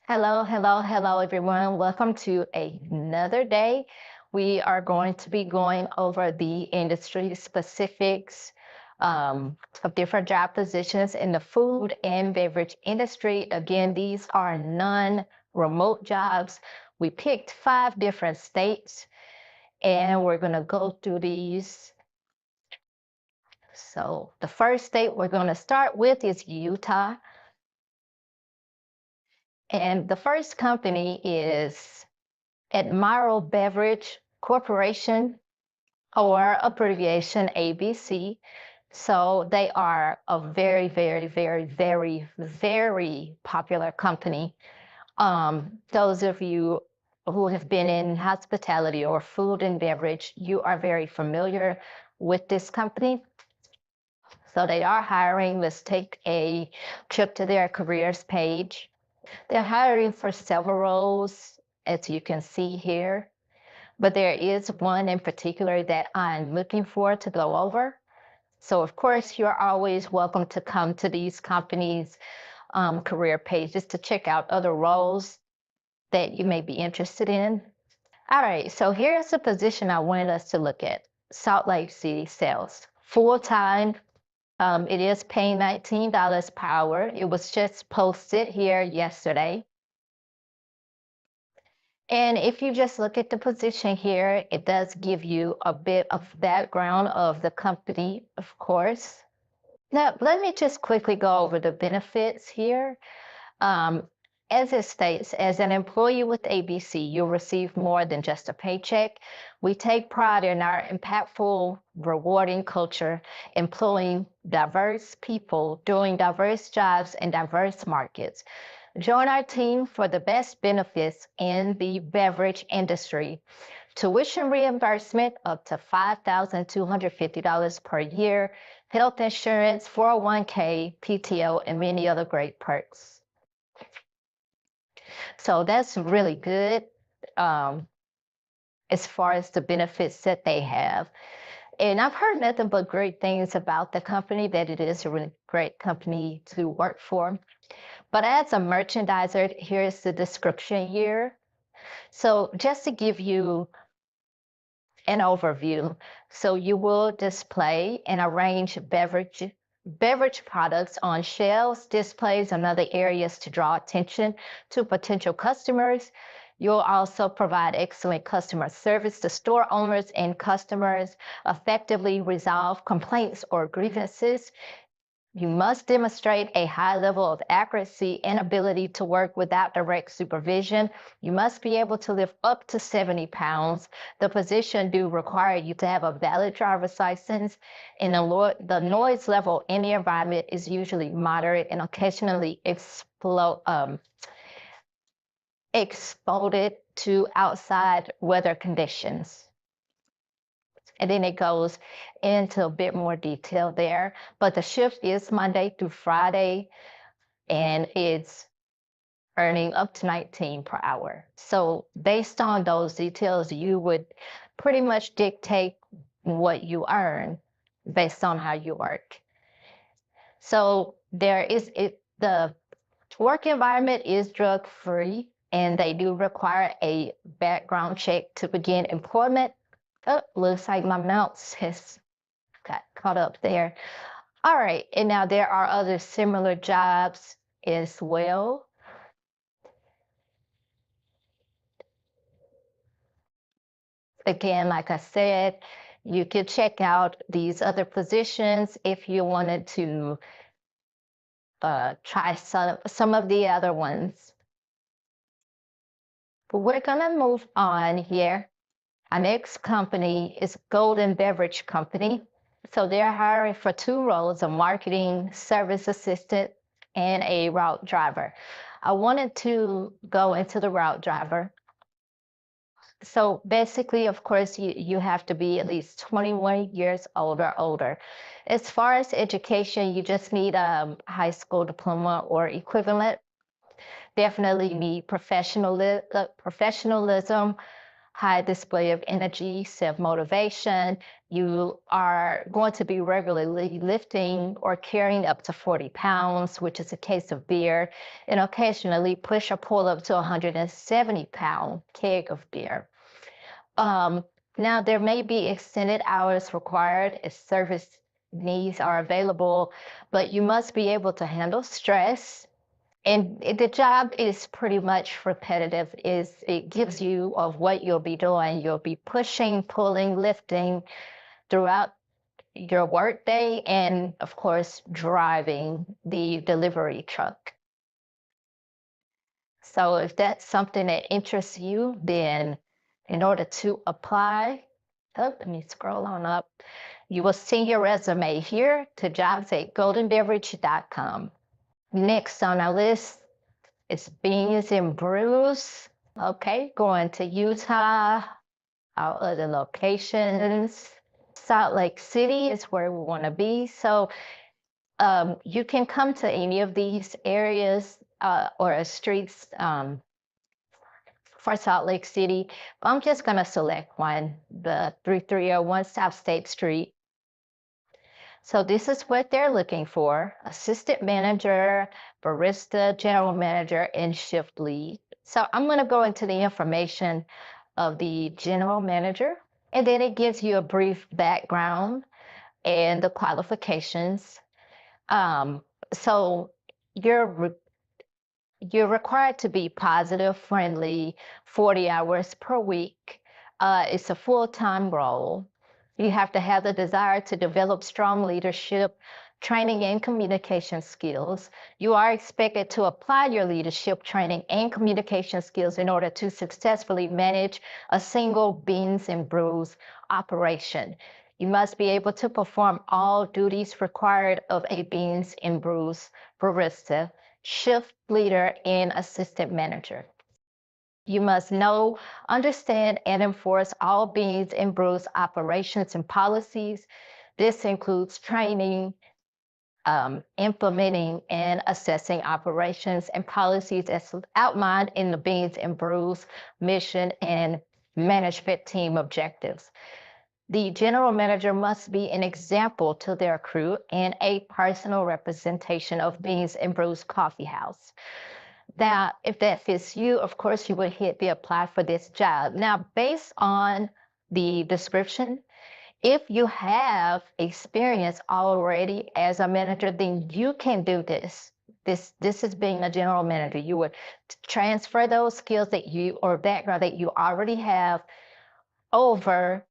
Hello, everyone. Welcome to another day. We are going to be going over the industry specifics of different job positions in the food and beverage industry. Again, these are non-remote jobs. We picked 5 different states and we're going to go through these. So the first state we're going to start with is Utah. And the first company is Admiral Beverage Corporation, or abbreviation ABC. So they are a very popular company. Those of you who have been in hospitality or food and beverage, you are very familiar with this company. So they are hiring. Let's take a trip to their careers page. They're hiring for several roles, as you can see here. But there is one in particular that I'm looking for to go over. So of course, you're always welcome to come to these companies' career pages to check out other roles that you may be interested in. All right, so here's the position I wanted us to look at. Salt Lake City sales, full-time. It is paying $19 per hour. It was just posted here yesterday. And if you just look at the position here, it does give you a bit of background of the company, of course. Now, let me just quickly go over the benefits here. As it states, as an employee with ABC, you'll receive more than just a paycheck. We take pride in our impactful, rewarding culture, employing diverse people, doing diverse jobs in diverse markets. Join our team for the best benefits in the beverage industry. Tuition reimbursement up to $5,250 per year, health insurance, 401k, PTO, and many other great perks. So that's really good as far as the benefits that they have. And I've heard nothing but great things about the company, that it is a really great company to work for. But as a merchandiser, here's the description here. So just to give you an overview, so you will display and arrange beverage products on shelves, displays, and other areas to draw attention to potential customers. You'll also provide excellent customer service to store owners and customers, effectively resolve complaints or grievances. You must demonstrate a high level of accuracy and ability to work without direct supervision. You must be able to lift up to 70 pounds. The position do require you to have a valid driver's license, and the noise level in the environment is usually moderate and occasionally exposed to outside weather conditions. And then it goes into a bit more detail there. But the shift is Monday through Friday, and it's earning up to 19 per hour. So based on those details, you would pretty much dictate what you earn based on how you work. So the work environment is drug-free, and they do require a background check to begin employment. Oh, looks like my mouse has got caught up there. All right, and now there are other similar jobs as well. Again, like I said, you could check out these other positions if you wanted to try some of the other ones. But we're gonna move on here. Our next company is Golden Beverage Company. So they're hiring for 2 roles, a marketing service assistant and a route driver. I wanted to go into the route driver. So basically, of course, you have to be at least 21 years old or older. As far as education, you just need a high school diploma or equivalent. Definitely need professionalism, high display of energy, self-motivation. You are going to be regularly lifting or carrying up to 40 pounds, which is a case of beer, and occasionally push or pull up to 170-pound keg of beer. Now, there may be extended hours required if service needs are available, but you must be able to handle stress. And the job is pretty much repetitive. It gives you of what you'll be doing. You'll be pushing, pulling, lifting throughout your workday, and of course, driving the delivery truck. So if that's something that interests you, then in order to apply, let me scroll on up. You will send your resume here to jobs@goldenbeverage.com. Next on our list is beans and brews. Okay, going to Utah, our other locations. Salt Lake City is where we want to be. So you can come to any of these areas or streets for Salt Lake City. I'm just going to select one, the 3301 South State Street. So this is what they're looking for: assistant manager, barista, general manager, and shift lead. So I'm going to go into the information of the general manager, and then it gives you a brief background and the qualifications. So you're required to be positive, friendly, 40 hours per week. It's a full-time role. You have to have the desire to develop strong leadership, training, and communication skills. You are expected to apply your leadership, training, and communication skills in order to successfully manage a single beans and brews operation. You must be able to perform all duties required of a beans and brews barista, shift leader, and assistant manager. You must know, understand, and enforce all beans and brews operations and policies. This includes training, implementing, and assessing operations and policies as outlined in the beans and brews mission and management team objectives. The general manager must be an example to their crew and a personal representation of Beans and Brews Coffee House. Now, if that fits you, of course, you would hit the apply for this job. Now, based on the description, if you have experience already as a manager, then you can do this. This is being a general manager. You would transfer those skills that you or background that you already have over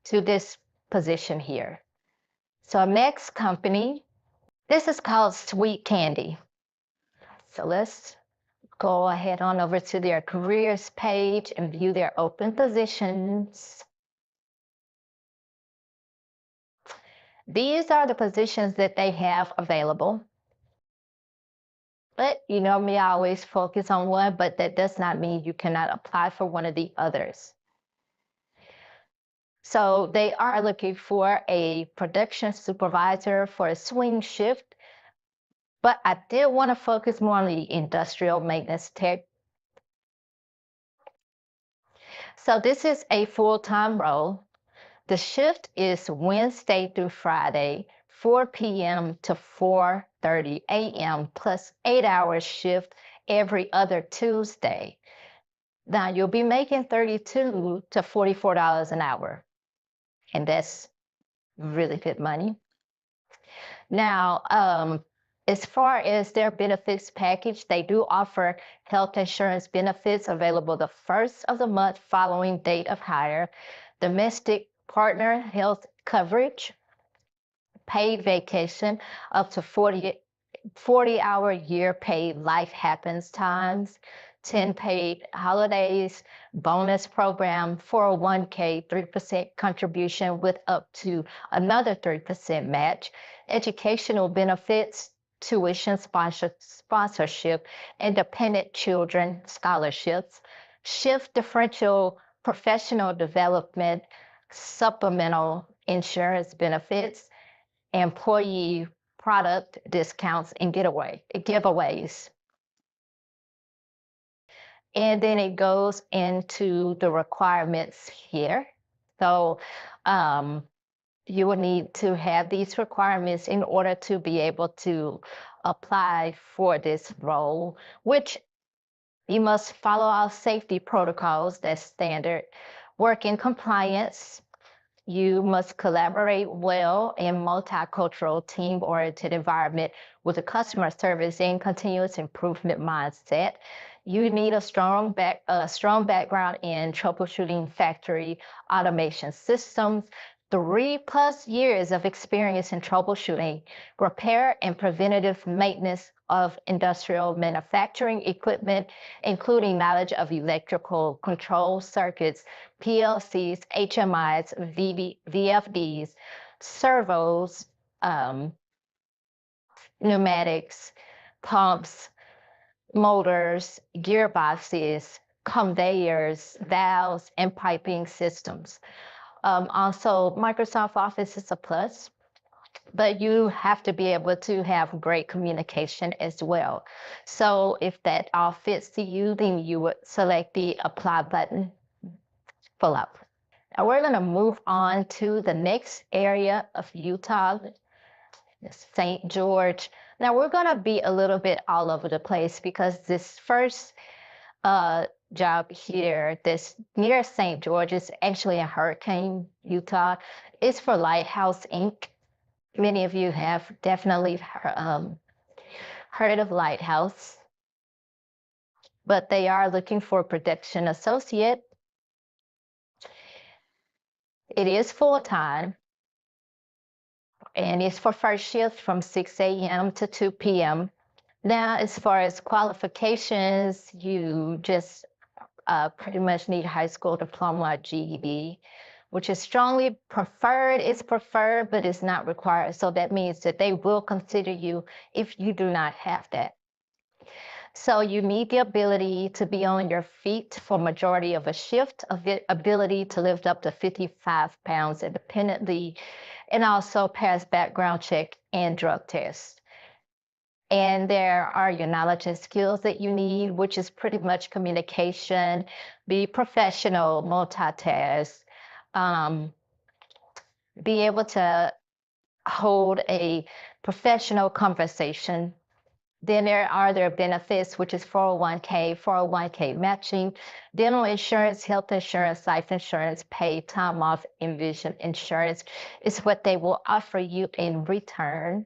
to this position here. So next company, this is called Sweet Candy. So let's go ahead on over to their careers page and view their open positions. These are the positions that they have available. But you know me, I always focus on one, but that does not mean you cannot apply for one of the others. So they are looking for a production supervisor for a swing shift, but I did want to focus more on the industrial maintenance tech. So this is a full-time role. The shift is Wednesday through Friday, 4 p.m. to 4:30 a.m. plus 8-hour shift every other Tuesday. Now you'll be making $32 to $44 an hour, and that's really good money. Now, as far as their benefits package, they do offer health insurance benefits available the first of the month following date of hire, domestic partner health coverage, paid vacation up to 40-hour year paid life happens times, 10 paid holidays, bonus program, 401k, 3% contribution with up to another 3% match, educational benefits, tuition sponsorship, independent children scholarships, shift differential professional development, supplemental insurance benefits, employee product discounts, and giveaways. And then it goes into the requirements here. So you will need to have these requirements in order to be able to apply for this role, which you must follow our safety protocols, that's standard, work in compliance. You must collaborate well in multicultural, team-oriented environment with a customer service and continuous improvement mindset. You need a strong background in troubleshooting factory automation systems, 3+ years of experience in troubleshooting, repair and preventative maintenance of industrial manufacturing equipment, including knowledge of electrical control circuits, PLCs, HMIs, VFDs, servos, pneumatics, pumps, motors, gearboxes, conveyors, valves, and piping systems. Also, Microsoft Office is a plus, but you have to be able to have great communication as well. So if that all fits to you, then you would select the apply button, fill up. Now we're going to move on to the next area of Utah, St. George. Now we're going to be a little bit all over the place because this first job here, this near St. George, is actually in Hurricane, Utah. It's for Lighthouse Inc. Many of you have definitely heard of Lighthouse, but they are looking for a production associate. It is full-time, and it's for first shift from 6 a.m. to 2 p.m. Now, as far as qualifications, you just pretty much need high school diploma or GED, which is strongly preferred. It's preferred, but it's not required. So that means that they will consider you if you do not have that. So you need the ability to be on your feet for majority of a shift, ability to lift up to 55 pounds independently, and also pass background check and drug test. And there are your knowledge and skills that you need, which is pretty much communication, be professional, multitask, be able to hold a professional conversation. Then there are their benefits, which is 401k matching, dental insurance, health insurance, life insurance, paid time off, and vision insurance is what they will offer you in return.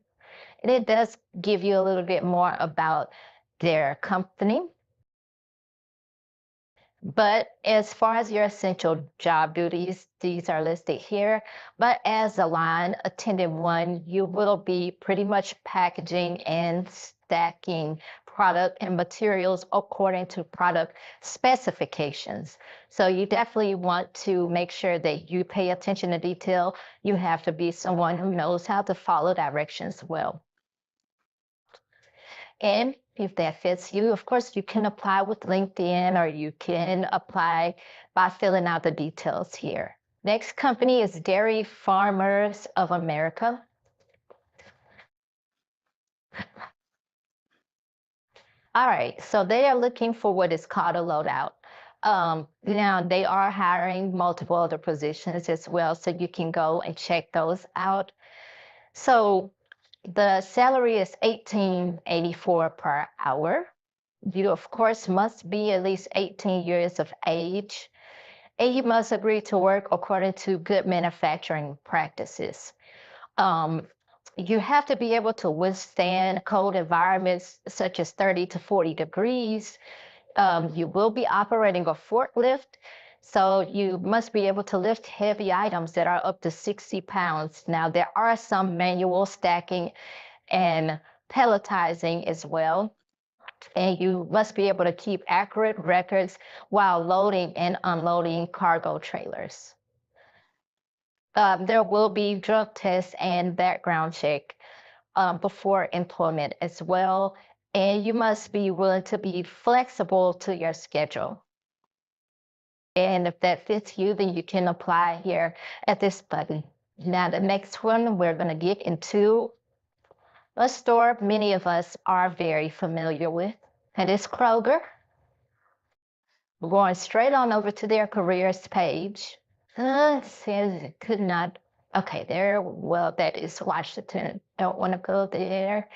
And it does give you a little bit more about their company. But as far as your essential job duties, these are listed here. But as a line attendant one, you will be pretty much packaging and stacking product and materials according to product specifications. So you definitely want to make sure that you pay attention to detail. You have to be someone who knows how to follow directions well. And if that fits you, of course, you can apply with LinkedIn, or you can apply by filling out the details here. Next company is Dairy Farmers of America. All right, so they are looking for what is called a loadout. Now they are hiring multiple other positions as well, so you can go and check those out. So the salary is $18.84 per hour. You, of course, must be at least 18 years of age, and you must agree to work according to good manufacturing practices. You have to be able to withstand cold environments such as 30 to 40 degrees. You will be operating a forklift, so you must be able to lift heavy items that are up to 60 pounds. Now, there are some manual stacking and pelletizing as well, and you must be able to keep accurate records while loading and unloading cargo trailers. There will be drug tests and background check before employment as well, and you must be willing to be flexible to your schedule. And if that fits you, then you can apply here at this button. Now, the next one we're going to get into a store many of us are very familiar with, and it's Kroger. We're going straight on over to their careers page. It says it could not. Okay, there. Well, that is Washington. Don't want to go there.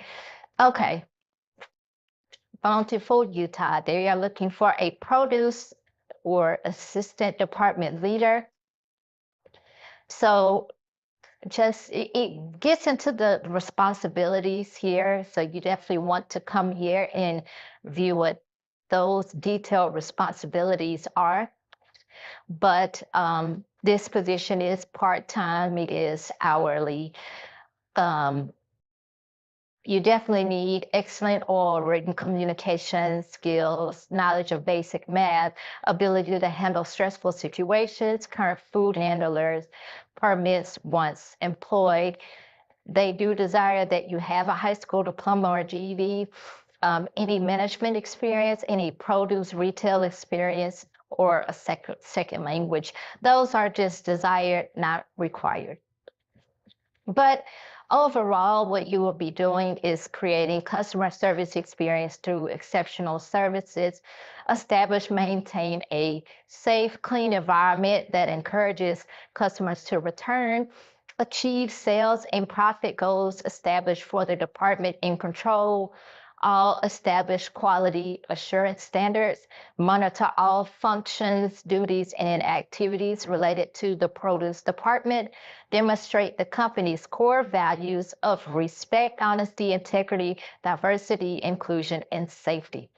Okay, Bountiful, Utah. They are looking for a produce or assistant department leader. So just it gets into the responsibilities here. So you definitely want to come here and view what those detailed responsibilities are. But this position is part-time, it is hourly. Um, you definitely need excellent oral written communication skills, knowledge of basic math, ability to handle stressful situations, current food handlers, permits once employed. They do desire that you have a high school diploma or GED, any management experience, any produce retail experience, or a second language. Those are just desired, not required. But overall, what you will be doing is creating customer service experience through exceptional services, establish, maintain a safe, clean environment that encourages customers to return, achieve sales and profit goals established for the department in control, all established quality assurance standards, monitor all functions, duties, and activities related to the produce department, demonstrate the company's core values of respect, honesty, integrity, diversity, inclusion, and safety.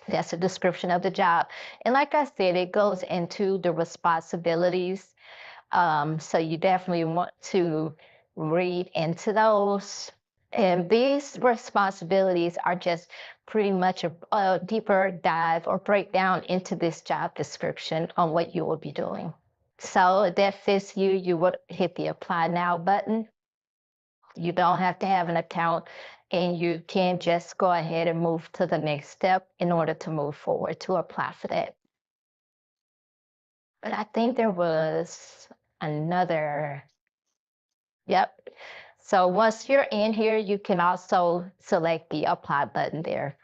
That's a description of the job. And like I said, it goes into the responsibilities. So you definitely want to read into those. And these responsibilities are just pretty much a deeper dive or breakdown into this job description on what you will be doing. So if that fits you, you would hit the apply now button. You don't have to have an account and you can just go ahead and move to the next step in order to move forward to apply for that. But I think there was another, yep. So once you're in here, you can also select the apply button there.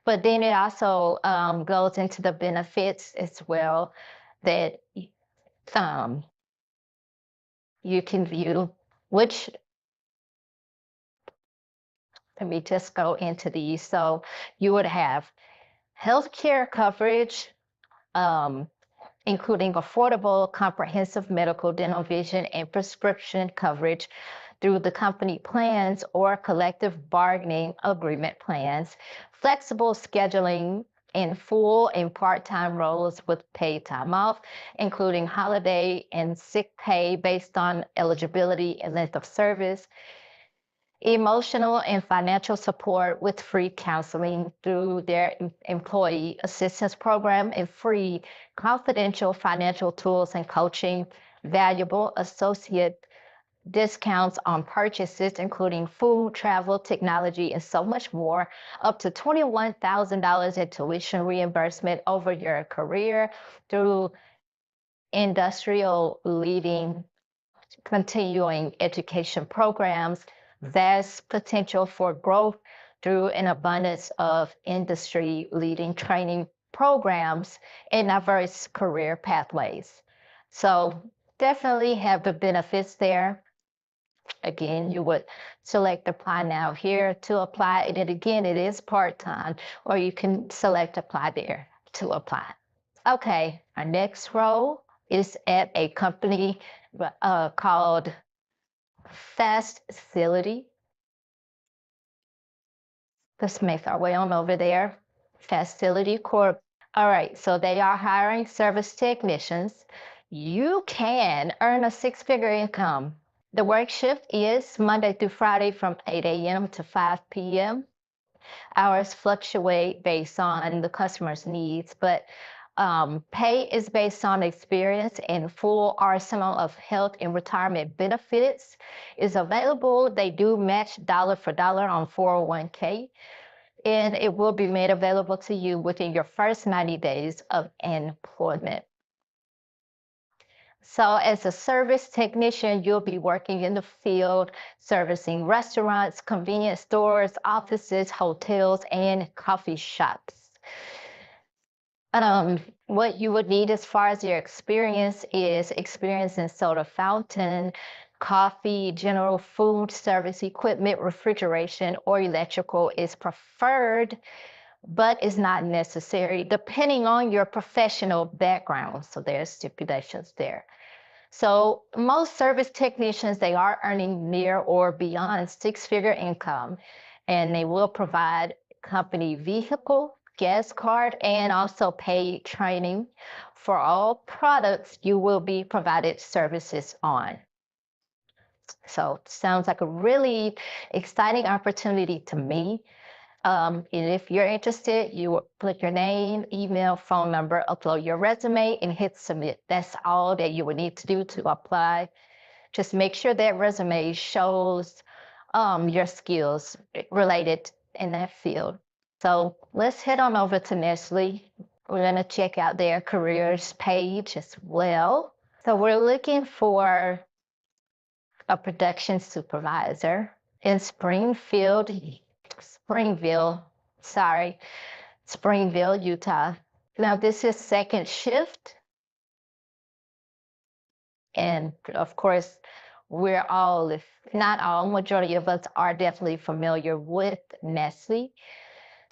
But then it also goes into the benefits as well that um, you can view, which, let me just go into these. So you would have healthcare coverage, um, including affordable, comprehensive medical, dental, vision, and prescription coverage through the company plans or collective bargaining agreement plans, flexible scheduling in full and part-time roles with paid time off, including holiday and sick pay based on eligibility and length of service, emotional and financial support with free counseling through their employee assistance program, and free confidential financial tools and coaching, valuable associate discounts on purchases, including food, travel, technology, and so much more, up to $21,000 in tuition reimbursement over your career through industrial leading continuing education programs, vast potential for growth through an abundance of industry leading training programs and diverse career pathways. So definitely have the benefits there. Again, you would select apply now here to apply. And then again, it is part-time, or you can select apply there to apply. Okay, our next role is at a company called Fast Facility. Let's make our way on over there. Facility Corp. All right, so they are hiring service technicians. You can earn a six-figure income. The work shift is Monday through Friday from 8 a.m. to 5 p.m. Hours fluctuate based on the customer's needs, but pay is based on experience, and full arsenal of health and retirement benefits is available. They do match dollar for dollar on 401k, and it will be made available to you within your first 90 days of employment. So as a service technician, you'll be working in the field, servicing restaurants, convenience stores, offices, hotels, and coffee shops. What you would need as far as your experience is experience in soda fountain, coffee, general food service equipment, refrigeration, or electrical is preferred, but is not necessary, depending on your professional background. So there's stipulations there. So most service technicians, they are earning near or beyond six-figure income, and they will provide company vehicle, gas card, and also paid training. For all products, you will be provided services on. So sounds like a really exciting opportunity to me. And if you're interested, you put your name, email, phone number, upload your resume, and hit submit. That's all that you would need to do to apply. Just make sure that resume shows your skills related in that field. So let's head on over to Nestle. We're going to check out their careers page as well. So we're looking for a production supervisor in Springville, Utah. Now this is second shift. And of course, we're all, if not all, majority of us are definitely familiar with Nestle.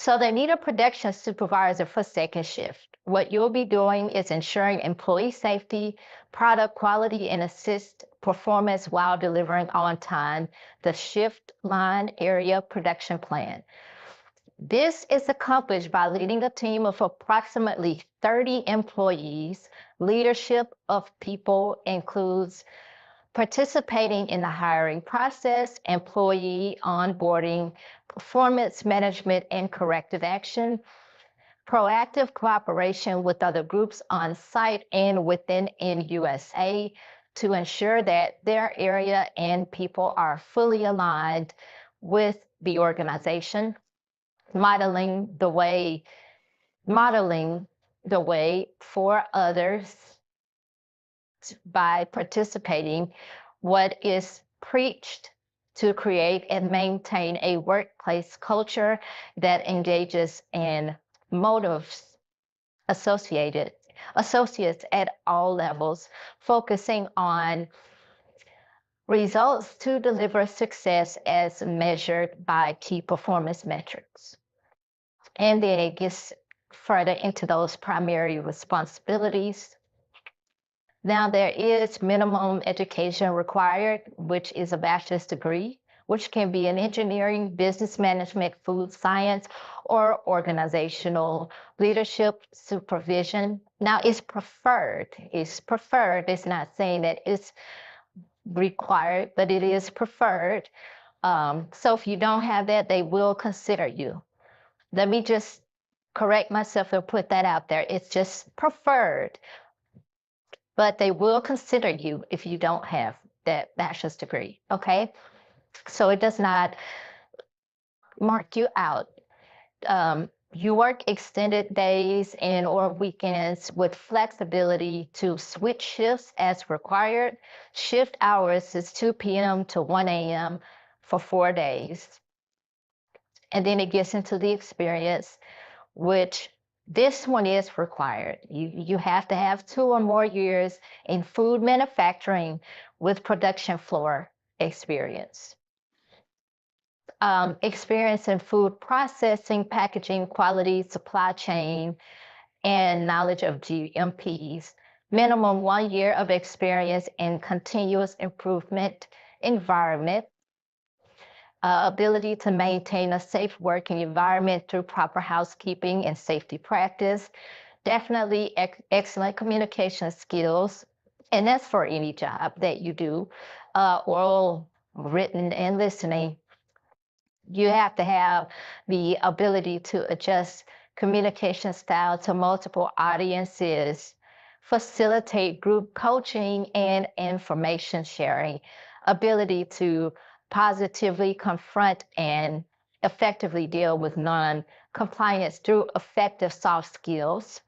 So they need a production supervisor for second shift. What you'll be doing is ensuring employee safety, product quality, and assist performance while delivering on time the shift line area production plan. This is accomplished by leading a team of approximately 30 employees. Leadership of people includes participating in the hiring process, employee onboarding, performance management, and corrective action, proactive cooperation with other groups on site and within USA to ensure that their area and people are fully aligned with the organization, modeling the way for others by participating what is preached to create and maintain a workplace culture that engages and motives associates at all levels, focusing on results to deliver success as measured by key performance metrics. And then it gets further into those primary responsibilities. Now, there is minimum education required, which is a bachelor's degree, which can be in engineering, business management, food science, or organizational leadership supervision. Now, it's preferred. It's preferred. It's not saying that it's required, but it is preferred. So if you don't have that, they will consider you. Let me just correct myself and put that out there. It's just preferred, but they will consider you if you don't have that bachelor's degree, okay? So it does not mark you out. You work extended days and or weekends with flexibility to switch shifts as required. Shift hours is 2 p.m. to 1 a.m. for 4 days. And then it gets into the experience, which this one is required. You have to have 2 or more years in food manufacturing with production floor experience. Experience in food processing, packaging, quality, supply chain, and knowledge of GMPs. Minimum 1 year of experience in continuous improvement environment. Ability to maintain a safe working environment through proper housekeeping and safety practice. Definitely excellent communication skills, and that's for any job that you do, oral, written, and listening. You have to have the ability to adjust communication style to multiple audiences, facilitate group coaching and information sharing, ability to positively confront and effectively deal with non-compliance through effective soft skills,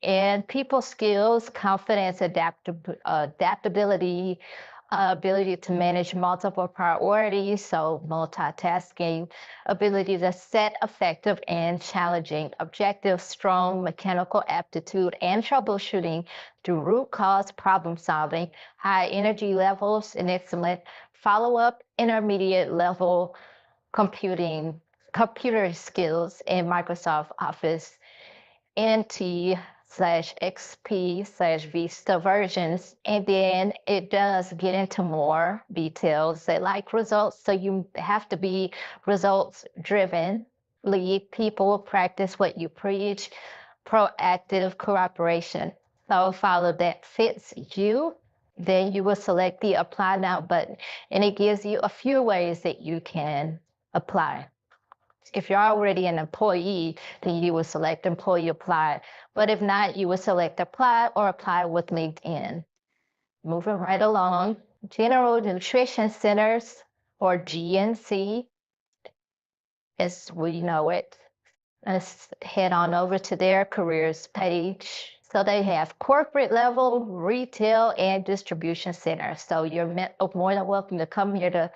and people skills, confidence, adaptability, ability to manage multiple priorities, so multitasking, ability to set effective and challenging objectives, strong mechanical aptitude and troubleshooting through root cause problem solving, high energy levels, and excellent follow-up, intermediate level computer skills in Microsoft Office NT/XP/Vista versions, and then it does get into more details. They like results, so you have to be results driven, lead people, practice what you preach, proactive cooperation. So follow that fits you. Then you will select the apply now button, and it gives you a few ways that you can apply. If you're already an employee, then you will select employee apply. But if not, you will select apply or apply with LinkedIn. Moving right along, General Nutrition Centers, or GNC, as we know it. Let's head on over to their careers page. So they have corporate level, retail, and distribution centers. So you're more than welcome to come here to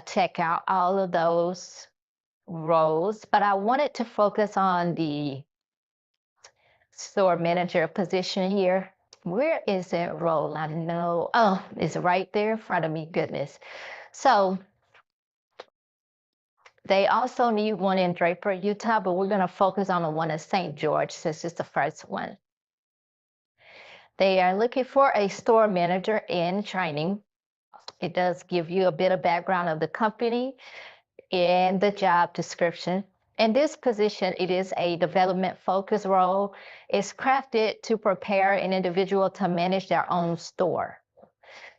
check out all of those roles, but I wanted to focus on the store manager position here. Where is that role? I know, oh, it's right there in front of me, goodness. So they also need one in Draper, Utah, but we're gonna focus on the one in St. George since it's the first one. They are looking for a store manager in training. It does give you a bit of background of the company and the job description. In this position, it is a development-focused role. It's crafted to prepare an individual to manage their own store.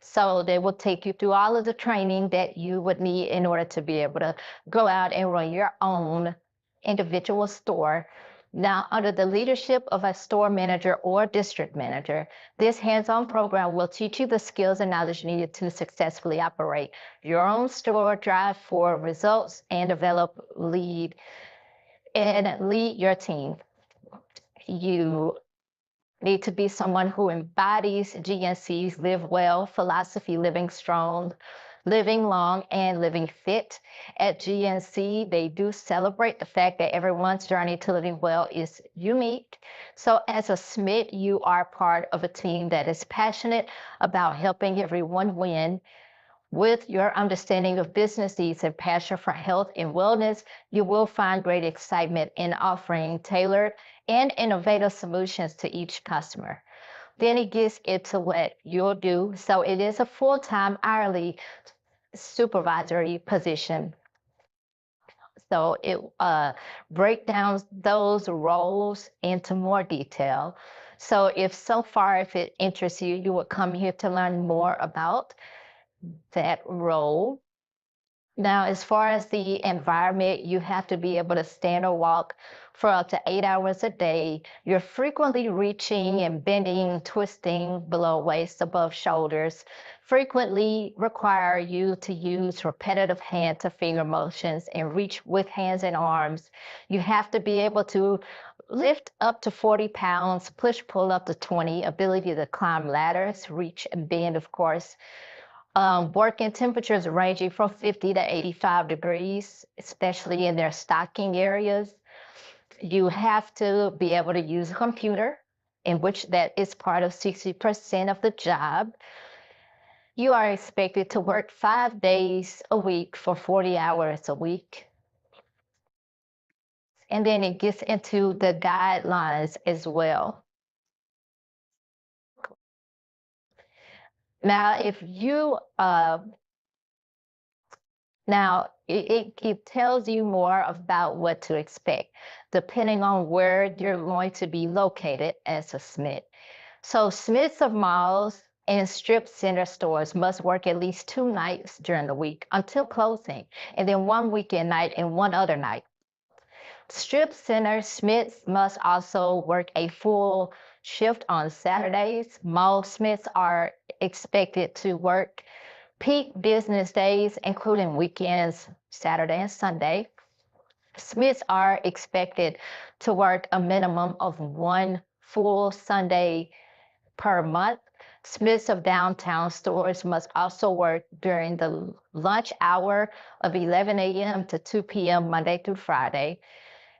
So they will take you through all of the training that you would need in order to be able to go out and run your own individual store. Now, under the leadership of a store manager or district manager, this hands-on program will teach you the skills and knowledge needed to successfully operate your own store, drive for results, and develop, lead your team. You need to be someone who embodies GNC's live well philosophy, living strong, living long, and living fit. At GNC, they do celebrate the fact that everyone's journey to living well is unique. So as a SMIT, you are part of a team that is passionate about helping everyone win. With your understanding of business needs and passion for health and wellness, you will find great excitement in offering tailored and innovative solutions to each customer. Then it gets into what you'll do. So it is a full-time hourly supervisory position. So it breaks down those roles into more detail. So if it interests you, you will come here to learn more about that role. Now, as far as the environment, you have to be able to stand or walk for up to 8 hours a day. You're frequently reaching and bending, twisting below waist, above shoulders, frequently require you to use repetitive hand to finger motions and reach with hands and arms. You have to be able to lift up to 40 pounds, push, pull up to 20, ability to climb ladders, reach and bend, of course. Working temperatures ranging from 50 to 85 degrees, especially in their stocking areas. You have to be able to use a computer, in which that is part of 60% of the job. You are expected to work 5 days a week for 40 hours a week. And then it gets into the guidelines as well. Now, if you Now, it tells you more about what to expect, depending on where you're going to be located as a SMIT. So SMITs of malls and strip center stores must work at least 2 nights during the week until closing, and then 1 weekend night and 1 other night. Strip center SMITs must also work a full shift on Saturdays. Mall SMITs are expected to work peak business days, including weekends, Saturday and Sunday. SMITs are expected to work a minimum of 1 full Sunday per month. Smiths of downtown stores must also work during the lunch hour of 11 a.m. to 2 p.m. Monday through Friday.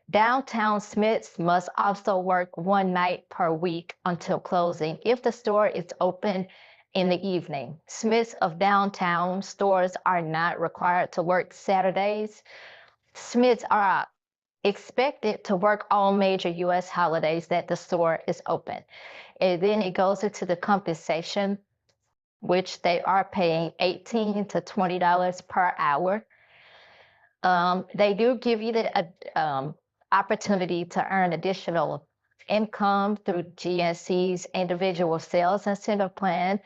Downtown Smiths must also work one night per week until closing if the store is open in the evening. Smiths of downtown stores are not required to work Saturdays. Smiths are expected to work all major U.S. holidays that the store is open. And then it goes into the compensation, which they are paying $18 to $20 per hour. They do give you the opportunity to earn additional income through GNC's individual sales incentive plan,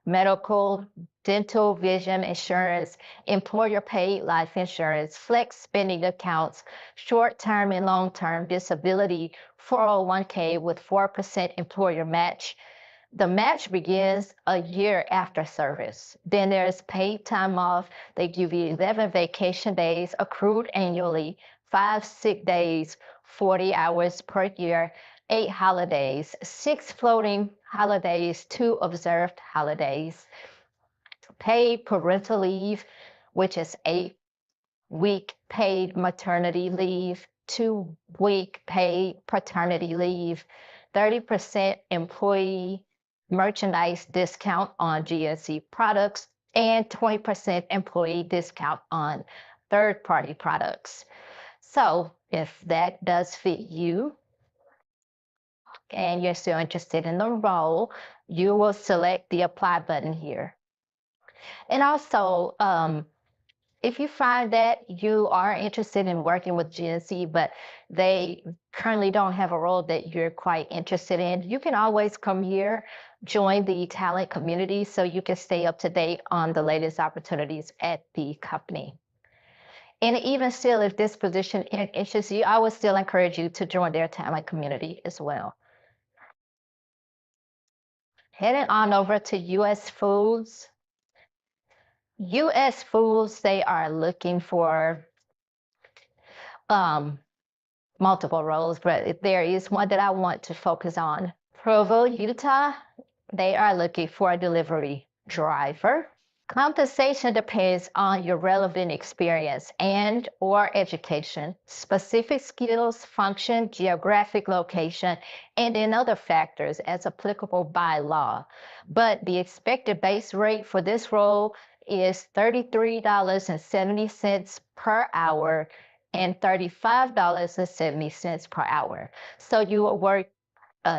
medical, dental, vision insurance, employer paid life insurance, flex spending accounts, short-term and long-term disability, 401k with 4% employer match. The match begins a year after service. Then there's paid time off. They give you 11 vacation days accrued annually, 5 sick days, 40 hours per year, 8 holidays, 6 floating holidays, 2 observed holidays, paid parental leave, which is 8-week paid maternity leave, 2-week paid paternity leave, 30% employee merchandise discount on GNC products, and 20% employee discount on third-party products. So if that does fit you and you're still interested in the role, you will select the apply button here. And also, if you find that you are interested in working with GNC, but they currently don't have a role that you're quite interested in, you can always come here, join the talent community so you can stay up to date on the latest opportunities at the company. And even still, if this position interests you, I would still encourage you to join their talent community as well. Heading on over to US Foods. US Foods, they are looking for multiple roles, but there is one that I want to focus on. Provo, Utah, they are looking for a delivery driver. Compensation depends on your relevant experience and or education, specific skills, function, geographic location, and in other factors as applicable by law. But the expected base rate for this role is $33.70 per hour and $35.70 per hour. So you will work,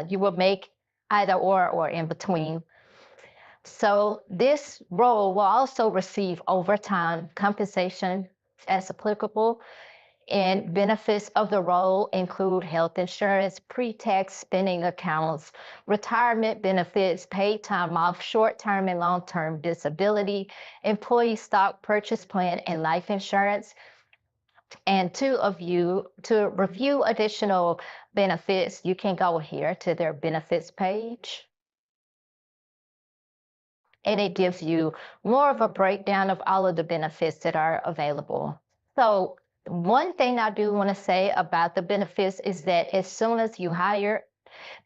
you will make either or in between. So this role will also receive overtime compensation as applicable, and benefits of the role include health insurance, pre-tax spending accounts, retirement benefits, paid time off, short-term and long-term disability, employee stock purchase plan, and life insurance. And to review additional benefits, you can go here to their benefits page. And it gives you more of a breakdown of all of the benefits that are available. So one thing I do want to say about the benefits is that as soon as you hire,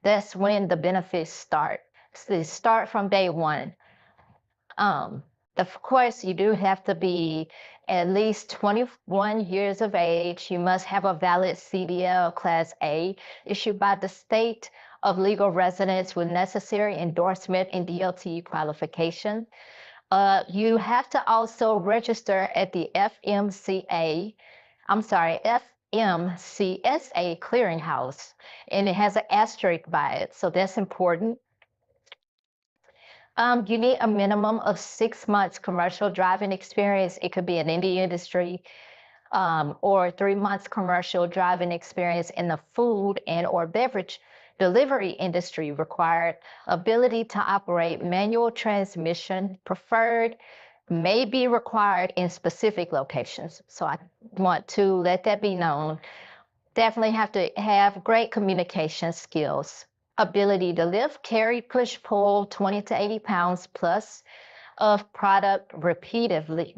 that's when the benefits start. So they start from day one. Of course, you do have to be at least 21 years of age. You must have a valid CDL Class A issued by the state of legal residence with necessary endorsement and DLT qualification. You have to also register at the FMCSA clearinghouse, and it has an asterisk by it, so that's important. You need a minimum of 6 months commercial driving experience. It could be in any industry, or 3 months commercial driving experience in the food and or beverage delivery industry required. Ability to operate manual transmission preferred, may be required in specific locations. So I want to let that be known. Definitely have to have great communication skills. Ability to lift, carry, push, pull 20 to 80 pounds plus of product repeatedly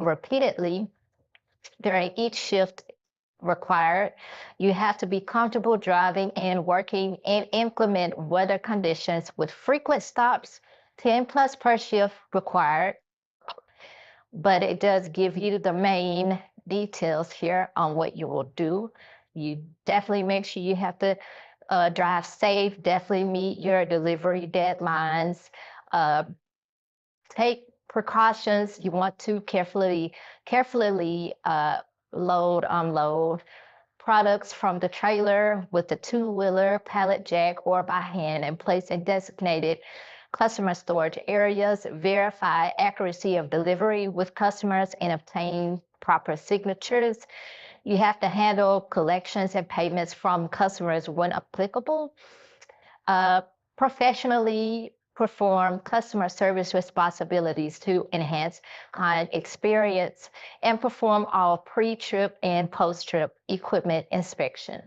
during each shift required. You have to be comfortable driving and working in inclement weather conditions with frequent stops, 10 plus per shift required. But it does give you the main details here on what you will do. You definitely make sure you have to drive safe, definitely meet your delivery deadlines, uh, take precautions. You want to carefully load, unload products from the trailer with the two-wheeler, pallet jack, or by hand and place in designated customer storage areas, verify accuracy of delivery with customers, and obtain proper signatures. You have to handle collections and payments from customers when applicable. Uh, Professionally perform customer service responsibilities to enhance client experience and perform all pre-trip and post-trip equipment inspection.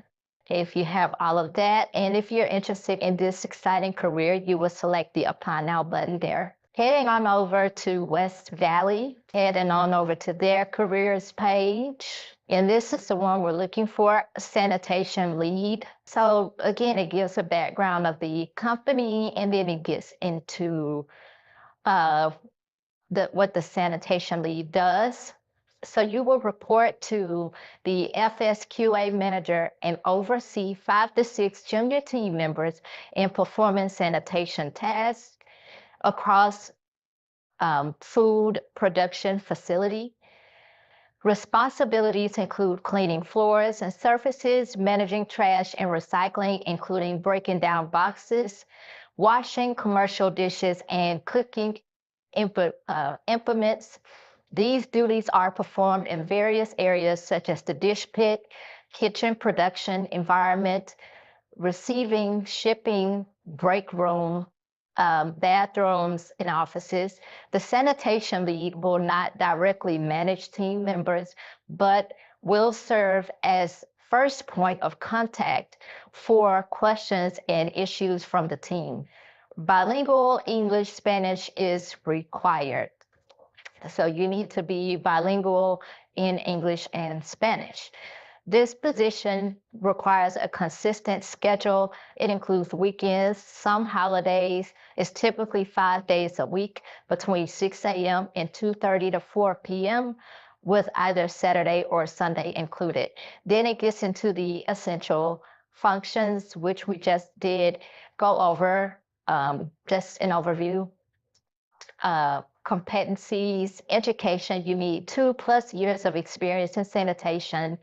If you have all of that, and if you're interested in this exciting career, you will select the Apply Now button there. Heading on over to West Valley, heading on over to their careers page. And this is the one we're looking for, sanitation lead. So again, it gives a background of the company, and then it gets into what the sanitation lead does. So you will report to the FSQA manager and oversee 5 to 6 junior team members in performing sanitation tasks across food production facility. Responsibilities include cleaning floors and surfaces, managing trash and recycling, including breaking down boxes, washing commercial dishes, and cooking implements. These duties are performed in various areas such as the dish pit, kitchen production environment, receiving, shipping, break room, bathrooms, and offices. The sanitation lead will not directly manage team members, but will serve as first point of contact for questions and issues from the team. Bilingual English Spanish is required. So you need to be bilingual in English and Spanish. This position requires a consistent schedule. It includes weekends, some holidays. It's typically 5 days a week between 6 a.m. and 2:30 to 4 p.m. with either Saturday or Sunday included. Then it gets into the essential functions, which we just did go over, just an overview. Competencies, education, you need 2+ years of experience in sanitation,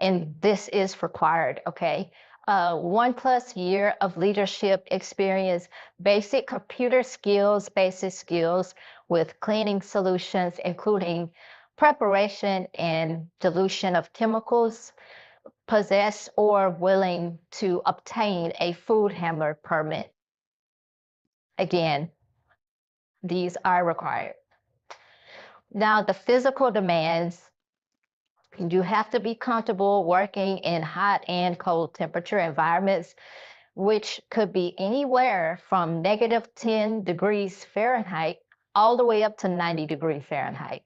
and this is required, okay? 1+ year of leadership experience, basic computer skills, basic skills with cleaning solutions, including preparation and dilution of chemicals, possess or willing to obtain a food handler permit. Again, these are required. Now, the physical demands, you have to be comfortable working in hot and cold temperature environments, which could be anywhere from -10 degrees Fahrenheit all the way up to 90 degrees Fahrenheit.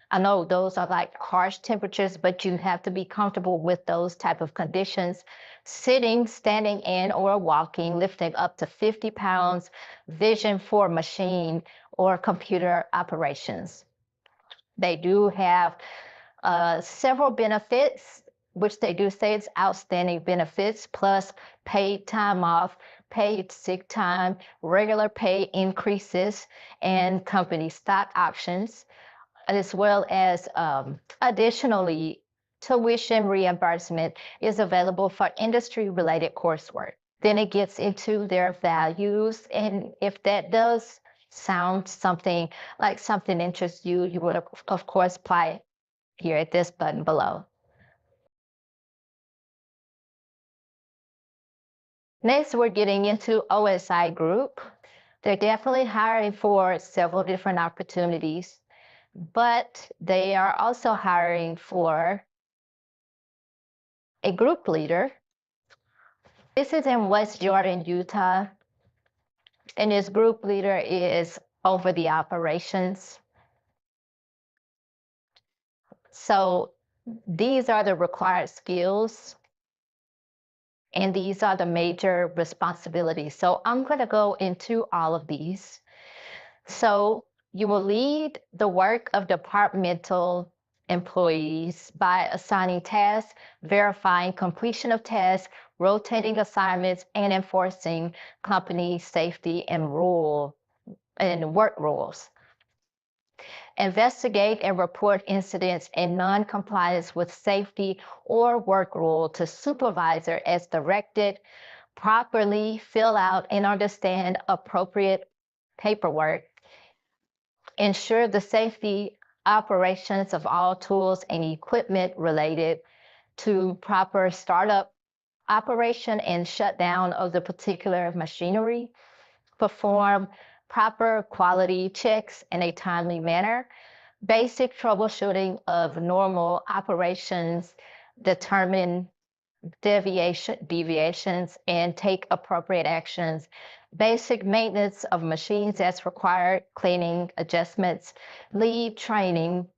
I know those are like harsh temperatures, but you have to be comfortable with those type of conditions. Sitting, standing in, or walking, lifting up to 50 pounds, vision for machine or computer operations. They do have several benefits, which they do say it's outstanding benefits, plus paid time off, paid sick time, regular pay increases, and company stock options, as well as additionally, tuition reimbursement is available for industry-related coursework. Then it gets into their values, and if that does sound something like something interests you, you would of course apply here at this button below. Next, we're getting into OSI Group. They're definitely hiring for several different opportunities, but they are also hiring for a group leader. This is in West Jordan, Utah, and this group leader is over the operations. So These are the required skills, and these are the major responsibilities. So I'm going to go into all of these. So you will lead the work of departmental employees by assigning tasks, verifying completion of tasks, rotating assignments, and enforcing company safety and work rules. Investigate and report incidents and non-compliance with safety or work rule to supervisor as directed. Properly fill out and understand appropriate paperwork. Ensure the safety operations of all tools and equipment related to proper startup operation and shutdown of the particular machinery. Perform proper quality checks in a timely manner. Basic troubleshooting of normal operations. Determine deviations and take appropriate actions. Basic maintenance of machines as required, cleaning, adjustments, lead, train,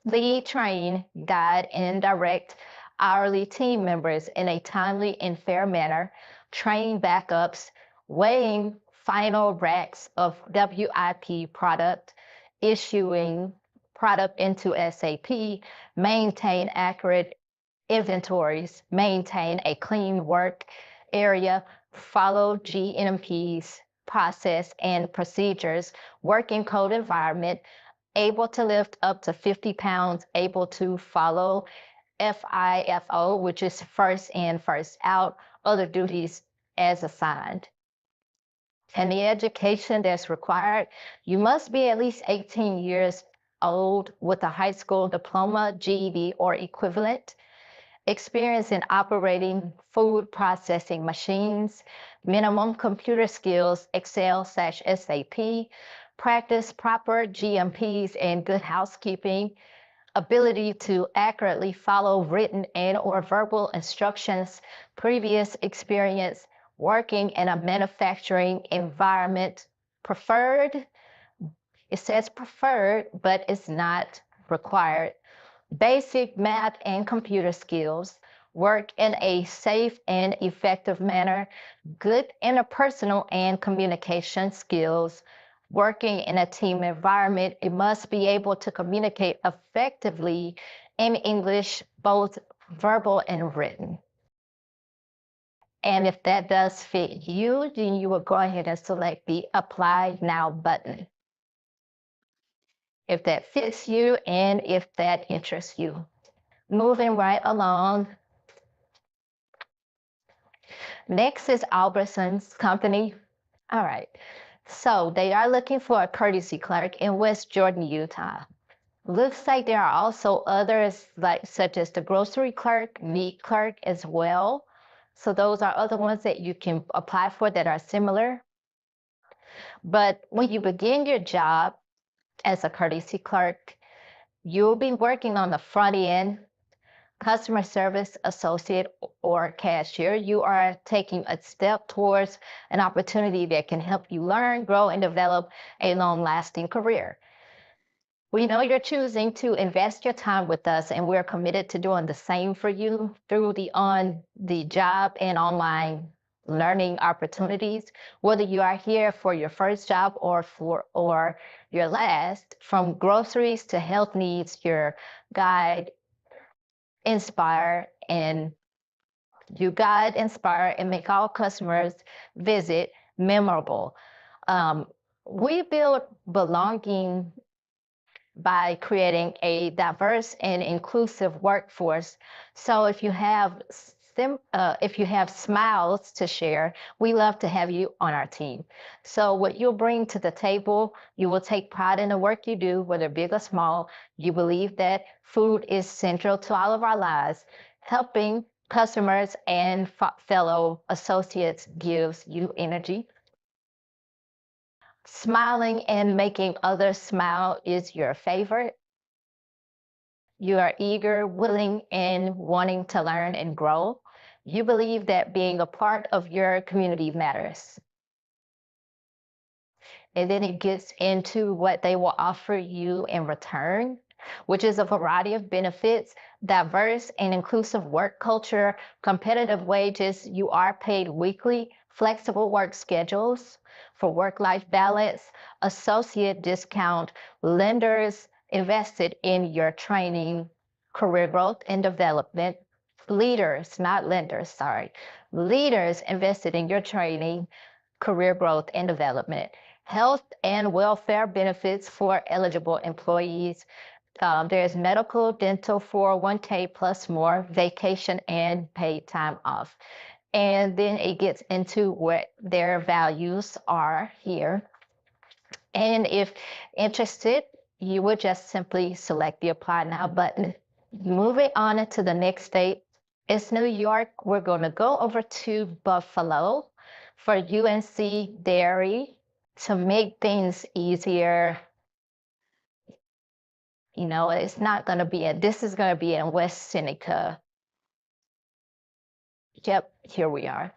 guide, and direct hourly team members in a timely and fair manner, train backups, weighing final racks of WIP product, issuing product into SAP, maintain accurate inventories, maintain a clean work area, follow GMP's process and procedures, working code environment, able to lift up to 50 pounds, able to follow FIFO, which is first in, first out, other duties as assigned. And the education that's required, you must be at least 18 years old with a high school diploma, GED, or equivalent. Experience in operating food processing machines, minimum computer skills, Excel/SAP, practice proper GMPs and good housekeeping, ability to accurately follow written and or verbal instructions, previous experience working in a manufacturing environment, preferred. It says preferred, but it's not required. Basic math and computer skills, work in a safe and effective manner, good interpersonal and communication skills, working in a team environment. It must be able to communicate effectively in English, both verbal and written. And if that does fit you, then you will go ahead and select the Apply Now button. If that fits you and if that interests you. Moving right along. Next is Albertsons Company. All right. So they are looking for a courtesy clerk in West Jordan, Utah. Looks like there are also others such as the grocery clerk, meat clerk as well. So those are other ones that you can apply for that are similar. But when you begin your job as a courtesy clerk, you'll be working on the front end, customer service associate or cashier. You are taking a step towards an opportunity that can help you learn, grow, and develop a long-lasting career. We know you're choosing to invest your time with us, and we're committed to doing the same for you through the on-the-job and online learning opportunities. Whether you are here for your first job or your last, from groceries to health needs, your guide, inspire, and make all customers' visit memorable. We build belonging by creating a diverse and inclusive workforce. So if you have smiles to share, we love to have you on our team. So what you'll bring to the table, you will take pride in the work you do, whether big or small. You believe that food is central to all of our lives. Helping customers and fellow associates gives you energy. Smiling and making others smile is your favorite. You are eager, willing, and wanting to learn and grow. You believe that being a part of your community matters. And then it gets into what they will offer you in return. which is a variety of benefits, diverse and inclusive work culture, competitive wages, you are paid weekly, flexible work schedules for work-life balance, associate discount, lenders invested in your training, career growth and development, leaders, not lenders, sorry, leaders invested in your training, career growth and development, health and welfare benefits for eligible employees. There's medical, dental, 401k plus more, vacation and paid time off. And then it gets into what their values are here. And if interested, you would just simply select the apply now button. Moving on to the next state is New York. We're going to go over to Buffalo for UNC Dairy to make things easier. You know, it's not going to be this is going to be in West Seneca. Yep, here we are.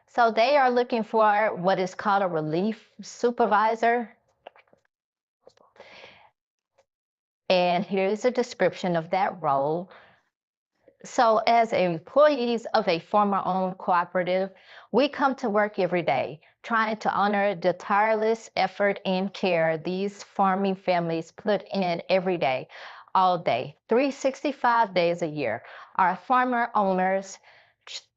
So they are looking for what is called a relief supervisor. And here's a description of that role. So as employees of a farmer-owned cooperative, we come to work every day, trying to honor the tireless effort and care these farming families put in every day, all day, 365 days a year. Our farmer owners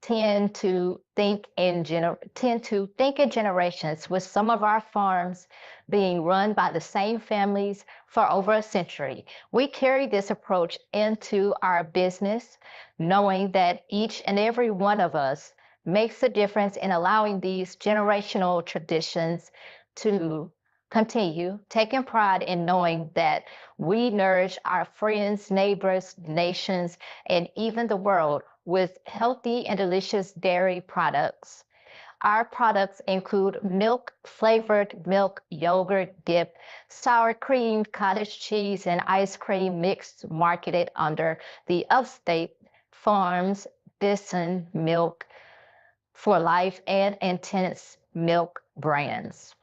tend to think in generations, with some of our farms being run by the same families for over a century. We carry this approach into our business, knowing that each and every one of us makes a difference in allowing these generational traditions to continue, taking pride in knowing that we nourish our friends, neighbors, nations, and even the world with healthy and delicious dairy products. Our products include milk, flavored milk, yogurt dip, sour cream, cottage cheese, and ice cream mixed, marketed under the Upstate Farms, Bison Milk for Life, and Intense Milk brands.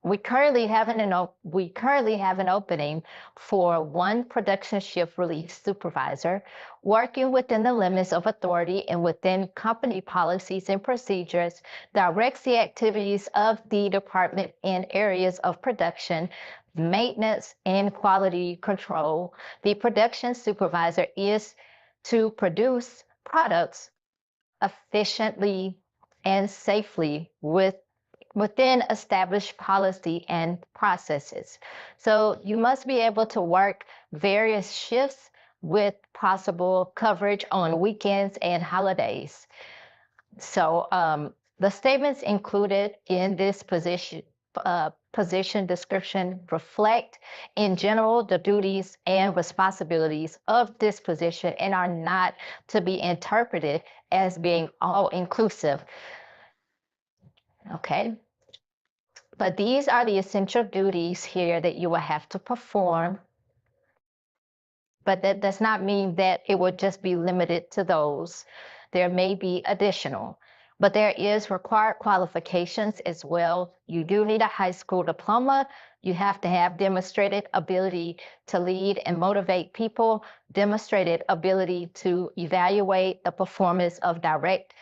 We currently have an opening for one production shift relief supervisor, working within the limits of authority and within company policies and procedures, directs the activities of the department in areas of production, maintenance, and quality control. The production supervisor is to produce products efficiently and safely within established policy and processes. So you must be able to work various shifts with possible coverage on weekends and holidays. So the statements included in this position description reflect in general the duties and responsibilities of this position and are not to be interpreted as being all inclusive. Okay. But these are the essential duties here that you will have to perform. But that does not mean that it would just be limited to those. There may be additional, but there is required qualifications as well. You do need a high school diploma. You have to have demonstrated ability to lead and motivate people, demonstrated ability to evaluate the performance of direct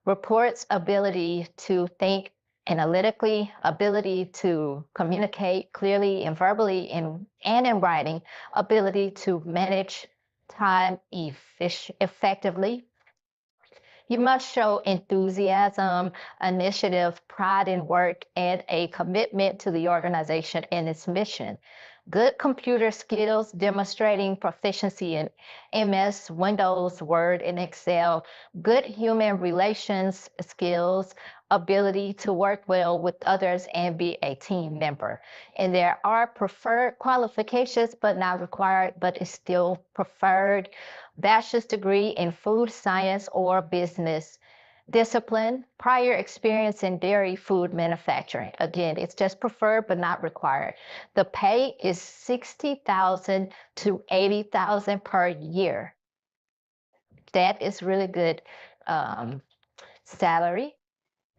reports, ability to think analytically, ability to communicate clearly and verbally and in writing, ability to manage time effectively. You must show enthusiasm, initiative, pride in work, and a commitment to the organization and its mission. Good computer skills, demonstrating proficiency in MS, Windows, Word, and Excel. Good human relations skills, ability to work well with others and be a team member. And there are preferred qualifications, but not required, but it's still preferred. Bachelor's degree in food science or business discipline, prior experience in dairy food manufacturing. Again, it's just preferred but not required. The pay is $60,000 to $80,000 per year. That is really good salary.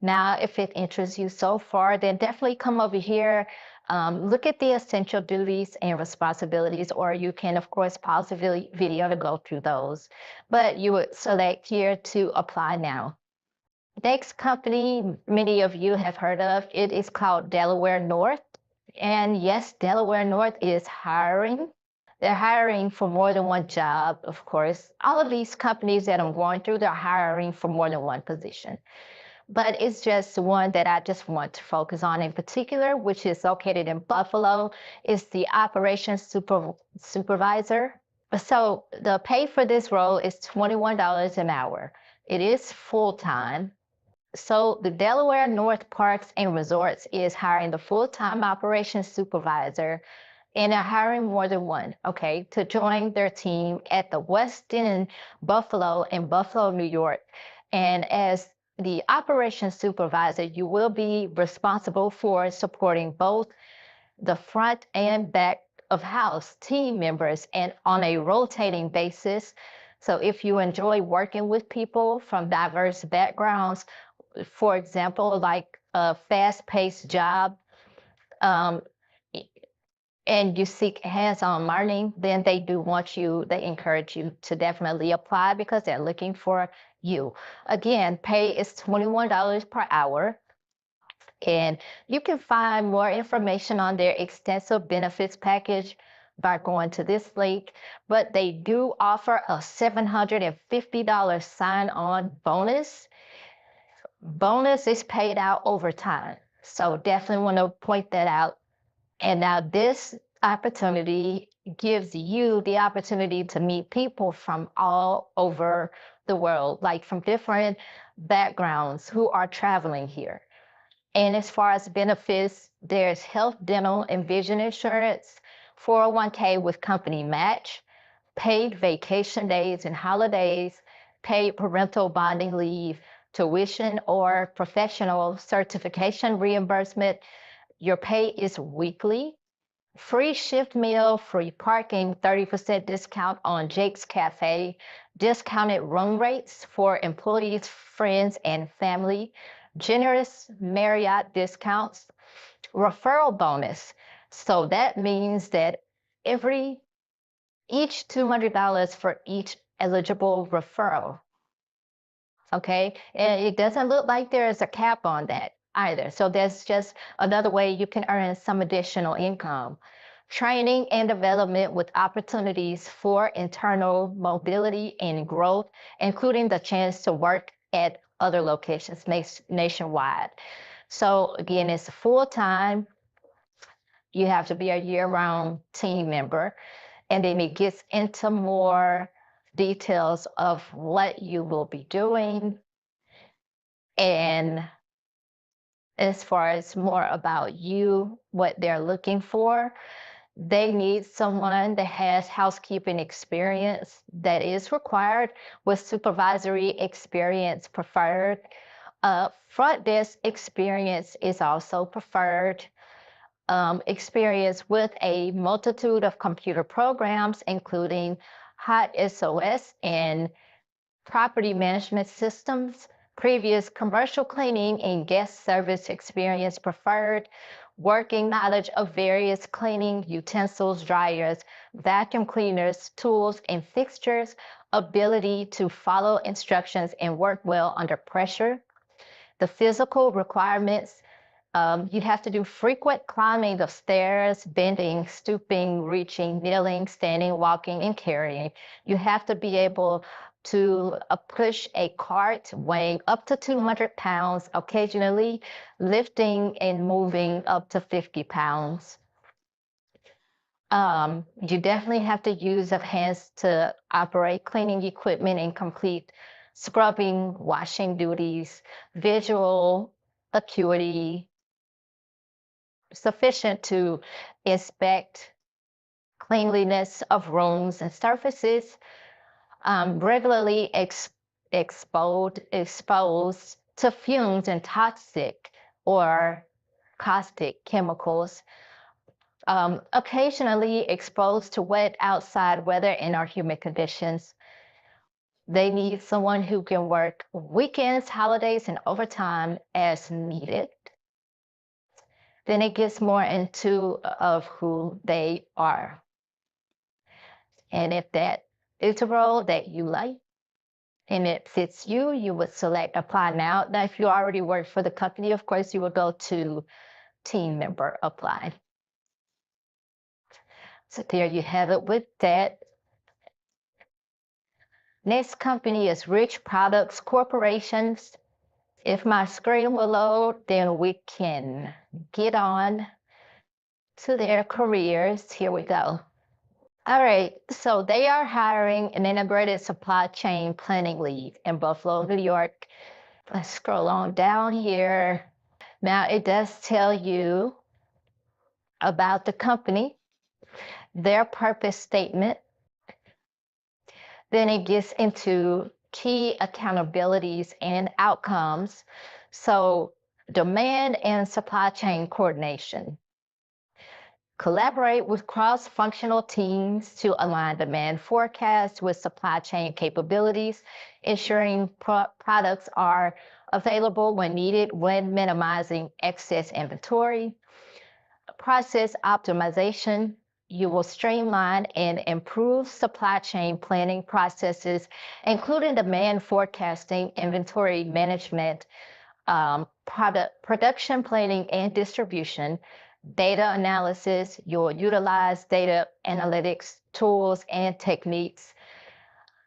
Now, if it interests you so far, then definitely come over here look at the essential duties and responsibilities, or you can, of course, pause the video to go through those. But you would select here to apply now. Next company many of you have heard of, it is called Delaware North. And yes, Delaware North is hiring. They're hiring for more than one job, of course. All of these companies that I'm going through, they're hiring for more than one position. But it's just one that I just want to focus on in particular, which is located in Buffalo. It's the operations supervisor. So the pay for this role is $21 an hour. It is full-time. So the Delaware North Parks and Resorts is hiring the full-time operations supervisor, and they're hiring more than one, okay, to join their team at the Westin Buffalo in Buffalo, New York. And as the operations supervisor, you will be responsible for supporting both the front and back of house team members and on a rotating basis. So if you enjoy working with people from diverse backgrounds, for example, like a fast-paced job, um, and you seek hands-on learning, then they encourage you to definitely apply because they're looking for you. Again, pay is $21 per hour. And you can find more information on their extensive benefits package by going to this link, but they do offer a $750 sign-on bonus. Bonus is paid out over time. So definitely want to point that out. And now this opportunity gives you the opportunity to meet people from all over the world, like from different backgrounds who are traveling here. And as far as benefits, there's health, dental, and vision insurance, 401k with company match, paid vacation days and holidays, paid parental bonding leave, tuition or professional certification reimbursement. Your pay is weekly. Free shift meal, free parking, 30% discount on Jake's Cafe, discounted room rates for employees, friends, and family, generous Marriott discounts, referral bonus. So that means that each $200 for each eligible referral. Okay, and it doesn't look like there is a cap on that either. So that's just another way you can earn some additional income. Training and development with opportunities for internal mobility and growth, including the chance to work at other locations nationwide. So again, it's full-time. You have to be a year-round team member. And then it gets into more details of what you will be doing. And as far as more about you, what they're looking for, they need someone that has housekeeping experience that is required, with supervisory experience preferred. Front desk experience is also preferred. Experience with a multitude of computer programs, including Hot SOS and property management systems, previous commercial cleaning and guest service experience preferred, working knowledge of various cleaning utensils, dryers, vacuum cleaners, tools, and fixtures, ability to follow instructions and work well under pressure. The physical requirements, you have to do frequent climbing of stairs, bending, stooping, reaching, kneeling, standing, walking, and carrying. You have to be able to push a cart weighing up to 200 pounds, occasionally lifting and moving up to 50 pounds. You definitely have to use of hands to operate cleaning equipment and complete scrubbing, washing duties, visual acuity, sufficient to inspect cleanliness of rooms and surfaces, regularly exposed to fumes and toxic or caustic chemicals, occasionally exposed to wet outside weather and or humid conditions. They need someone who can work weekends, holidays, and overtime as needed. Then it gets more into of who they are. And if that is a role that you like and it fits you, you would select apply now. Now, if you already work for the company, of course, you would go to team member apply. So there you have it with that. Next company is Rich Products Corporations. If my screen will load, then we can get on to their careers. Here we go. All right, so they are hiring an integrated supply chain planning lead in Buffalo, New York. Let's scroll on down here. Now it does tell you about the company, their purpose statement. Then it gets into key accountabilities and outcomes. So demand and supply chain coordination. Collaborate with cross-functional teams to align demand forecasts with supply chain capabilities, ensuring products are available when needed when minimizing excess inventory. Process optimization. You will streamline and improve supply chain planning processes, including demand forecasting, inventory management, production planning and distribution, data analysis. You'll utilize data analytics tools and techniques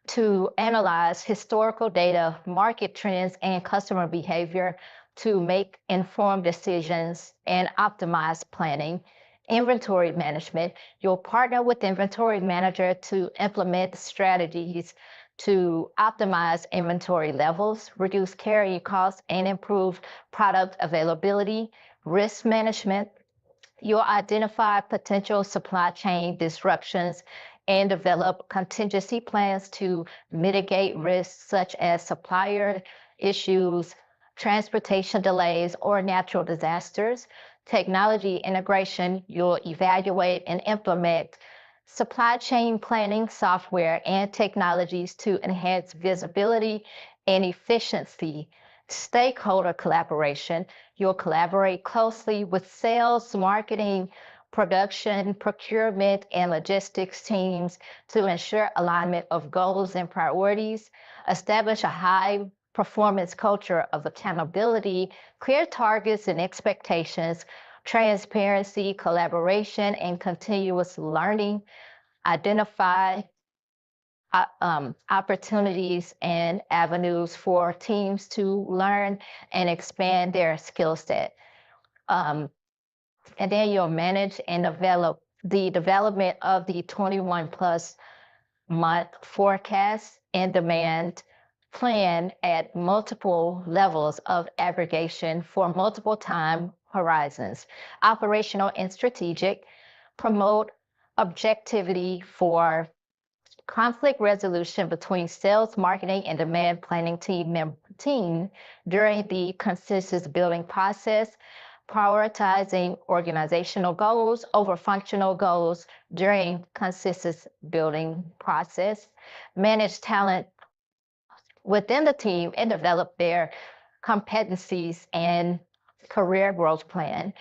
to analyze historical data, market trends, and customer behavior to make informed decisions and optimize planning. Inventory management. You'll partner with inventory manager to implement strategies to optimize inventory levels, reduce carrying costs, and improve product availability. Risk management. You'll identify potential supply chain disruptions and develop contingency plans to mitigate risks such as supplier issues, transportation delays, or natural disasters. Technology integration, you'll evaluate and implement supply chain planning software and technologies to enhance visibility and efficiency. Stakeholder collaboration, you'll collaborate closely with sales, marketing, production, procurement, and logistics teams to ensure alignment of goals and priorities. Establish a high performance culture of accountability, clear targets and expectations, transparency, collaboration, and continuous learning. Identify opportunities and avenues for teams to learn and expand their skill set. And then you'll manage and develop the development of the 21 plus month forecast and demand plan at multiple levels of aggregation for multiple time horizons. Operational and strategic. Promote objectivity for conflict resolution between sales, marketing, and demand planning team during the consensus building process, prioritizing organizational goals over functional goals during consensus building process, manage talent within the team and develop their competencies and career growth plan.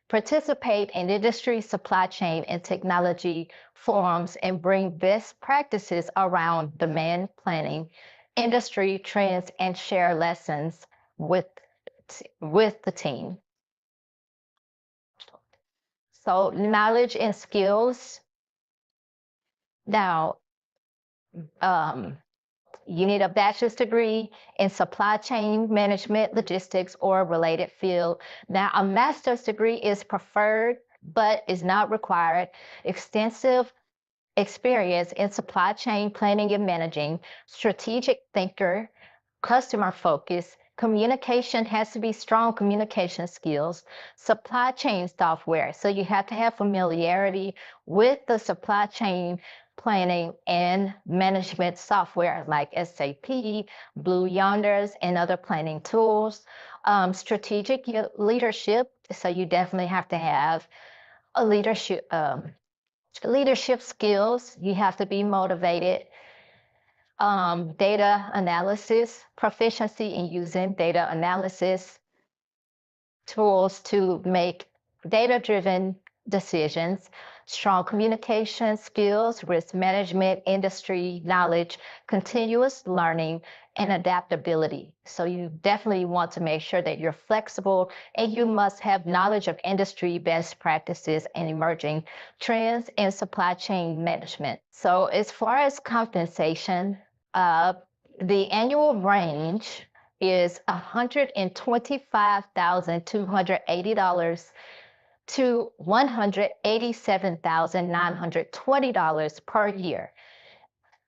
Participate in industry, supply chain, and technology forums and bring best practices around demand planning, industry trends, and share lessons with the team. So knowledge and skills. Now, you need a bachelor's degree in supply chain management, logistics, or related field. Now, a master's degree is preferred, but is not required. Extensive experience in supply chain planning and managing, strategic thinker, customer focus, communication has to be strong communication skills, supply chain software. So you have to have familiarity with the supply chain planning and management software like SAP, Blue Yonders, and other planning tools. Strategic leadership. So you definitely have to have a leadership skills. You have to be motivated. Data analysis, proficiency in using data analysis tools to make data-driven decisions, strong communication skills, risk management, industry knowledge, continuous learning, and adaptability. So you definitely want to make sure that you're flexible, and you must have knowledge of industry best practices and emerging trends in supply chain management. So as far as compensation, uh, the annual range is $125,280 to $187,920 per year.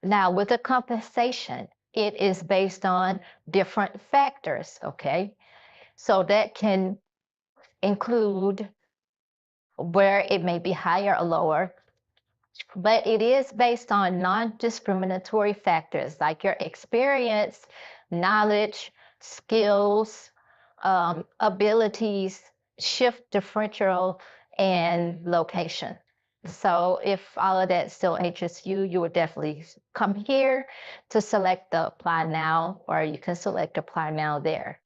Now, with the compensation, it is based on different factors, okay? So that can include where it may be higher or lower, but it is based on non-discriminatory factors like your experience, knowledge, skills, abilities, shift differential, and location. So if all of that still interests you, you would definitely come here to select the apply now, or you can select apply now there.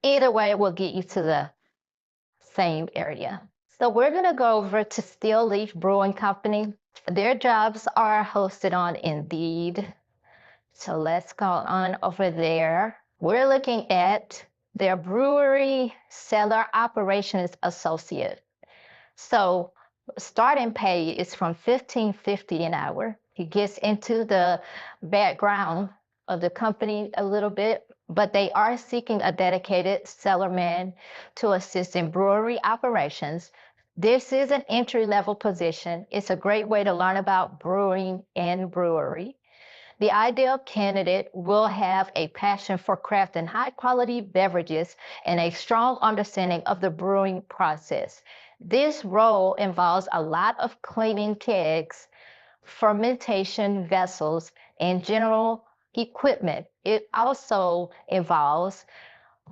Either way, it will get you to the same area. So we're going to go over to Steel Leaf Brewing Company. Their jobs are hosted on Indeed. So let's go on over there. We're looking at their brewery cellar operations associate. So starting pay is from $15.50 an hour. He gets into the background of the company a little bit, but they are seeking a dedicated cellarman to assist in brewery operations. This is an entry-level position. It's a great way to learn about brewing and brewery. The ideal candidate will have a passion for crafting high-quality beverages and a strong understanding of the brewing process. This role involves a lot of cleaning kegs, fermentation vessels, and general equipment. It also involves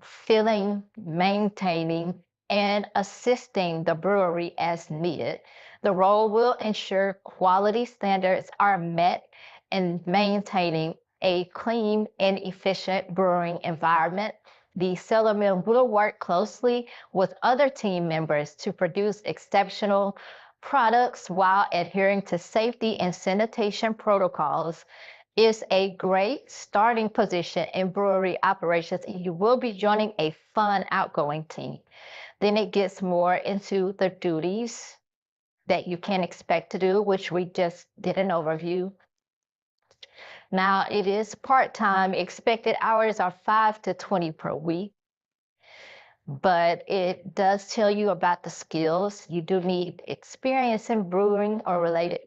filling, maintaining, and assisting the brewery as needed. The role will ensure quality standards are met and maintaining a clean and efficient brewing environment. The cellarman will work closely with other team members to produce exceptional products while adhering to safety and sanitation protocols. Is a great starting position in brewery operations, and you will be joining a fun, outgoing team. Then it gets more into the duties that you can expect to do, which we just did an overview. Now it is part-time. Expected hours are 5 to 20 per week, but it does tell you about the skills. You do need experience in brewing or related.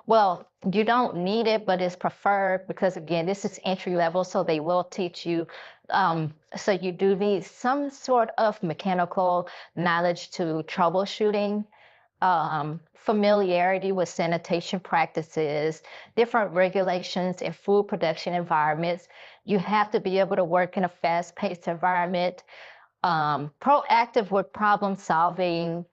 Well, you don't need it, but it's preferred because again, this is entry level, so they will teach you. So you do need some sort of mechanical knowledge to troubleshooting, familiarity with sanitation practices, different regulations in food production environments. You have to be able to work in a fast-paced environment, proactive with problem solving,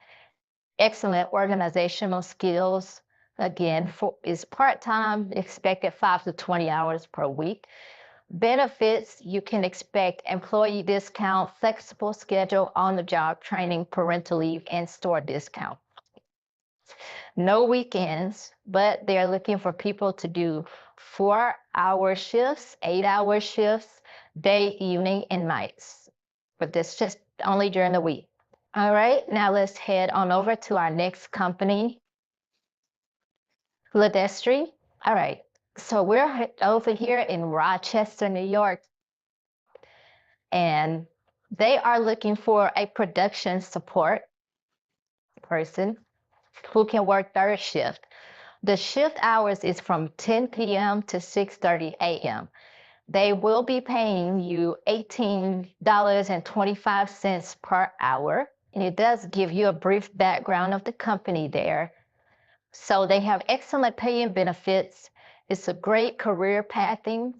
excellent organizational skills. Again, is part-time, expected 5 to 20 hours per week. Benefits, you can expect employee discount, flexible schedule, on-the-job training, parental leave, and store discount. No weekends, but they're looking for people to do 4-hour shifts, 8-hour shifts, day, evening, and nights. But that's just only during the week. All right, now let's head on over to our next company, Ladestri. All right, so we're over here in Rochester, New York, and they are looking for a production support person who can work third shift. The shift hours is from 10 p.m. to 6:30 a.m. They will be paying you $18.25 per hour. And it does give you a brief background of the company there. So they have excellent pay and benefits. It's a great career pathing,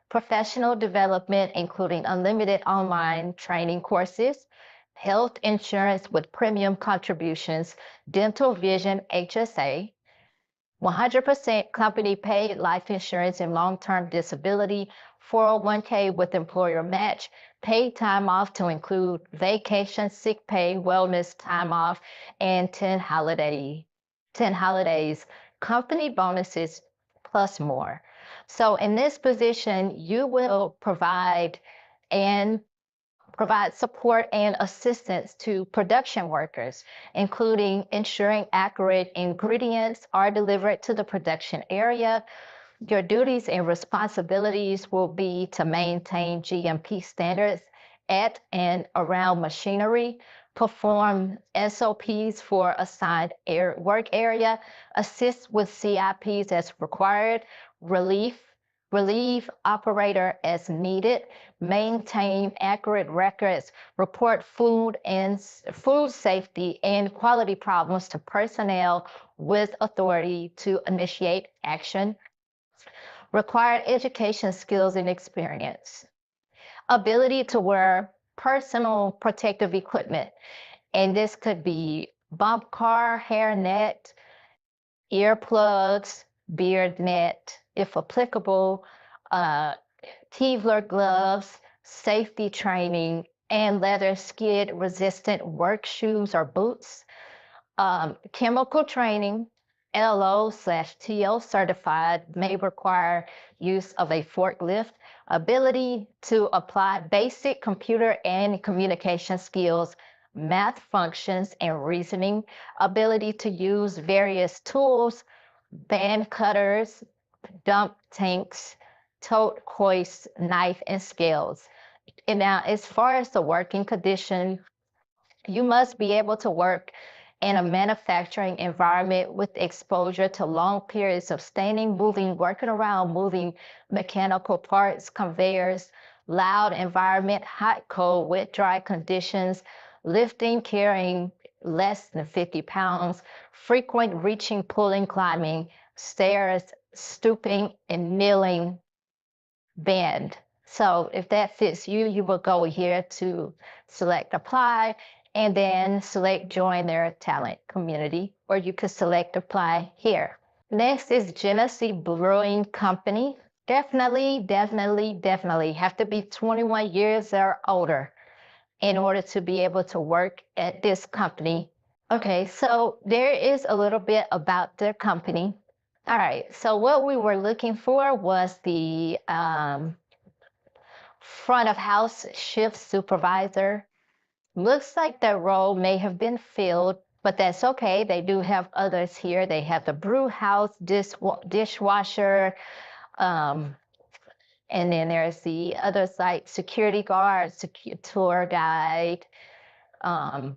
professional development, including unlimited online training courses, health insurance with premium contributions, dental vision HSA, 100% company paid life insurance and long-term disability, 401k with employer match, paid time off to include vacation, sick pay, wellness time off, and 10 holidays, company bonuses, plus more. So in this position, you will and provide support and assistance to production workers, including ensuring accurate ingredients are delivered to the production area. Your duties and responsibilities will be to maintain GMP standards at and around machinery, perform SOPs for assigned work area, assist with CIPs as required, relieve operator as needed, maintain accurate records, report food safety and quality problems to personnel with authority to initiate action, required education skills and experience, ability to wear personal protective equipment. And this could be bump car, hair net, earplugs, beard net, if applicable, uh, Kevlar gloves, safety training, and leather skid resistant work shoes or boots. Chemical training, LO/TO certified, may require use of a forklift, ability to apply basic computer and communication skills, math functions and reasoning, ability to use various tools, band cutters, dump tanks, tote hoist, knife, and scales. And now, as far as the working condition, you must be able to work in a manufacturing environment with exposure to long periods of standing, moving, working around, moving mechanical parts, conveyors, loud environment, hot, cold, wet, dry conditions, lifting, carrying less than 50 pounds, frequent reaching, pulling, climbing, stairs, stooping, and kneeling, bend. So if that fits you, you will go here to select apply and then select join their talent community, or you could select apply here. Next is Genesee Brewing Company. Definitely have to be 21 years or older in order to be able to work at this company. Okay, so there is a little bit about their company. All right, so what we were looking for was the front of house shift supervisor. Looks like that role may have been filled, but that's okay. They do have others here. They have the brew house, dishwasher, and then there's the other site, security guard, tour guide, um,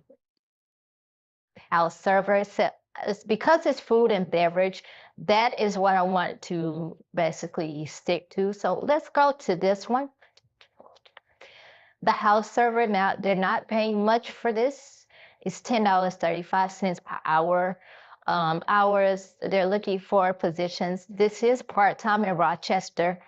house server. So it's because it's food and beverage, that is what I want to basically stick to. So let's go to this one. The house server, now they're not paying much for this. It's $10.35 per hour. Hours, they're looking for positions. This is part-time in Rochester,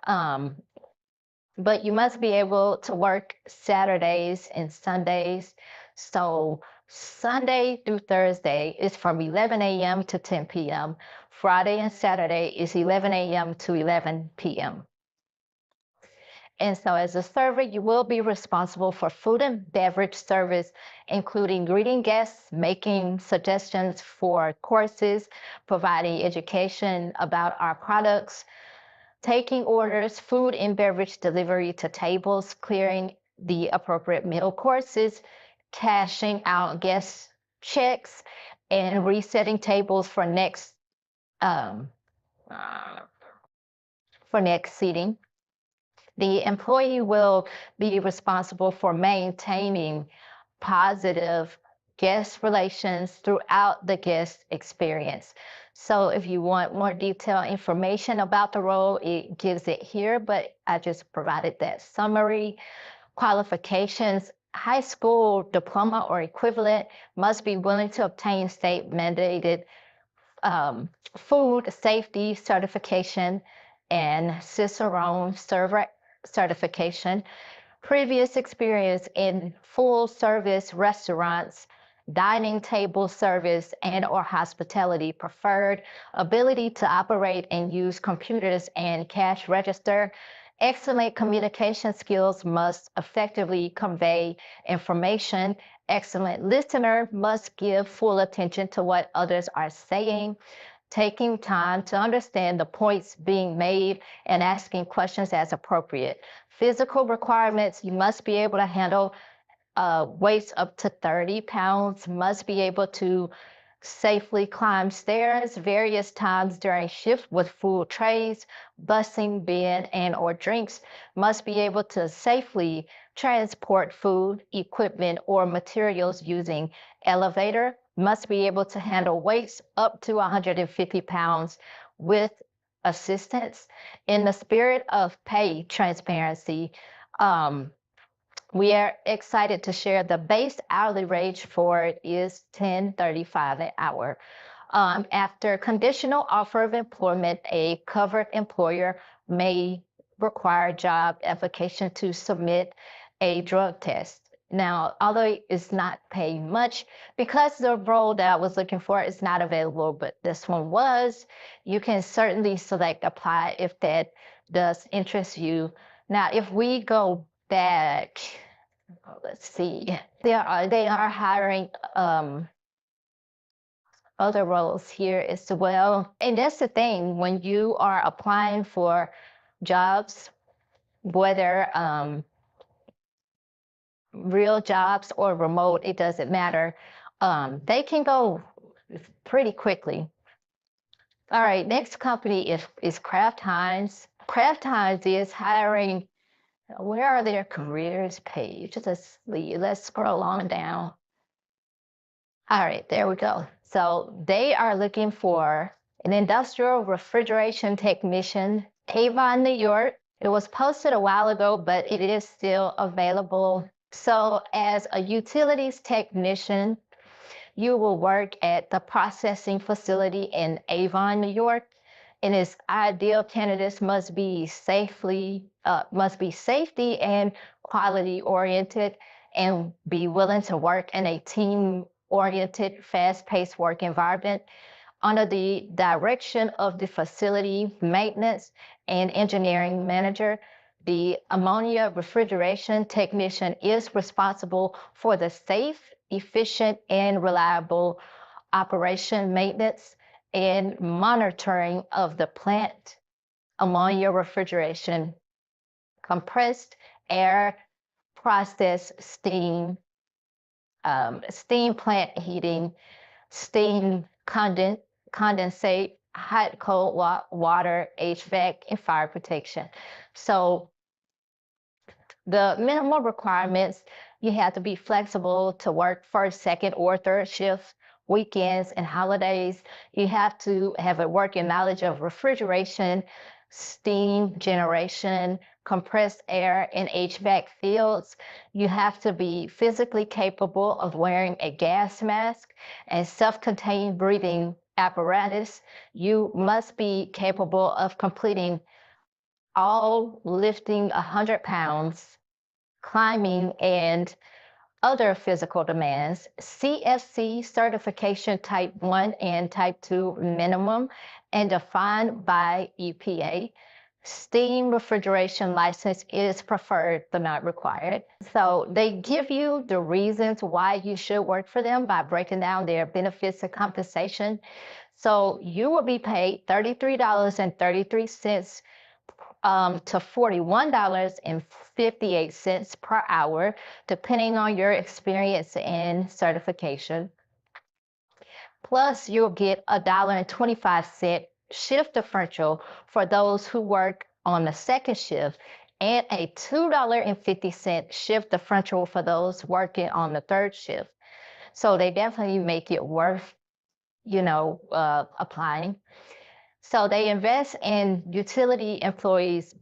but you must be able to work Saturdays and Sundays. So Sunday through Thursday is from 11 a.m. to 10 p.m. Friday and Saturday is 11 a.m. to 11 p.m. And so as a server, you will be responsible for food and beverage service, including greeting guests, making suggestions for courses, providing education about our products, taking orders, food and beverage delivery to tables, clearing the appropriate meal courses, cashing out guest checks, and resetting tables for um, next seating. The employee will be responsible for maintaining positive guest relations throughout the guest experience. So if you want more detailed information about the role, it gives it here, but I just provided that summary. Qualifications: high school diploma or equivalent, must be willing to obtain state mandated food safety certification and Cicerone server certification, previous experience in full service restaurants, dining table service and/or hospitality preferred, ability to operate and use computers and cash register, Excellent communication skills must effectively convey information. Excellent listener must give full attention to what others are saying, taking time to understand the points being made and asking questions as appropriate. Physical requirements, you must be able to handle weights up to 30 pounds, must be able to safely climb stairs various times during shift with food trays, busing, bin, and or drinks, must be able to safely transport food, equipment, or materials using elevator, must be able to handle weights up to 150 pounds with assistance. In the spirit of pay transparency, we are excited to share the base hourly rate for it is $10.35 an hour. After conditional offer of employment, a covered employer may require job application to submit a drug test. Now, although it's not paying much, because the role that I was looking for is not available, but this one was, you can certainly select apply if that does interest you. Now, if we go back, let's see, they are hiring other roles here as well. And that's the thing, when you are applying for jobs, whether real jobs or remote, it doesn't matter. They can go pretty quickly. All right, next company is Kraft Heinz. Kraft Heinz is hiring. Where are their careers page? Let's scroll on down. All right, there we go. So they are looking for an industrial refrigeration technician, Avon, New York. It was posted a while ago, but it is still available. So as a utilities technician, you will work at the processing facility in Avon, New York. And its ideal candidates must be safety and quality oriented and be willing to work in a team-oriented, fast-paced work environment under the direction of the facility maintenance and engineering manager. The ammonia refrigeration technician is responsible for the safe, efficient, and reliable operation, maintenance, and monitoring of the plant ammonia refrigeration, compressed air, process, steam, steam plant heating, steam condensate, hot, cold water, HVAC, and fire protection. So the minimum requirements, you have to be flexible to work first, second, or third shifts, weekends, and holidays. You have to have a working knowledge of refrigeration, steam generation, compressed air, and HVAC fields. You have to be physically capable of wearing a gas mask and self-contained breathing apparatus. You must be capable of completing all lifting 100 pounds, climbing, and other physical demands. CFC certification type 1 and type 2 minimum and defined by EPA. Steam refrigeration license is preferred but not required. So they give you the reasons why you should work for them by breaking down their benefits and compensation. So you will be paid $33.33 to $41.58 per hour, depending on your experience and certification. Plus, you'll get $1.25 shift differential for those who work on the second shift and a $2.50 shift differential for those working on the third shift. So they definitely make it worth, applying. So they invest in utility employees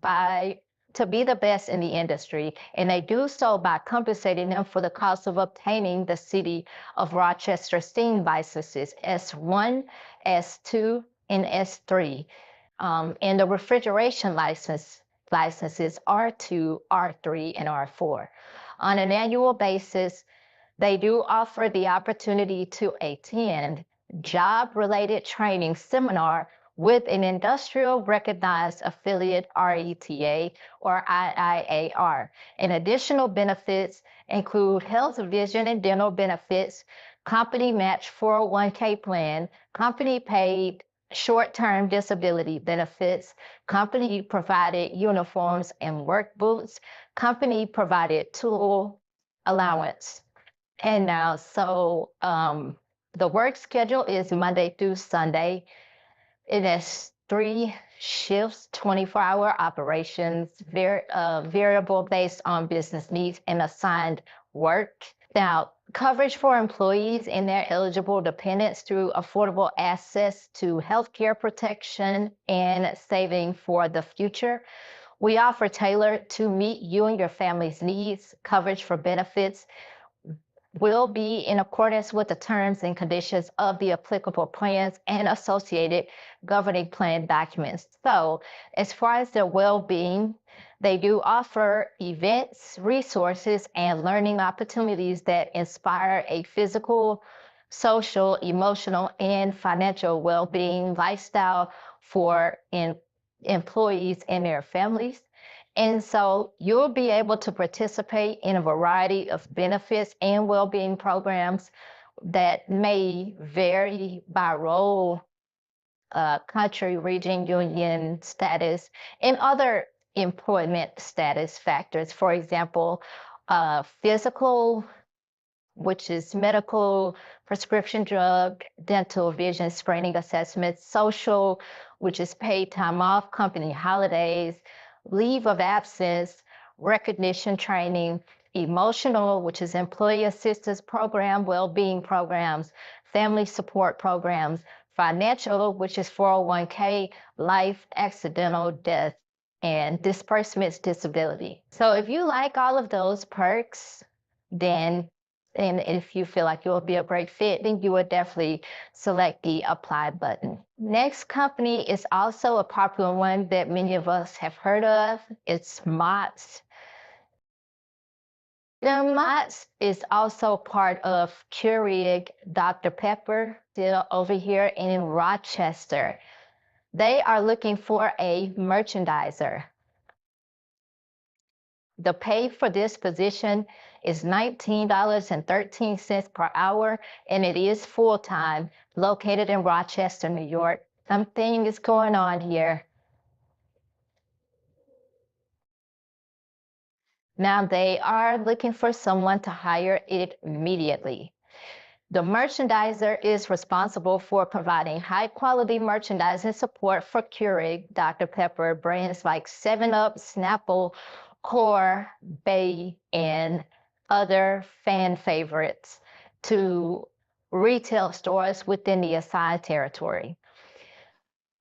to be the best in the industry, and they do so by compensating them for the cost of obtaining the City of Rochester steam licenses S1, S2, and S3, and the refrigeration licenses R2, R3, and R4. On an annual basis, they do offer the opportunity to attend job-related training seminar with an industrial recognized affiliate RETA or IIAR. And additional benefits include health, vision, and dental benefits, company match 401k plan, company paid short-term disability benefits, company provided uniforms and work boots, company provided tool allowance. And now, the work schedule is Monday through Sunday. It is 3 shifts, 24-hour operations, variable based on business needs and assigned work. Now, coverage for employees and their eligible dependents through affordable access to healthcare protection and saving for the future. We offer tailored to meet you and your family's needs. Coverage for benefits will be in accordance with the terms and conditions of the applicable plans and associated governing plan documents. So as far as their well-being, they do offer events, resources, and learning opportunities that inspire a physical, social, emotional, and financial well-being lifestyle for employees and their families. And so you'll be able to participate in a variety of benefits and well-being programs that may vary by role, country, region, union status, and other employment status factors. For example, physical, which is medical, prescription drug, dental, vision screening assessments, social, which is paid time off, company holidays, leave of absence, recognition training, emotional, which is employee assistance program, well-being programs, family support programs, financial, which is 401k, life, accidental death, and disbursements disability. So if you like all of those perks, then and if you feel like you'll be a great fit, then you would definitely select the apply button. Next company is also a popular one that many of us have heard of. It's Mott's. The Mott's is also part of Keurig Dr. Pepper, still over here in Rochester. They are looking for a merchandiser. The pay for this position is $19.13 per hour, and it is full-time, located in Rochester, New York. Something is going on here. Now they are looking for someone to hire it immediately. The merchandiser is responsible for providing high-quality merchandising support for Keurig Dr. Pepper brands like 7-Up, Snapple, Core, Bay, and other fan favorites to retail stores within the assigned territory.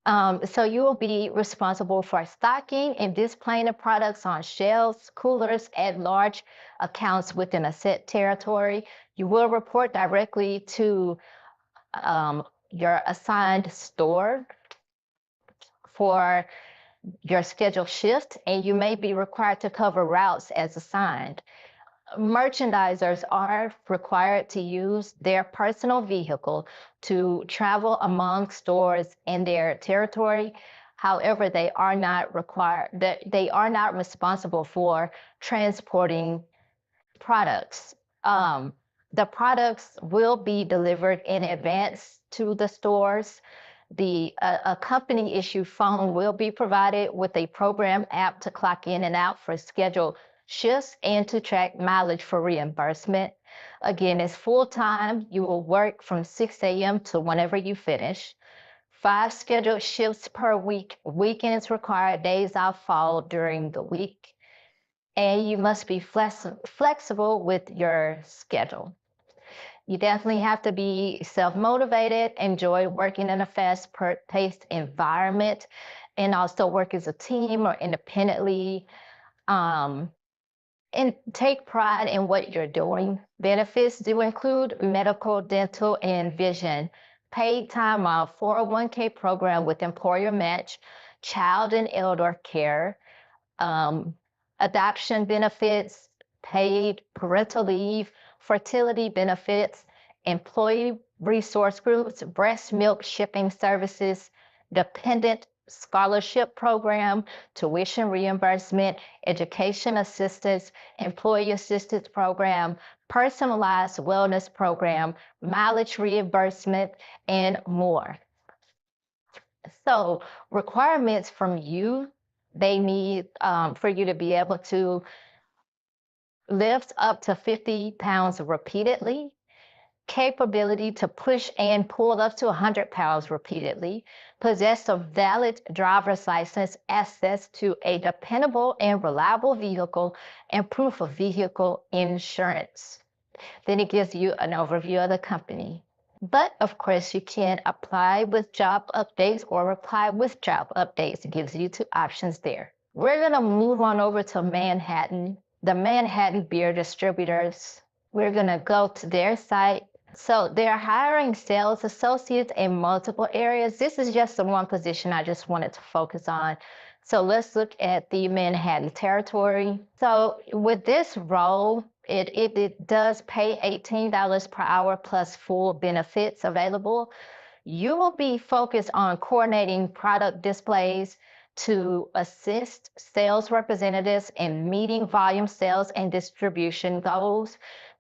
So you will be responsible for stocking and displaying the products on shelves, coolers, at large accounts within a set territory. You will report directly to your assigned store for your scheduled shift, and you may be required to cover routes as assigned. Merchandisers are required to use their personal vehicle to travel among stores in their territory. However, they are not responsible for transporting products. The products will be delivered in advance to the stores. A company issued phone will be provided with a program app to clock in and out for scheduled shifts and to track mileage for reimbursement. Again, it's full-time. You will work from 6 a.m. to whenever you finish. 5 scheduled shifts per week. Weekends required, days off fall during the week. And you must be flexible with your schedule. You definitely have to be self-motivated, enjoy working in a fast-paced environment, and also work as a team or independently. And take pride in what you're doing. Benefits do include medical, dental, and vision, paid time off, 401k program with employer match, child and elder care, adoption benefits, paid parental leave, fertility benefits, employee resource groups, breast milk shipping services, dependent scholarship program, tuition reimbursement, education assistance, employee assistance program, personalized wellness program, mileage reimbursement, and more. So requirements from you, they need for you to be able to lift up to 50 pounds repeatedly, capability to push and pull up to 100 pounds repeatedly, possess a valid driver's license, access to a dependable and reliable vehicle, and proof of vehicle insurance. Then it gives you an overview of the company. But of course, you can apply with job updates or apply with job updates. It gives you two options there. We're going to move on over to Manhattan, the Manhattan Beer Distributors. We're going to go to their site. So they're hiring sales associates in multiple areas. This is just the one position I just wanted to focus on. So let's look at the Manhattan territory. So with this role, it does pay $18 per hour plus full benefits available. You will be focused on coordinating product displays to assist sales representatives in meeting volume sales and distribution goals,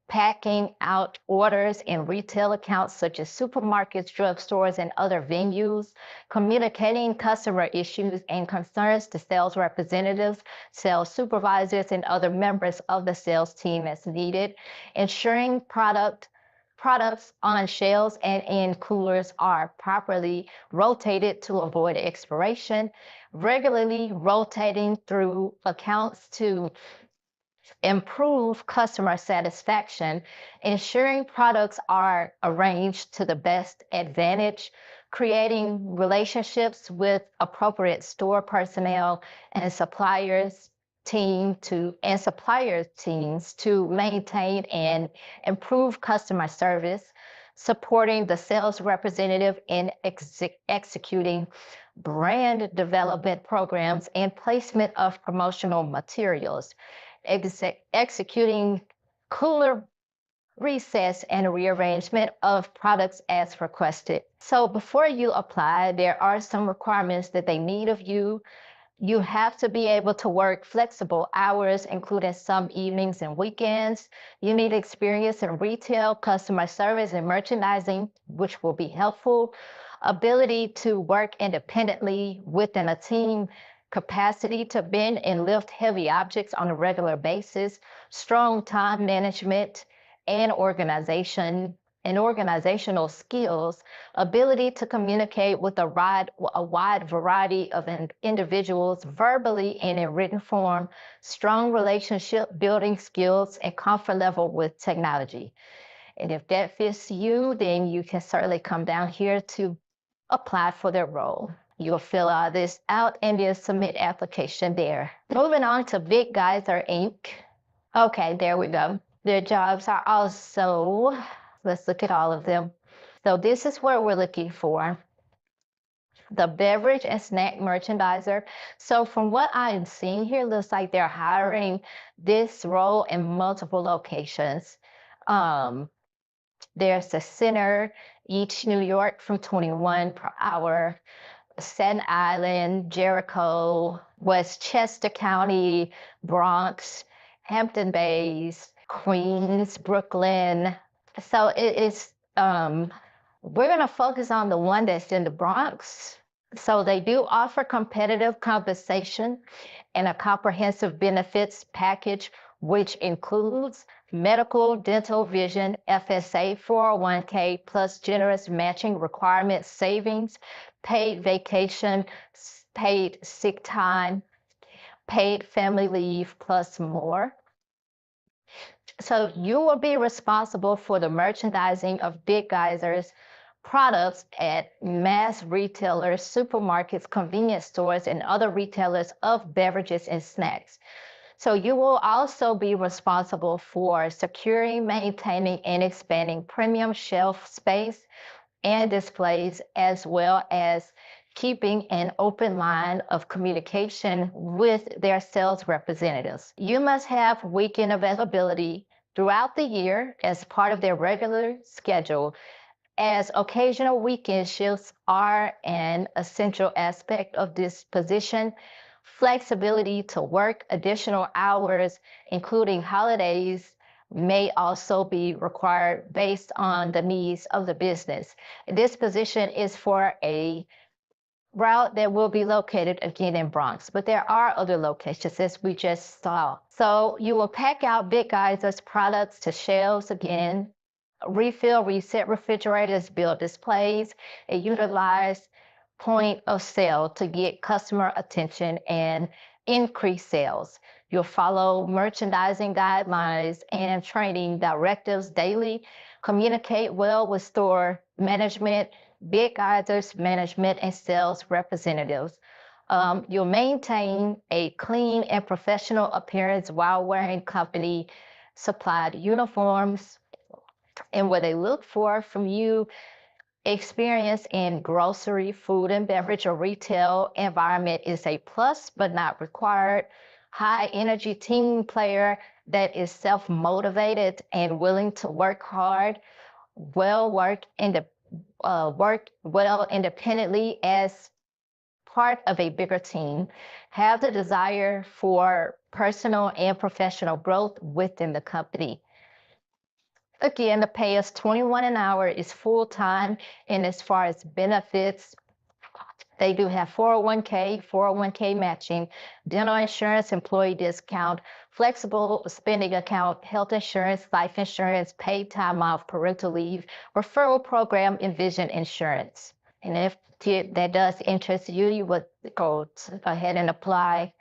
packing out orders in retail accounts such as supermarkets, drugstores, and other venues, communicating customer issues and concerns to sales representatives, sales supervisors, and other members of the sales team as needed, ensuring products on shelves and in coolers are properly rotated to avoid expiration, regularly rotating through accounts to improve customer satisfaction, ensuring products are arranged to the best advantage, creating relationships with appropriate store personnel and suppliers teams to maintain and improve customer service, supporting the sales representative in executing brand development programs and placement of promotional materials, executing cooler recess and rearrangement of products as requested. So before you apply, there are some requirements that they need of you. You have to be able to work flexible hours, including some evenings and weekends. You need experience in retail, customer service, and merchandising, which will be helpful. Ability to work independently within a team, capacity to bend and lift heavy objects on a regular basis, strong time management and organizational skills, ability to communicate with a wide variety of individuals verbally and in written form, strong relationship building skills, and comfort level with technology. And if that fits you, then you can certainly come down here to apply for the role. You'll fill all this out and then submit application there. Moving on to Big Geyser Inc. Okay, there we go. Their jobs are also, let's look at all of them. So this is what we're looking for. The beverage and snack merchandiser. So from what I'm seeing here, looks like they're hiring this role in multiple locations. There's the Center, East New York from 21 per hour, Staten Island, Jericho, Westchester County, Bronx, Hampton Bays, Queens, Brooklyn. So we're going to focus on the one that's in the Bronx. So they do offer competitive compensation and a comprehensive benefits package, which includes medical, dental, vision, FSA, 401k, plus generous matching requirement savings, paid vacation, paid sick time, paid family leave, plus more. So you will be responsible for the merchandising of Big Geyser's products at mass retailers, supermarkets, convenience stores, and other retailers of beverages and snacks. So you will also be responsible for securing, maintaining, and expanding premium shelf space and displays, as well as keeping an open line of communication with their sales representatives. You must have weekend availability throughout the year as part of their regular schedule, As occasional weekend shifts are an essential aspect of this position, flexibility to work additional hours, including holidays, may also be required based on the needs of the business. This position is for a route that will be located again in Bronx, but there are other locations as we just saw. So you will pack out Big Geyser's products to shelves again, refill, reset refrigerators, build displays, and utilize point of sale to get customer attention and increase sales. You'll follow merchandising guidelines and training directives daily, communicate well with store management, Big Geyser's management, and sales representatives. You'll maintain a clean and professional appearance while wearing company supplied uniforms. And what they look for from you: experience in grocery, food and beverage, or retail environment is a plus but not required. High energy team player that is self-motivated and willing to work hard, work well independently as part of a bigger team, have the desire for personal and professional growth within the company. Again, the pay is 21 an hour, is full-time, and as far as benefits, they do have 401k matching, dental insurance, employee discount, flexible spending account, health insurance, life insurance, paid time off, parental leave, referral program, and vision insurance. And if that does interest you, you would go ahead and apply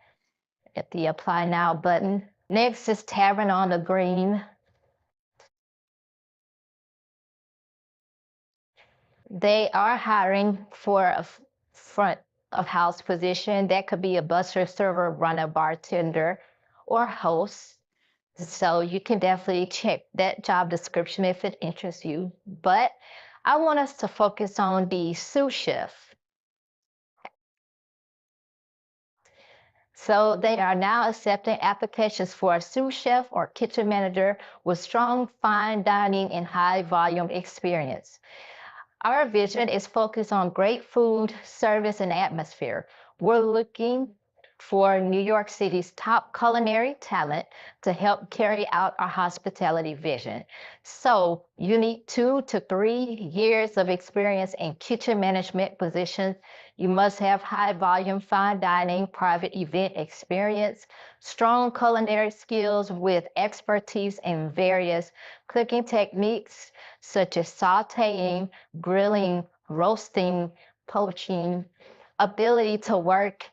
at the Apply Now button. Next is Tavern on the Green. They are hiring for a front of house position. That could be a busser, server, runner, bartender, or host. So you can definitely check that job description if it interests you. But I want us to focus on the sous chef. So they are now accepting applications for a sous chef or kitchen manager with strong fine dining and high volume experience. Our vision is focused on great food, service, and atmosphere. We're looking for New York City's top culinary talent to help carry out our hospitality vision. So you need 2 to 3 years of experience in kitchen management positions. You must have high volume fine dining, private event experience, strong culinary skills with expertise in various cooking techniques such as sauteing, grilling, roasting, poaching, ability to work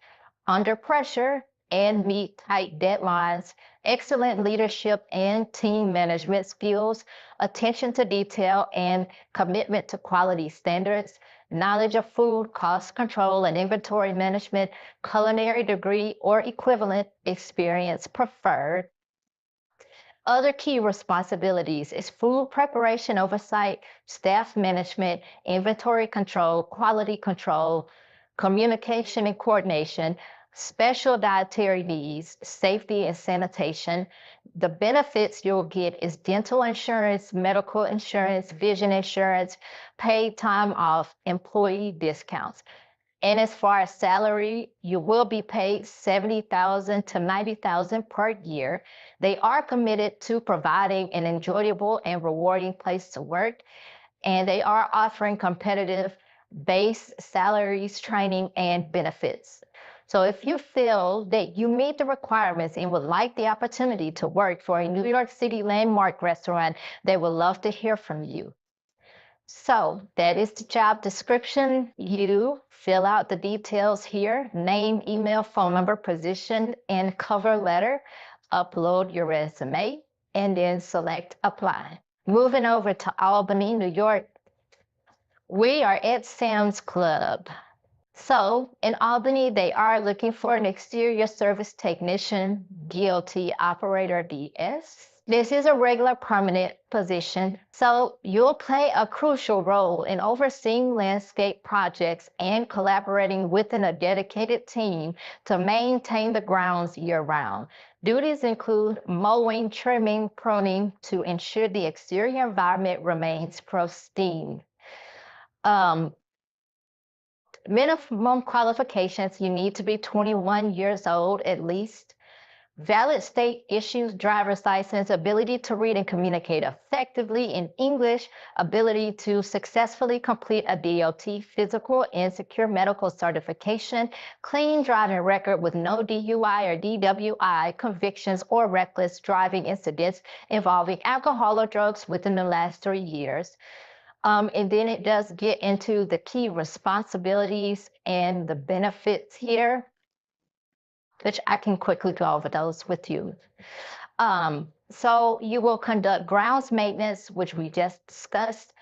under pressure and meet tight deadlines, excellent leadership and team management skills, attention to detail and commitment to quality standards, knowledge of food, cost control and inventory management, culinary degree or equivalent experience preferred. Other key responsibilities is food preparation oversight, staff management, inventory control, quality control, communication and coordination, special dietary needs, safety and sanitation. The benefits you'll get is dental insurance, medical insurance, vision insurance, paid time off, employee discounts. And as far as salary, you will be paid $70,000 to $90,000 per year. They are committed to providing an enjoyable and rewarding place to work, and they are offering competitive base salaries, training, and benefits. So if you feel that you meet the requirements and would like the opportunity to work for a New York City landmark restaurant, they would love to hear from you. So that is the job description. You fill out the details here: name, email, phone number, position, and cover letter. Upload your resume and then select apply. Moving over to Albany, New York, we are at Sam's Club. So in Albany, they are looking for an exterior service technician, guilty operator DS. This is a regular permanent position, so you'll play a crucial role in overseeing landscape projects and collaborating within a dedicated team to maintain the grounds year-round. Duties include mowing, trimming, pruning to ensure the exterior environment remains pristine. Um, Minimum qualifications, you need to be 21 years old at least. Valid state issues, driver's license, ability to read and communicate effectively in English, ability to successfully complete a DOT physical and secure medical certification, clean driving record with no DUI or DWI convictions or reckless driving incidents involving alcohol or drugs within the last 3 years. And then it does get into the key responsibilities and the benefits here, which I can quickly go over those with you. So you will conduct grounds maintenance, which we just discussed,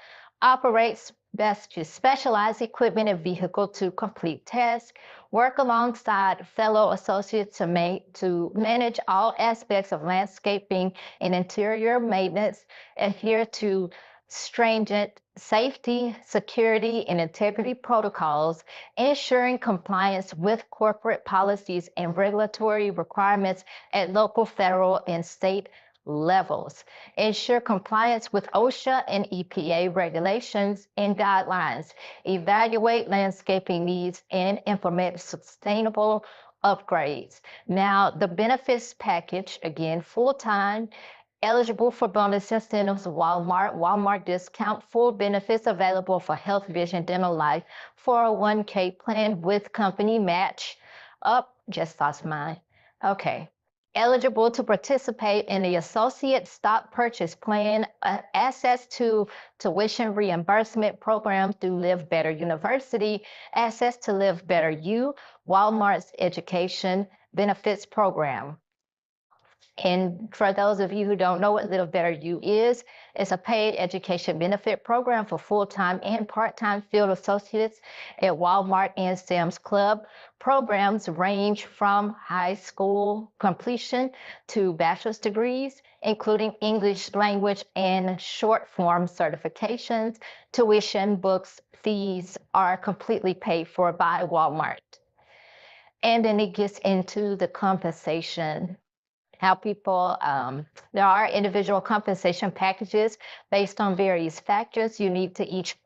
operates best to specialized equipment and vehicle to complete tasks, work alongside fellow associates to manage all aspects of landscaping and interior maintenance, adhere to stringent safety, security, and integrity protocols, ensuring compliance with corporate policies and regulatory requirements at local, federal, and state levels. Ensure compliance with OSHA and EPA regulations and guidelines. Evaluate landscaping needs and implement sustainable upgrades. Now, the benefits package, again, full-time, eligible for bonus incentives, Walmart discount, full benefits available for health, vision, dental, life, 401k plan with company match. Just lost mine. Okay. Eligible to participate in the associate stock purchase plan, access to tuition reimbursement program through Live Better University, access to Live Better U, Walmart's education benefits program. And for those of you who don't know what Live Better U is, it's a paid education benefit program for full-time and part-time field associates at Walmart and Sam's Club. Programs range from high school completion to bachelor's degrees, including English language and short form certifications. Tuition, books, fees are completely paid for by Walmart. And then it gets into the compensation. How people, there are individual compensation packages based on various factors unique to each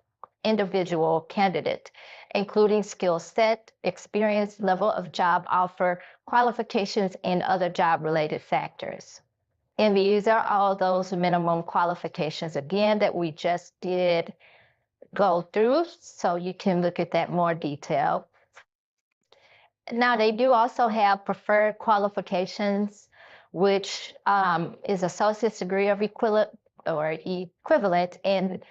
individual candidate, including skill set, experience, level of job offer, qualifications, and other job-related factors. And these are all those minimum qualifications, again, that we just did go through, so you can look at that more detail. Now, they do also have preferred qualifications, which is associate's degree of equivalent in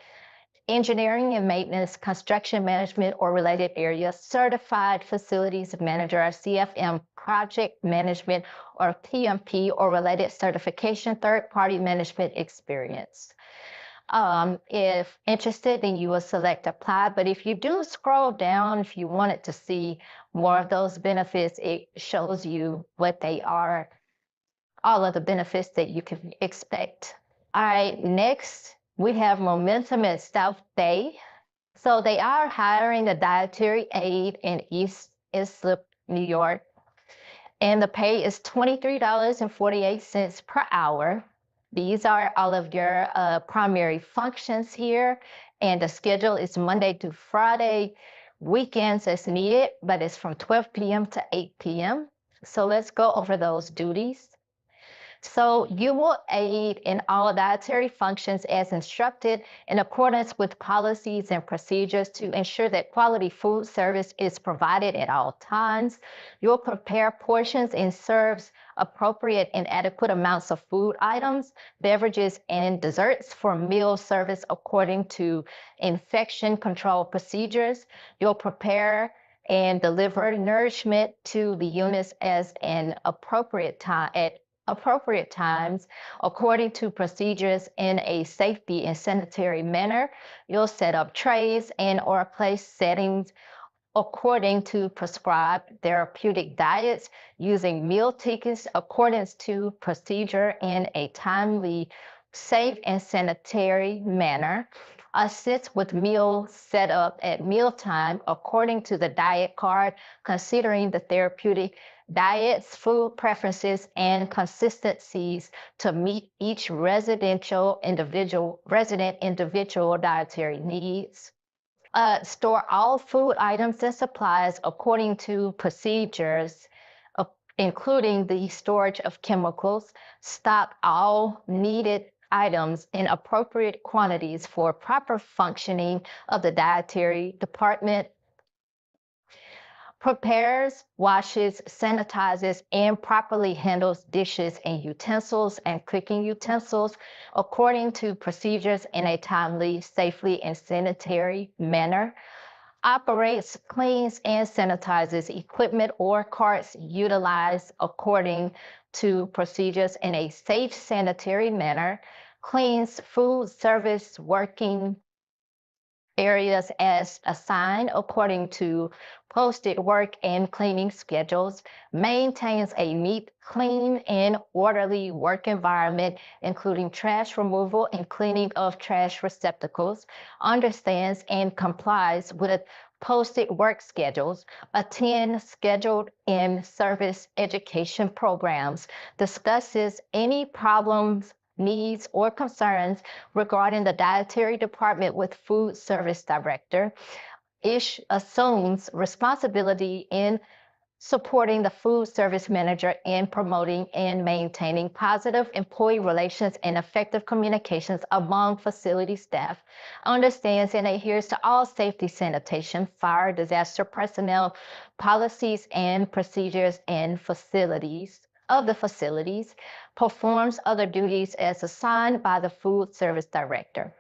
engineering and maintenance, construction management, or related areas, certified facilities manager, or CFM, project management, or PMP, or related certification, third-party management experience. If interested, then you will select apply. But if you do scroll down, if you wanted to see more of those benefits, it shows you what they are, all of the benefits that you can expect. All right, next we have Momentum at South Bay. So they are hiring a dietary aide in East Islip, New York. And the pay is $23.48 per hour. These are all of your primary functions here, and the schedule is Monday to Friday, weekends as needed, but it's from 12 p.m. to 8 p.m. So let's go over those duties. So you will aid in all dietary functions as instructed in accordance with policies and procedures to ensure that quality food service is provided at all times. You'll prepare portions and serves appropriate and adequate amounts of food items, beverages, and desserts for meal service according to infection control procedures. You'll prepare and deliver nourishment to the units as an appropriate time at appropriate times according to procedures in a safety and sanitary manner. You'll set up trays and or place settings according to prescribed therapeutic diets using meal tickets according to procedure in a timely, safe, and sanitary manner. Assist with meal setup at mealtime according to the diet card, considering the therapeutic diets, food preferences, and consistencies to meet each resident individual dietary needs. Store all food items and supplies according to procedures, uh, including the storage of chemicals. Stock all needed items in appropriate quantities for proper functioning of the dietary department. Prepares, washes, sanitizes, and properly handles dishes and utensils and cooking utensils according to procedures in a timely, safely, and sanitary manner. Operates, cleans, and sanitizes equipment or carts utilized according to procedures in a safe, sanitary manner. Cleans food service working areas as assigned according to posted work and cleaning schedules, maintains a neat, clean, and orderly work environment, including trash removal and cleaning of trash receptacles, understands and complies with posted work schedules, attend scheduled in-service education programs, discusses any problems, needs, or concerns regarding the dietary department with food service director. Ish assumes responsibility in supporting the food service manager in promoting and maintaining positive employee relations and effective communications among facility staff, understands and adheres to all safety, sanitation, fire, disaster personnel policies and procedures and facilities of the facilities, performs other duties as assigned by the food service director.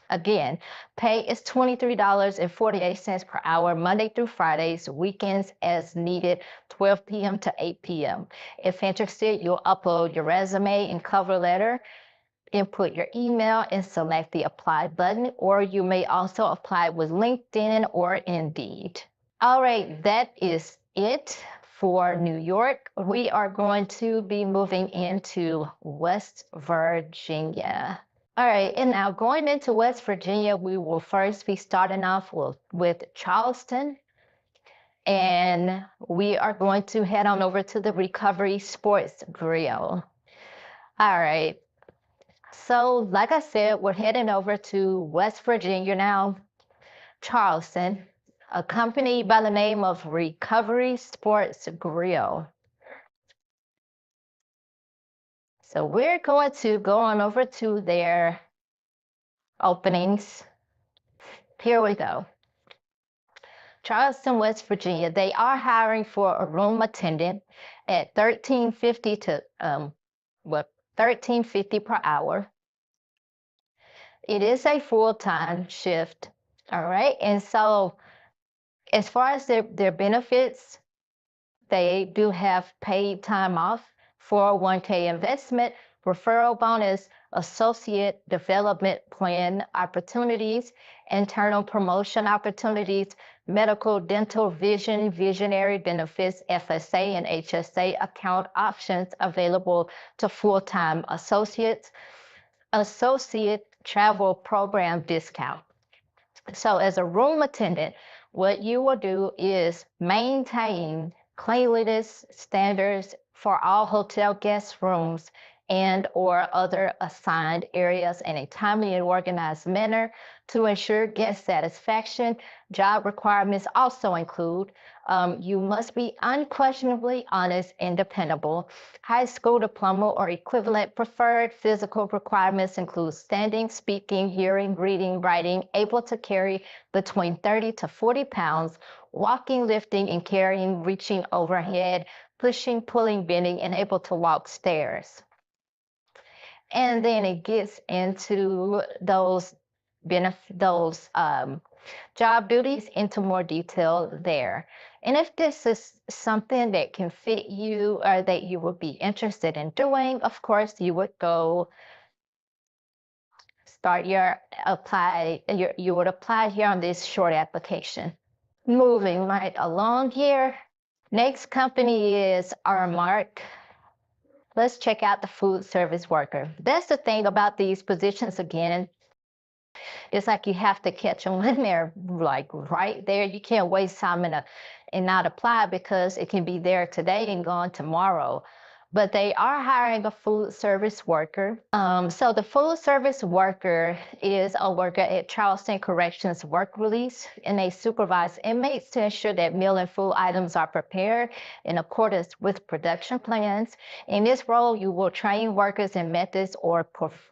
Again, pay is $23.48 per hour, Monday through Fridays, weekends as needed, 12 p.m. to 8 p.m. If interested, you'll upload your resume and cover letter, input your email, and select the apply button, or you may also apply with LinkedIn or Indeed. All right, that is it for New York. We are going to be moving into West Virginia. All right, and now going into West Virginia, we will first be starting off with Charleston, and we are going to head on over to the Recovery Sports Grill. All right, so like I said, we're heading over to West Virginia now, Charleston, a company by the name of Recovery Sports Grill. So we're going to go on over to their openings. Here we go. Charleston, West Virginia. They are hiring for a room attendant at $13.50 to $13.50 per hour. It is a full-time shift. All right, and so as far as their benefits, they do have paid time off, 401k investment, referral bonus, associate development plan opportunities, internal promotion opportunities, medical, dental, vision, visionary benefits, FSA and HSA account options available to full-time associates, associate travel program discount. So as a room attendant, what you will do is maintain cleanliness standards for all hotel guest rooms and or other assigned areas in a timely and organized manner to ensure guest satisfaction. Job requirements also include you must be unquestionably honest and dependable. High school diploma or equivalent. Preferred physical requirements include standing, speaking, hearing, reading, writing, able to carry between 30 to 40 pounds, walking, lifting, and carrying, reaching overhead, pushing, pulling, bending, and able to walk stairs. And then it gets into those job duties into more detail there. And if this is something that can fit you or that you would be interested in doing, of course, you would go start you would apply here on this short application. Moving right along here. Next company is Aramark. Let's check out the food service worker. That's the thing about these positions again. It's like you have to catch them when they're like right there. You can't waste time and not apply because it can be there today and gone tomorrow. but they are hiring a food service worker. So the food service worker is a worker at Charleston Corrections Work Release, and they supervise inmates to ensure that meal and food items are prepared in accordance with production plans. In this role, you will train workers in methods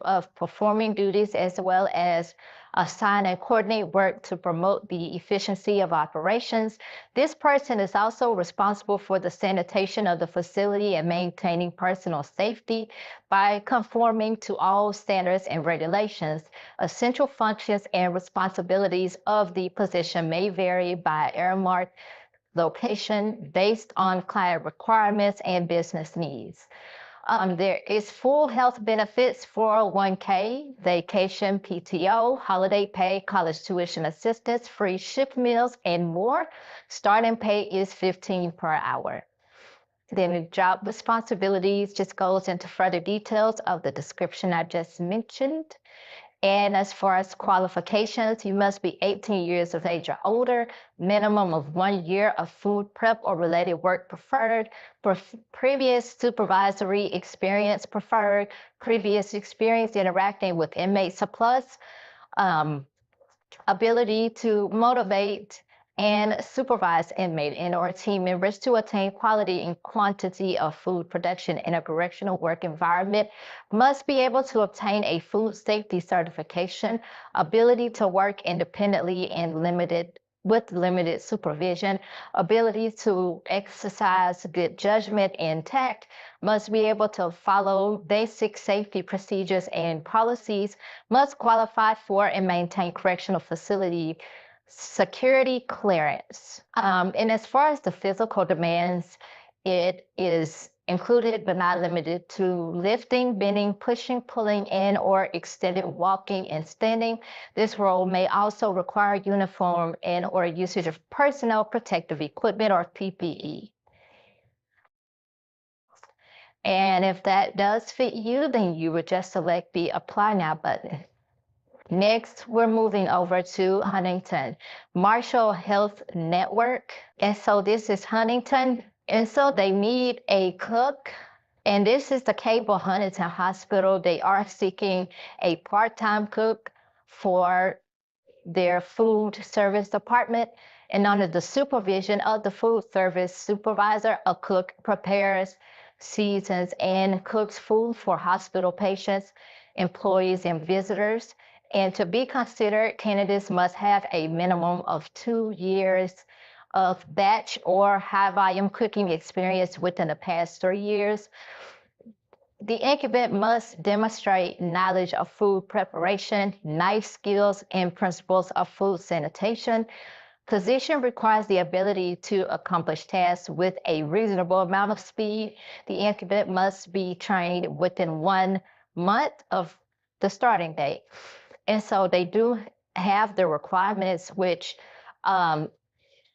of performing duties, as well as assign and coordinate work to promote the efficiency of operations. This person is also responsible for the sanitation of the facility and maintaining personal safety by conforming to all standards and regulations. Essential functions and responsibilities of the position may vary by earmarked location based on client requirements and business needs. There is full health benefits, 401k, vacation, PTO, holiday pay, college tuition assistance, free shift meals, and more. Starting pay is $15 per hour. Then the job responsibilities just goes into further details of the description I just mentioned. And as far as qualifications, you must be 18 years of age or older, minimum of 1 year of food prep or related work preferred, previous supervisory experience preferred, previous experience interacting with inmates a plus, ability to motivate and supervise inmate and or team members to attain quality and quantity of food production in a correctional work environment, must be able to obtain a food safety certification, ability to work independently and with limited supervision, ability to exercise good judgment and tact, must be able to follow basic safety procedures and policies, must qualify for and maintain correctional facility security clearance. And as far as the physical demands, it is included but not limited to lifting, bending, pushing, pulling in, or extended walking and standing. This role may also require uniform and or usage of personal protective equipment or PPE. And if that does fit you, then you would just select the Apply Now button. Next, we're moving over to Huntington Marshall Health Network. And so this is Huntington. And so they need a cook. And this is the Cable Huntington Hospital. They are seeking a part-time cook for their food service department. And under the supervision of the food service supervisor, a cook prepares, seasons, and cooks food for hospital patients, employees, and visitors. And to be considered, candidates must have a minimum of 2 years of batch or high volume cooking experience within the past 3 years. The incumbent must demonstrate knowledge of food preparation, knife skills, and principles of food sanitation. Position requires the ability to accomplish tasks with a reasonable amount of speed. The incumbent must be trained within 1 month of the starting date. And so they do have the requirements, which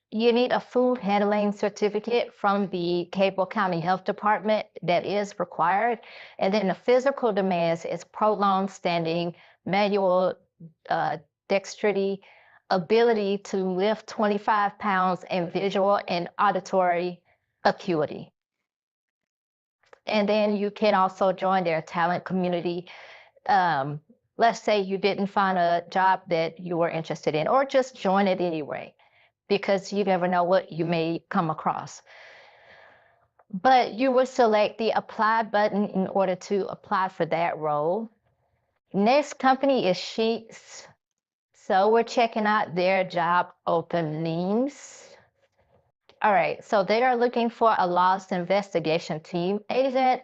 you need a food handling certificate from the Cable County Health Department that is required. And then the physical demands is prolonged standing, manual dexterity, ability to lift 25 pounds, and visual and auditory acuity. And then you can also join their talent community. Let's say you didn't find a job that you were interested in, or just join it anyway, because you never know what you may come across. But you will select the Apply button in order to apply for that role. Next company is Sheets. So we're checking out their job openings. All right, so they are looking for a loss investigation team agent.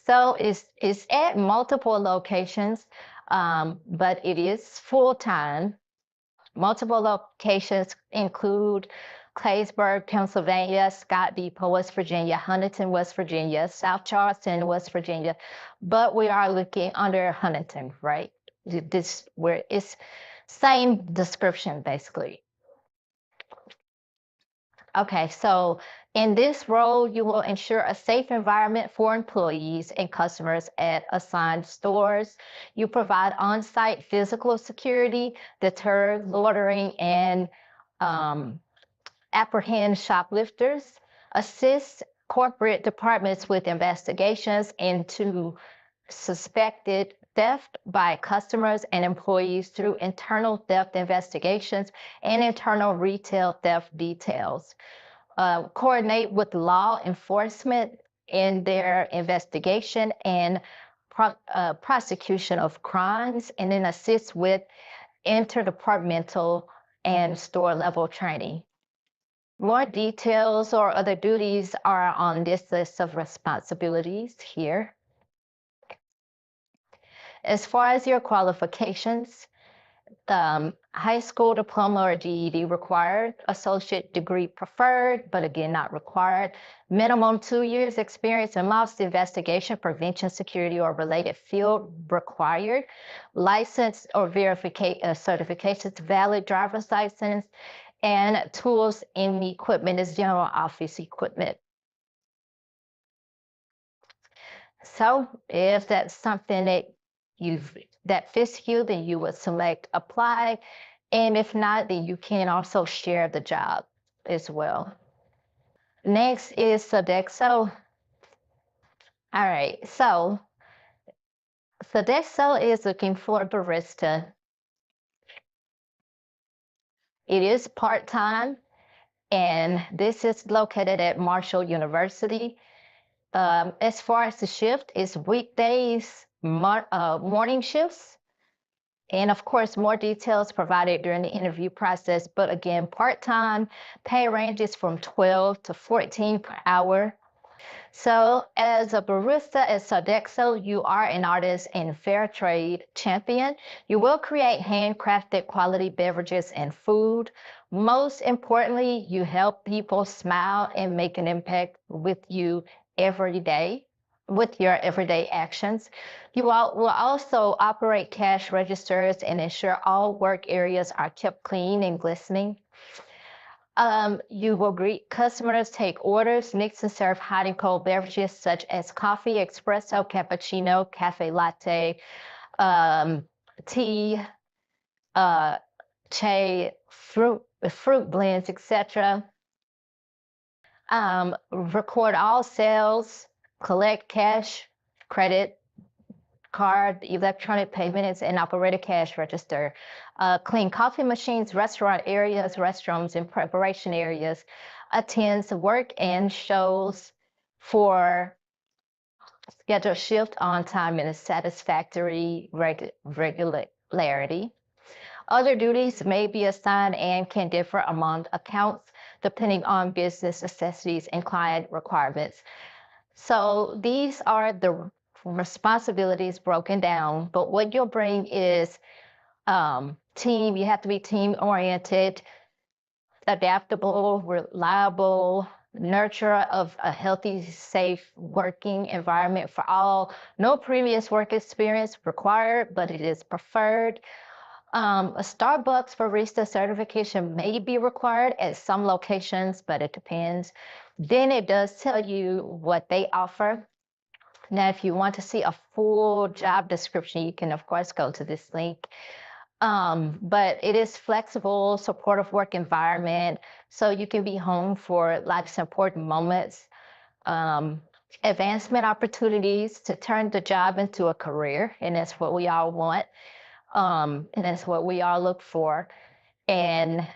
So it's at multiple locations, but it is full-time. Multiple locations include Claysburg, Pennsylvania, Scott Depot, West Virginia, Huntington, West Virginia, South Charleston, West Virginia, but we are looking under Huntington, right? This where it's same description basically. Okay, so in this role, you will ensure a safe environment for employees and customers at assigned stores. You provide on-site physical security, deter loitering, and apprehend shoplifters, assist corporate departments with investigations into suspected theft by customers and employees through internal theft investigations and internal retail theft details. Coordinate with law enforcement in their investigation and prosecution of crimes, and then assist with interdepartmental and store level training. More details or other duties are on this list of responsibilities here. As far as your qualifications, high school diploma or GED required, associate degree preferred, but again, not required. Minimum 2 years experience in loss investigation, prevention, security, or related field required. License or certifications, valid driver's license, and tools and equipment is general office equipment. So if that's something that fits you, then you would select apply. And if not, then you can also share the job as well. Next is Sodexo. All right, so Sodexo is looking for a barista. It is part-time, and this is located at Marshall University. As far as the shift, is weekdays, morning shifts, and of course, more details provided during the interview process. But again, part-time, pay ranges from 12 to 14 per hour. So as a barista at Sodexo, you are an artist and fair trade champion. You will create handcrafted quality beverages and food. Most importantly, you help people smile and make an impact with you every day, with your everyday actions. You will also operate cash registers and ensure all work areas are kept clean and glistening. You will greet customers, take orders, mix and serve hot and cold beverages such as coffee, espresso, cappuccino, cafe latte, tea, chai, fruit blends, etc. Record all sales, collect cash, credit, card, electronic payments, and operate a cash register. Clean coffee machines, restaurant areas, restrooms, and preparation areas. Attends work and shows for scheduled shift on time and a satisfactory regularity. Other duties may be assigned and can differ among accounts depending on business necessities and client requirements. So these are the responsibilities broken down, but what you'll bring is team. You have to be team oriented, adaptable, reliable, nurturer of a healthy, safe working environment for all. No previous work experience required, but it is preferred. A Starbucks barista certification may be required at some locations, but it depends. Then it does tell you what they offer. Now, if you want to see a full job description, you can, of course, go to this link. But it is flexible, supportive work environment, so you can be home for life's important moments. Advancement opportunities to turn the job into a career, and that's what we all want. And that's what we all look for. And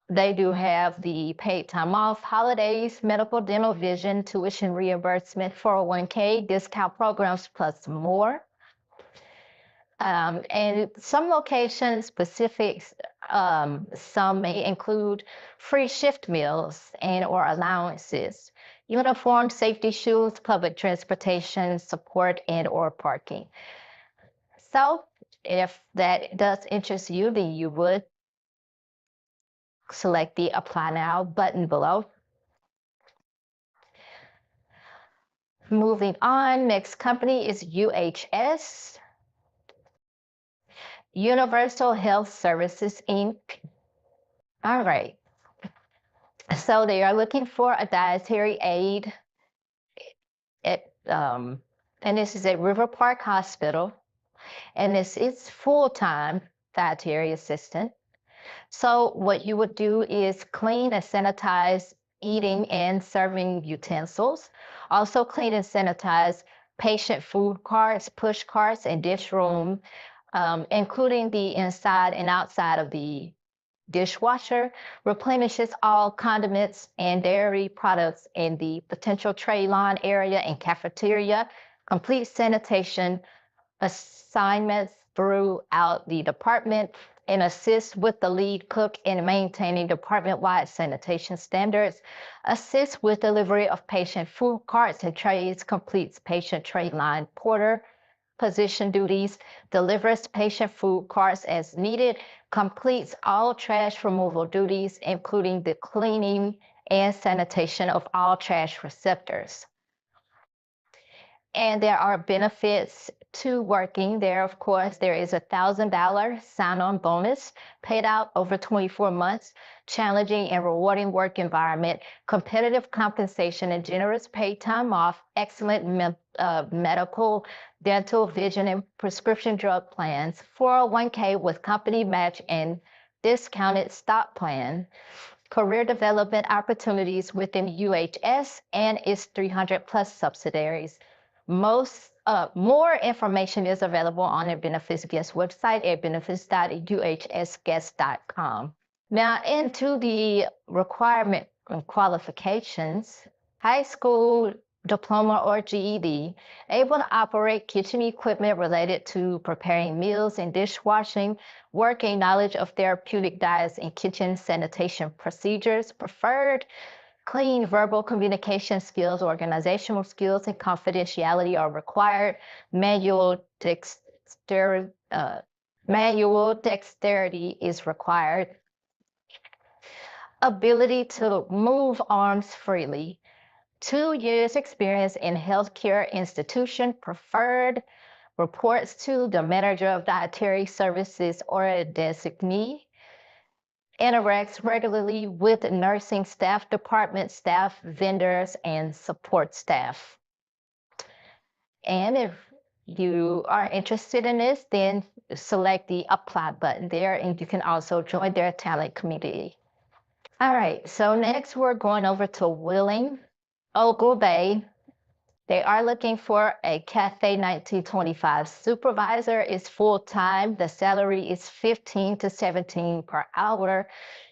they do have the paid time off, holidays, medical, dental, vision, tuition reimbursement, 401k, discount programs, plus more. And some location specifics, some may include free shift meals and or allowances, uniform, safety shoes, public transportation, support, and or parking. So if that does interest you, then you would select the Apply Now button below. Moving on, next company is UHS, Universal Health Services, Inc. All right. So they are looking for a dietary aide and this is at River Park Hospital, and this is full-time dietary assistant. So what you would do is clean and sanitize eating and serving utensils. Also clean and sanitize patient food carts, push carts, and dish room, including the inside and outside of the dishwasher, replenishes all condiments and dairy products in the potential tray line area and cafeteria, complete sanitation assignments throughout the department, and assist with the lead cook in maintaining department-wide sanitation standards, assist with delivery of patient food carts and trays, completes patient tray line porter position duties, delivers patient food carts as needed, completes all trash removal duties, including the cleaning and sanitation of all trash receptors. And there are benefits to working there. Of course, there is a $1,000 sign-on bonus paid out over 24 months, challenging and rewarding work environment, competitive compensation and generous paid time off, excellent medical, dental, vision, and prescription drug plans, 401k with company match and discounted stock plan, career development opportunities within UHS and its 300 plus subsidiaries. More information is available on the Benefits Guest website at benefits.uhsguest.com. Now into the requirement and qualifications. High school diploma or GED, able to operate kitchen equipment related to preparing meals and dishwashing, working knowledge of therapeutic diets and kitchen sanitation procedures, preferred clean verbal communication skills, organizational skills, and confidentiality are required. Manual dexterity is required. Ability to move arms freely. 2 years experience in healthcare institution preferred. Reports to the manager of dietary services or a designee. Interacts regularly with nursing staff, department staff, vendors, and support staff. And if you are interested in this, then select the apply button there, and you can also join their talent community. All right, so next we're going over to Wheeling, Ogle Bay. They are looking for a Cafe 1925 supervisor. Is full-time. The salary is $15 to $17 per hour.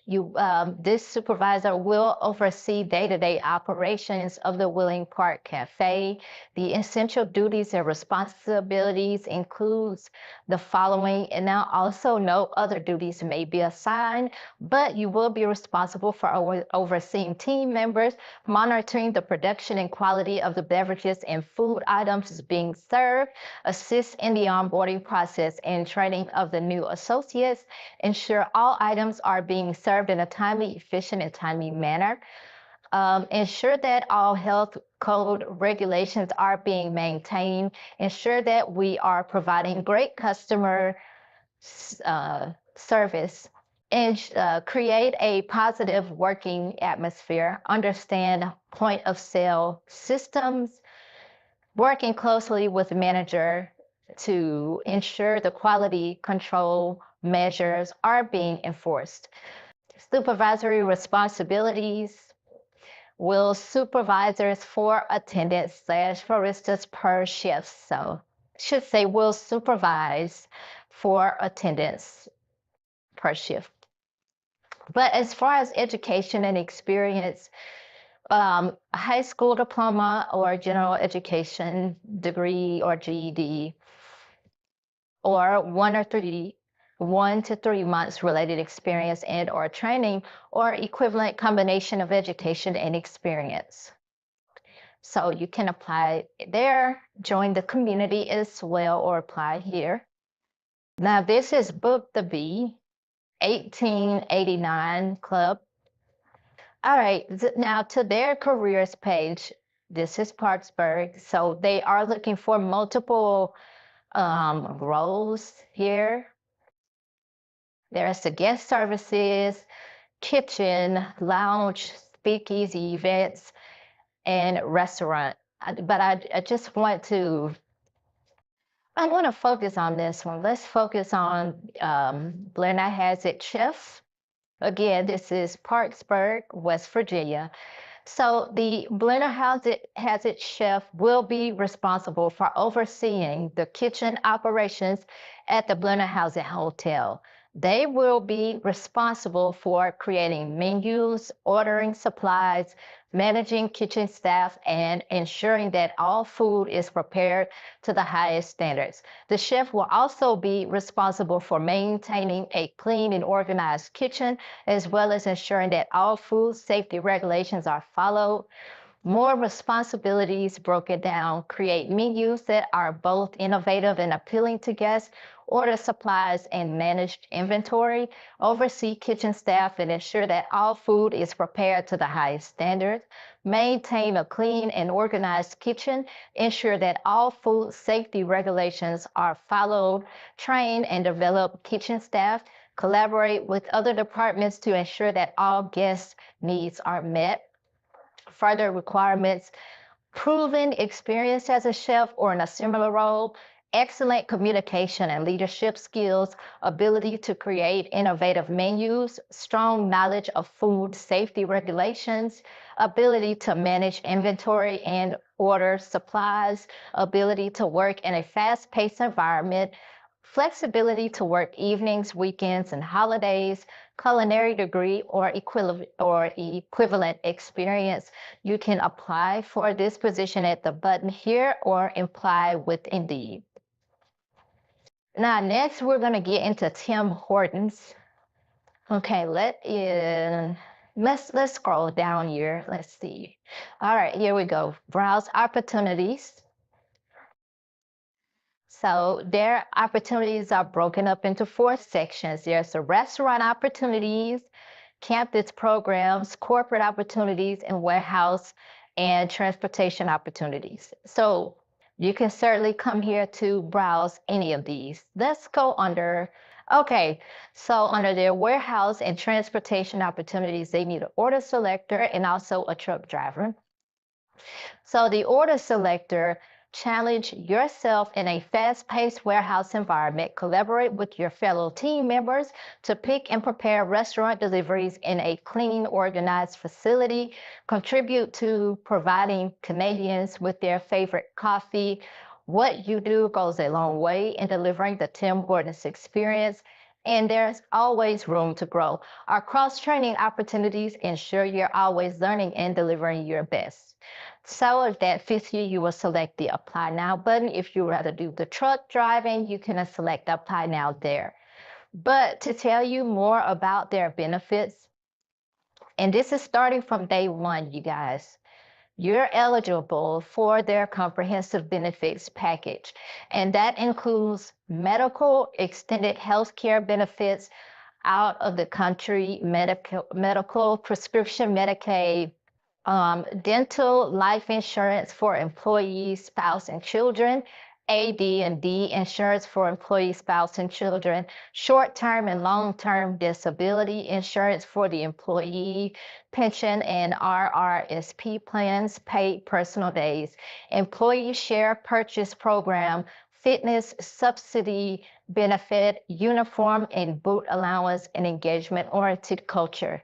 This supervisor will oversee day-to-day operations of the Wheeling Park Cafe. The essential duties and responsibilities includes the following, and now also no other duties may be assigned, but you will be responsible for overseeing team members, monitoring the production and quality of the beverages and food items being served, assist in the onboarding process and training of the new associates, ensure all items are being served in a timely, efficient, and timely manner, ensure that all health code regulations are being maintained, ensure that we are providing great customer service, and create a positive working atmosphere, understand point of sale systems, working closely with the manager to ensure the quality control measures are being enforced. Supervisory responsibilities. Will supervisors for attendants / baristas per shift. So should say will supervise for attendance per shift. But as far as education and experience, high school diploma or general education degree or GED, or 1 to 3 months related experience and or training or equivalent combination of education and experience. So you can apply there, join the community as well, or apply here. Now this is Book the Bee, 1889 Club. All right, now to their careers page, this is Parksburg. So they are looking for multiple roles here. There's the guest services, kitchen, lounge, speakeasy, events, and restaurant. But I just want to, I want to focus on this one. Let's focus on Blair Hazard chef. Again, this is Parksburg, West Virginia. So the Blender Hazard chef will be responsible for overseeing the kitchen operations at the Blender House Hotel. They will be responsible for creating menus, ordering supplies, managing kitchen staff, and ensuring that all food is prepared to the highest standards. The chef will also be responsible for maintaining a clean and organized kitchen, as well as ensuring that all food safety regulations are followed. More responsibilities broken down, create menus that are both innovative and appealing to guests, order supplies and manage inventory, oversee kitchen staff and ensure that all food is prepared to the highest standards, maintain a clean and organized kitchen, ensure that all food safety regulations are followed, train and develop kitchen staff, collaborate with other departments to ensure that all guests' needs are met. Further requirements: proven experience as a chef or in a similar role, excellent communication and leadership skills, ability to create innovative menus, strong knowledge of food safety regulations, ability to manage inventory and order supplies, ability to work in a fast-paced environment, flexibility to work evenings, weekends, and holidays, culinary degree or equivalent experience. You can apply for this position at the button here or apply with Indeed. Now, next we're going to get into Tim Hortons. Okay, let's scroll down here. Let's see. All right, here we go. Browse opportunities. So their opportunities are broken up into 4 sections. There's the restaurant opportunities, campus programs, corporate opportunities, and warehouse and transportation opportunities. So you can certainly come here to browse any of these. Let's go under, okay, so under their warehouse and transportation opportunities, they need an order selector and also a truck driver. So the order selector: challenge yourself in a fast-paced warehouse environment. Collaborate with your fellow team members to pick and prepare restaurant deliveries in a clean, organized facility. Contribute to providing Canadians with their favorite coffee. What you do goes a long way in delivering the Tim Hortons experience, and there's always room to grow. Our cross-training opportunities ensure you're always learning and delivering your best. So if that fits you, you will select the Apply Now button. If you rather do the truck driving, you can select Apply Now there. But to tell you more about their benefits, and this is starting from day one, you guys, you're eligible for their comprehensive benefits package. And that includes medical, extended health care benefits, out of the country medical, prescription Medicaid, dental, life insurance for employees, spouse, and children, AD&D insurance for employees, spouse, and children, short-term and long-term disability insurance for the employee, pension and RRSP plans, paid personal days, employee share purchase program, fitness subsidy benefit, uniform and boot allowance, and engagement-oriented culture.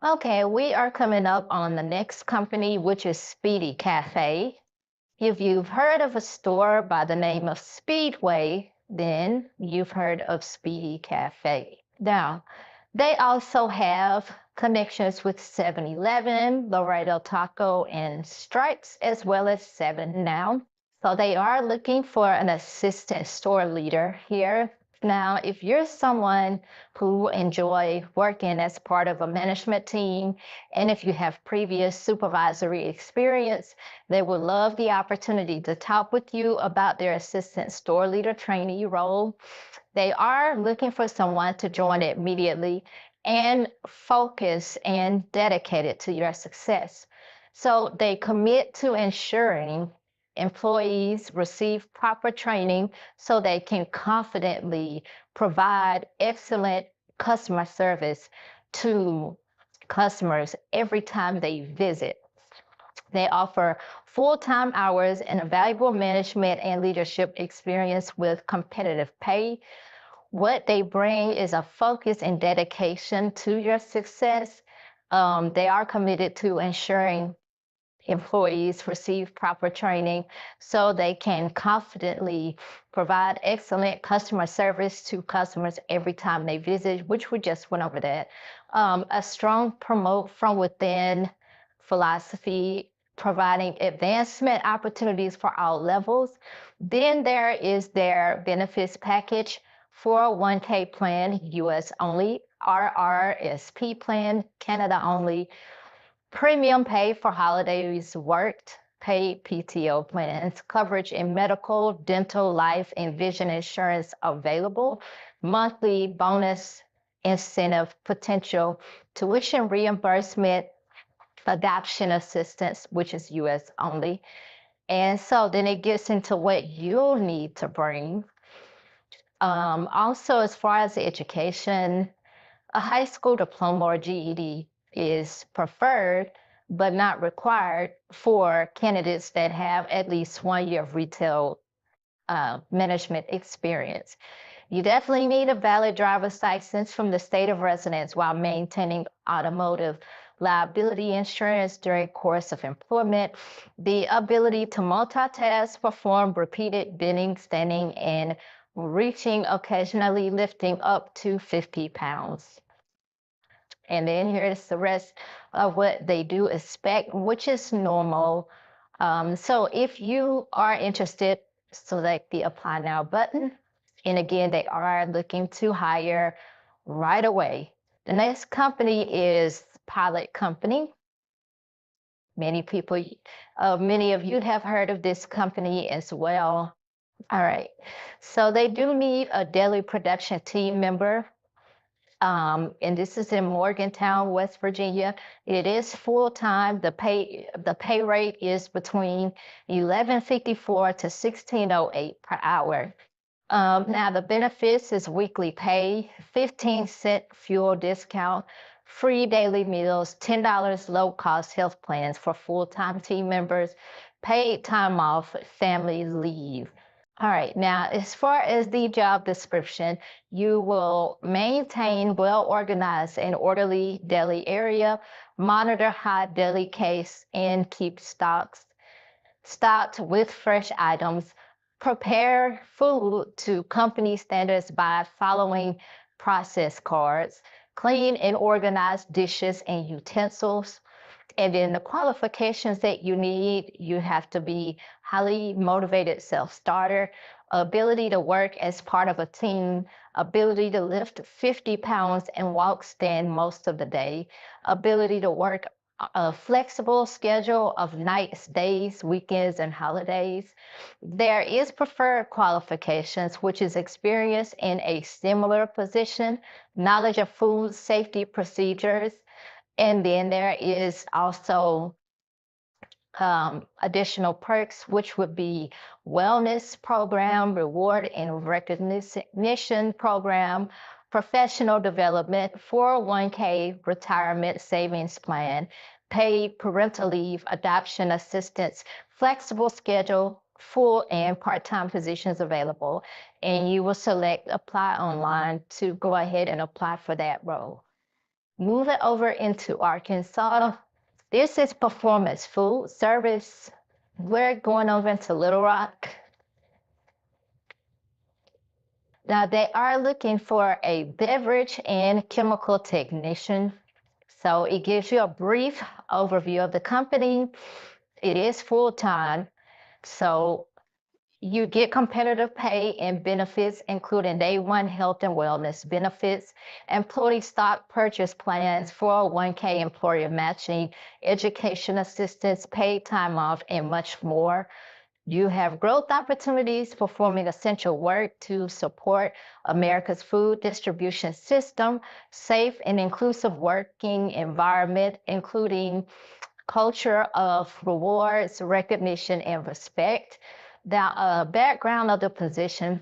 Okay, we are coming up on the next company, which is Speedy Cafe. If you've heard of a store by the name of Speedway, then you've heard of Speedy Cafe. Now, they also have connections with 7-Eleven, Laredo Taco, and Stripes, as well as 7 Now. So they are looking for an assistant store leader here. Now, if you're someone who enjoy working as part of a management team, and if you have previous supervisory experience, they would love the opportunity to talk with you about their assistant store leader trainee role. They are looking for someone to join immediately and focus and dedicated to your success. So they commit to ensuring employees receive proper training so they can confidently provide excellent customer service to customers every time they visit. They offer full-time hours and a valuable management and leadership experience with competitive pay. What they bring is a focus and dedication to your success. They are committed to ensuring employees receive proper training so they can confidently provide excellent customer service to customers every time they visit, which we just went over that. A strong promote from within philosophy, providing advancement opportunities for all levels. Then there is their benefits package, 401k plan, US only, RRSP plan, Canada only, premium pay for holidays worked, paid PTO plans, coverage in medical, dental, life, and vision insurance available, monthly bonus incentive potential, tuition reimbursement, adoption assistance, which is US only. And so then it gets into what you'll need to bring. Also, as far as the education, a high school diploma or GED is preferred, but not required for candidates that have at least 1 year of retail management experience. You definitely need a valid driver's license from the state of residence while maintaining automotive liability insurance during course of employment, the ability to multitask, perform repeated bending, standing, and reaching, occasionally lifting up to 50 pounds. And then here's the rest of what they do expect, which is normal. So if you are interested, select the apply now button. And again, they are looking to hire right away. The next company is Pilot Company. Many of you have heard of this company as well. All right, so they do need a daily production team member. And this is in Morgantown, West Virginia. It is full-time. The pay rate is between $11.54 to $16.08 per hour. Now the benefits is weekly pay, 15-cent fuel discount, free daily meals, $10 low-cost health plans for full-time team members, paid time off, family leave. All right, now as far as the job description, you will maintain well-organized and orderly deli area, monitor high deli case, and keep stocked with fresh items, prepare food to company standards by following process cards, clean and organize dishes and utensils. And then the qualifications that you need, you have to be highly motivated self-starter, ability to work as part of a team, ability to lift 50 pounds and walk stand most of the day, ability to work a flexible schedule of nights, days, weekends, and holidays. There is preferred qualifications, which is experience in a similar position, knowledge of food safety procedures, and then there is also additional perks, which would be wellness program, reward and recognition program, professional development, 401k retirement savings plan, paid parental leave, adoption assistance, flexible schedule, full and part-time positions available, and you will select apply online to go ahead and apply for that role. Moving over into Arkansas, this is Performance Food Service. We're going over into Little Rock. Now they are looking for a beverage and chemical technician. So it gives you a brief overview of the company. It is full-time. So you get competitive pay and benefits, including day one health and wellness benefits, employee stock purchase plans, 401k employer matching, education assistance, paid time off, and much more. You have growth opportunities performing essential work to support America's food distribution system, safe and inclusive working environment, including culture of rewards, recognition, and respect. The background of the position,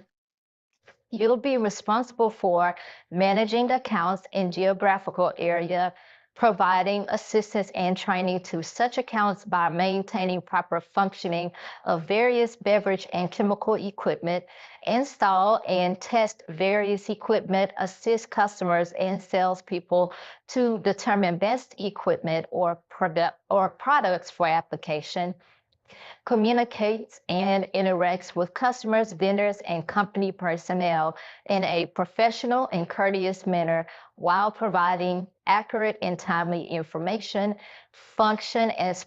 you'll be responsible for managing the accounts in geographical area, providing assistance and training to such accounts by maintaining proper functioning of various beverage and chemical equipment, install and test various equipment, assist customers and salespeople to determine best equipment or products for application, communicates and interacts with customers, vendors, and company personnel in a professional and courteous manner while providing accurate and timely information, function as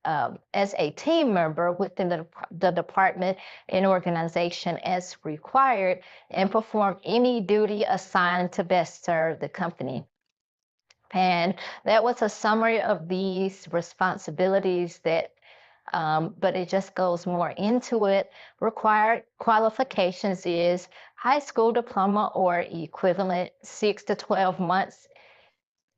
a team member within the department and organization as required, and perform any duty assigned to best serve the company. And that was a summary of these responsibilities but it just goes more into it. Required qualifications is high school diploma or equivalent, 6 to 12 months,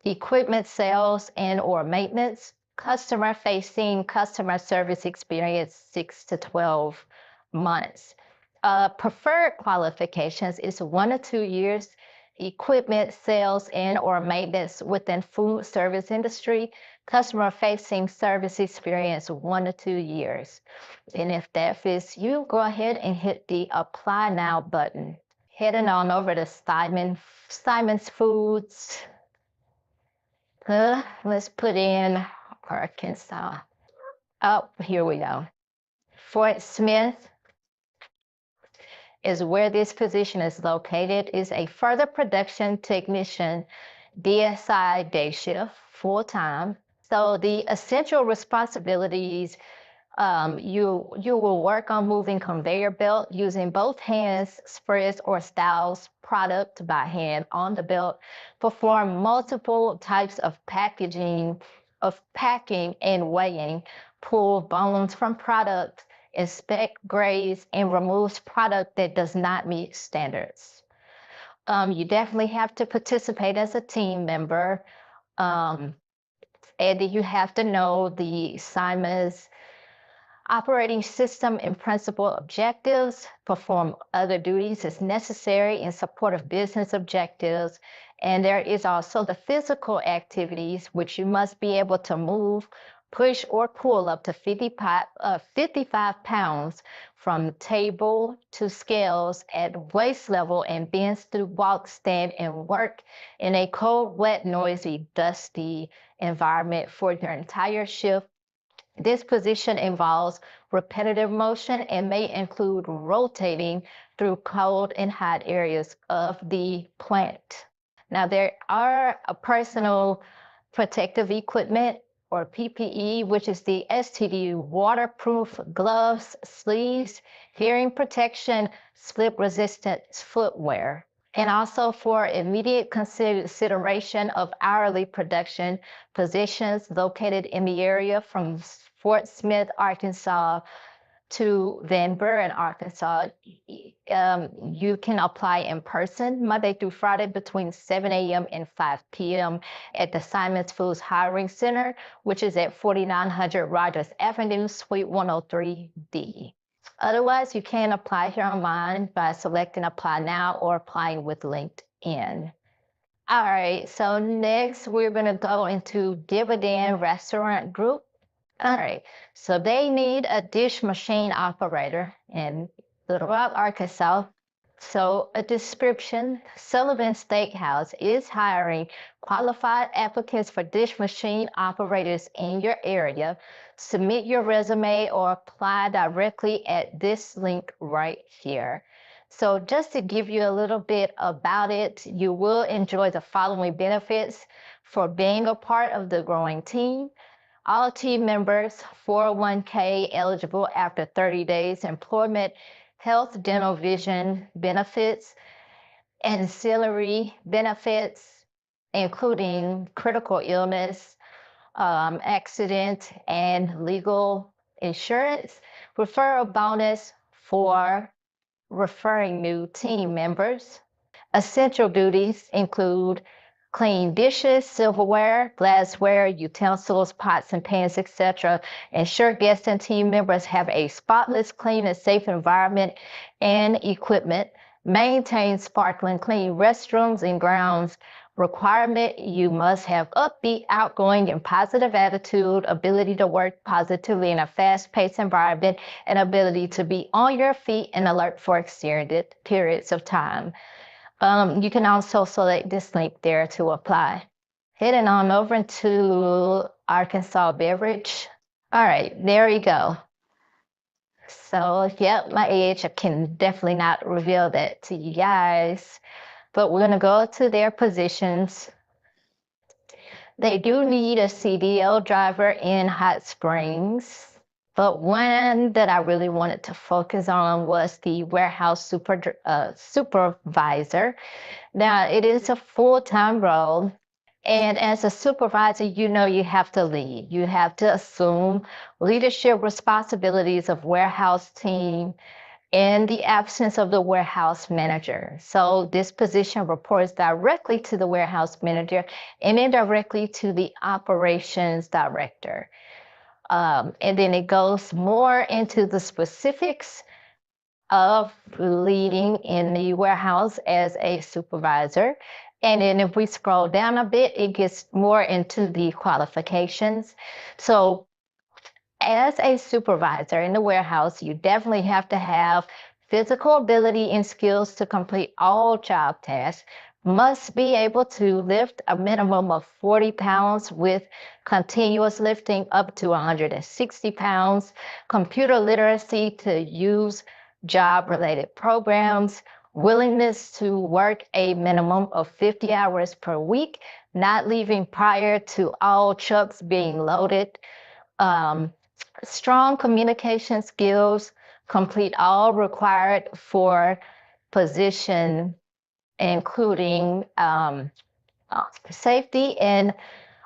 equipment sales and or maintenance, customer facing customer service experience, 6 to 12 months. Preferred qualifications is 1 to 2 years, equipment sales and or maintenance within food service industry, customer facing service experience, 1 to 2 years. And if that fits you, go ahead and hit the apply now button. Heading on over to Simon's Foods. Let's put in Arkansas. Oh, here we go. Fort Smith is where this position is located. Is a further production technician, DSI day shift, full-time. So the essential responsibilities, you will work on moving conveyor belt using both hands, spreads or styles product by hand on the belt, perform multiple types of packing and weighing, pull bones from product, inspect grades, and removes product that does not meet standards. You definitely have to participate as a team member. And you have to know the Simon's operating system and principal objectives, perform other duties as necessary in support of business objectives. And there is also the physical activities, which you must be able to move, push or pull up to 55 pounds from table to scales at waist level and bends to walk, stand, and work in a cold, wet, noisy, dusty environment for your entire shift. This position involves repetitive motion and may include rotating through cold and hot areas of the plant. Now, there are personal protective equipment or PPE, which is the STD waterproof gloves, sleeves, hearing protection, slip-resistant footwear. And also for immediate consideration of hourly production positions located in the area from Fort Smith, Arkansas to Van Buren, Arkansas, you can apply in person Monday through Friday between 7 a.m. and 5 p.m. at the Simon's Foods Hiring Center, which is at 4900 Rogers Avenue, Suite 103D. Otherwise, you can apply here online by selecting Apply Now or applying with LinkedIn. All right, so next we're going to go into Dividend Restaurant Group. All right, so they need a dish machine operator in Little Rock, Arkansas. So a description, Sullivan Steakhouse is hiring qualified applicants for dish machine operators in your area. Submit your resume or apply directly at this link right here. So just to give you a little bit about it, you will enjoy the following benefits for being a part of the growing team. All team members 401k eligible after 30 days employment, health, dental, vision benefits, ancillary benefits, including critical illness, accident, and legal insurance, referral bonus for referring new team members. Essential duties include clean dishes, silverware, glassware, utensils, pots and pans, etc. Ensure guests and team members have a spotless, clean, and safe environment and equipment. Maintain sparkling clean restrooms and grounds. Requirement, you must have upbeat, outgoing, and positive attitude, ability to work positively in a fast-paced environment, and ability to be on your feet and alert for extended periods of time. You can also select this link there to apply. Heading on over to Arkansas Beverage. All right, there you go. So, yep, my age, I can definitely not reveal that to you guys. But we're going to go to their positions. They do need a CDL driver in Hot Springs. But one that I really wanted to focus on was the warehouse supervisor. Now, it is a full-time role. And as a supervisor, you know you have to lead. You have to assume leadership responsibilities of warehouse team in the absence of the warehouse manager. So this position reports directly to the warehouse manager and indirectly to the operations director. And then it goes more into the specifics of leading in the warehouse as a supervisor. And then if we scroll down a bit, it gets more into the qualifications. So as a supervisor in the warehouse, you definitely have to have physical ability and skills to complete all job tasks, must be able to lift a minimum of 40 pounds with continuous lifting up to 160 pounds, computer literacy to use job-related programs, willingness to work a minimum of 50 hours per week, not leaving prior to all trucks being loaded, strong communication skills, complete all required for position, including safety and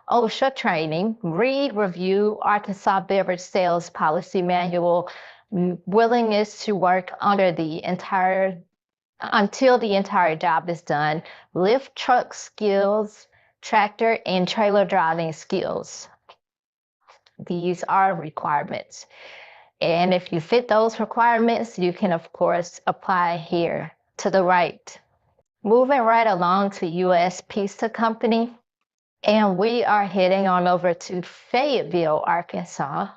OSHA training, read, review Arkansas Beverage Sales Policy Manual, willingness to work until the entire job is done, lift truck skills, tractor and trailer driving skills. These are requirements. And if you fit those requirements, you can, of course, apply here to the right. Moving right along to U.S. Pizza Company. And we are heading on over to Fayetteville, Arkansas.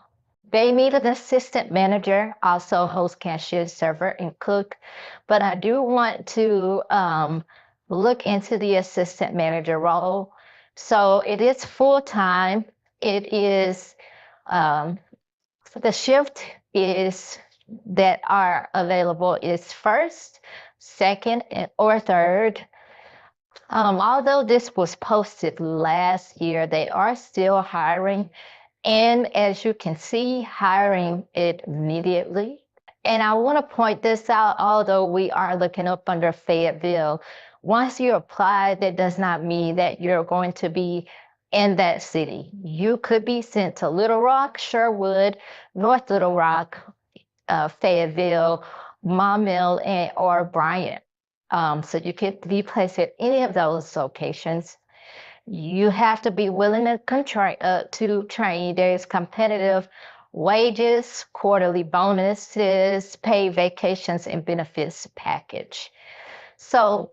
They need an assistant manager, also host, cashier, server, and cook. But I do want to look into the assistant manager role. So it is full-time. It is the shift is that are available is first, second, or third. Although this was posted last year, they are still hiring. And as you can see, hiring it immediately. And I want to point this out, although we are looking up under Fayetteville, once you apply, that does not mean that you're going to be in that city. You could be sent to Little Rock, Sherwood, North Little Rock, Fayetteville, Maumelle, or Bryant. So you could be placed at any of those locations. You have to be willing to train. There's competitive wages, quarterly bonuses, paid vacations, and benefits package. So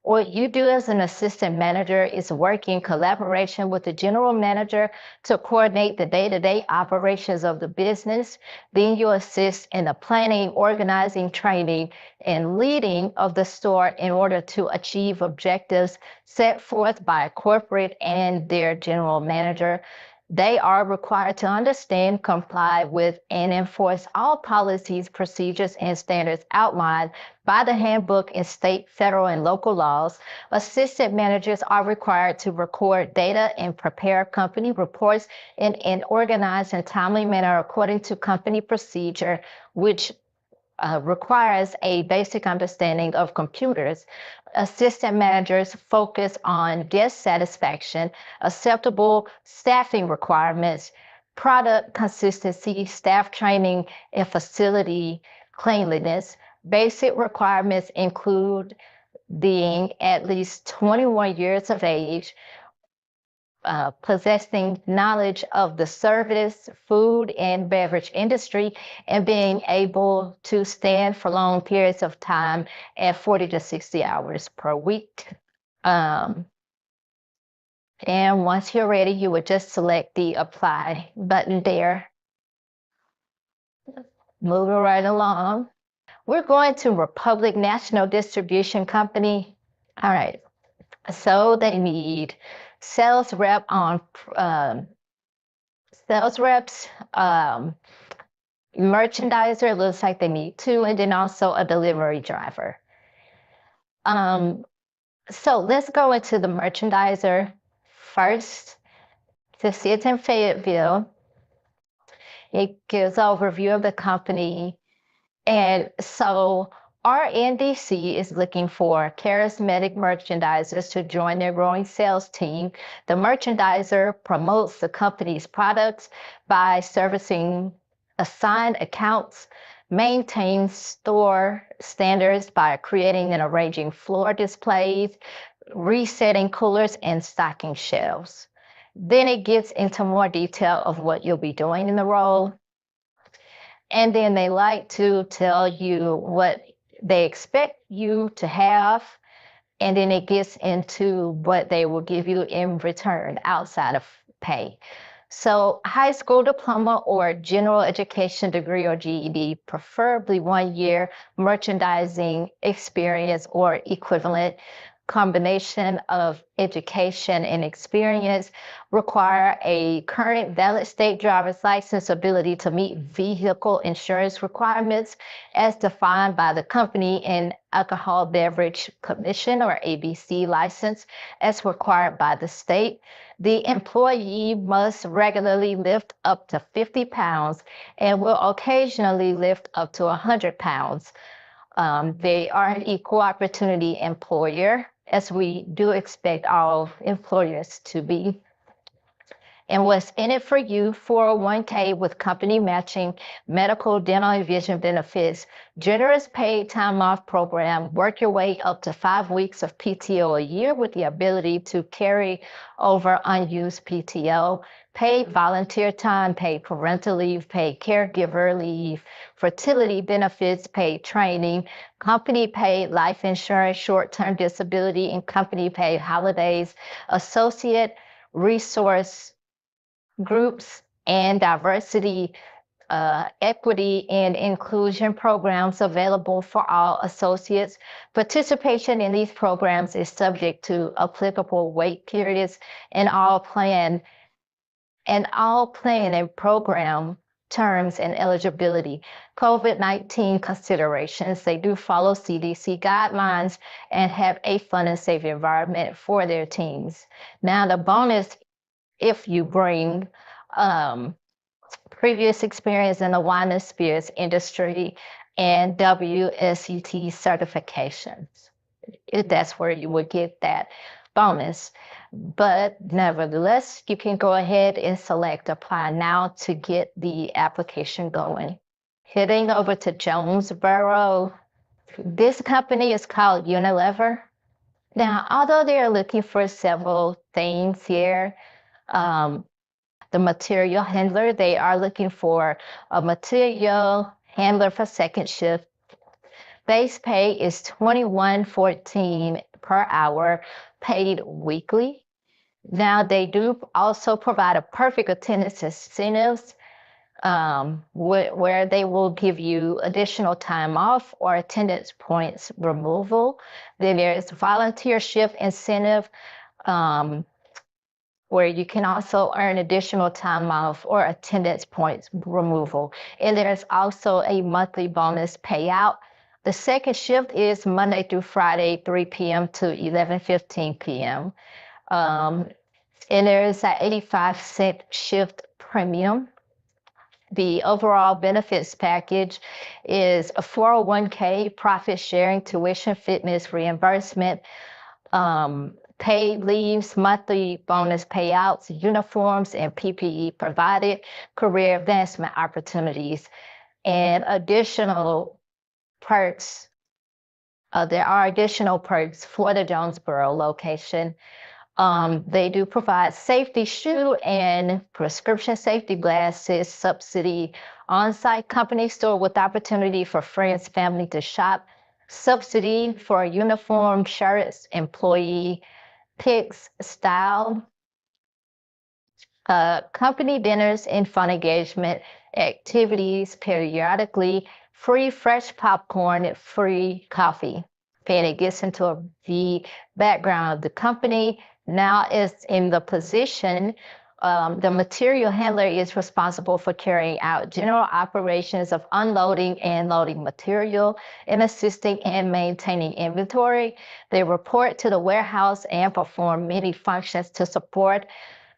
what you do as an assistant manager is work in collaboration with the general manager to coordinate the day-to-day operations of the business. Then you assist in the planning, organizing, training, and leading of the store in order to achieve objectives set forth by corporate and their general manager. They are required to understand, comply with, and enforce all policies, procedures, and standards outlined by the handbook and state, federal, and local laws. Assistant managers are required to record data and prepare company reports in an organized and timely manner according to company procedure, which requires a basic understanding of computers. Assistant managers focus on guest satisfaction, acceptable staffing requirements, product consistency, staff training, and facility cleanliness. Basic requirements include being at least 21 years of age, possessing knowledge of the service, food, and beverage industry, and being able to stand for long periods of time at 40 to 60 hours per week. And once you're ready, you would just select the apply button there. Moving right along. We're going to Republic National Distribution Company. All right. So they need sales rep on sales reps, merchandiser, looks like they need two, and then also a delivery driver. So let's go into the merchandiser first. This is in Fayetteville. It gives overview of the company. And so our NDC is looking for charismatic merchandisers to join their growing sales team. The merchandiser promotes the company's products by servicing assigned accounts, maintains store standards by creating and arranging floor displays, resetting coolers, and stocking shelves. Then it gets into more detail of what you'll be doing in the role. And then they like to tell you what they expect you to have. And then it gets into what they will give you in return outside of pay. So high school diploma or general education degree or GED, preferably 1 year merchandising experience or equivalent. Combination of education and experience, require a current valid state driver's license, ability to meet vehicle insurance requirements as defined by the company and Alcohol Beverage Commission or ABC license as required by the state. The employee must regularly lift up to 50 pounds and will occasionally lift up to 100 pounds. They are an equal opportunity employer, as we do expect all employers to be. And what's in it for you: 401k with company matching, medical, dental, and vision benefits, generous paid time off program, work your way up to 5 weeks of PTO a year with the ability to carry over unused PTO, paid volunteer time, paid parental leave, paid caregiver leave, fertility benefits, paid training, company paid life insurance, short-term disability, and company paid holidays, associate resource groups, and diversity, equity, and inclusion programs available for all associates. Participation in these programs is subject to applicable wait periods and all plan and program terms and eligibility. COVID-19 considerations. They do follow CDC guidelines and have a fun and safe environment for their teams. Now, the bonus, if you bring previous experience in the wine and spirits industry and WSET certifications, that's where you would get that bonus. But nevertheless, you can go ahead and select apply now to get the application going. Heading over to Jonesboro, this company is called Unilever. Now, although they're looking for several things here, the material handler, they are looking for a material handler for second shift. Base pay is $21.14 per hour, paid weekly. Now, they do also provide a perfect attendance incentives, where they will give you additional time off or attendance points removal. Then there's volunteer shift incentive, where you can also earn additional time off or attendance points removal. And there's also a monthly bonus payout. The second shift is Monday through Friday, 3 p.m. to 11:15 p.m. And there is an 85-cent shift premium. The overall benefits package is a 401k, profit sharing, tuition, fitness reimbursement, paid leaves, monthly bonus payouts, uniforms, and PPE provided, career advancement opportunities, and additional perks. There are additional perks for the Jonesboro location. They do provide safety shoe and prescription safety glasses, subsidy, on-site company store with opportunity for friends, family to shop, subsidy for uniform shirts, employee picks, style, company dinners and fun engagement activities periodically, free fresh popcorn, free coffee. And it gets into the background of the company. Now it's in the position, the material handler is responsible for carrying out general operations of unloading and loading material and assisting and maintaining inventory. They report to the warehouse and perform many functions to support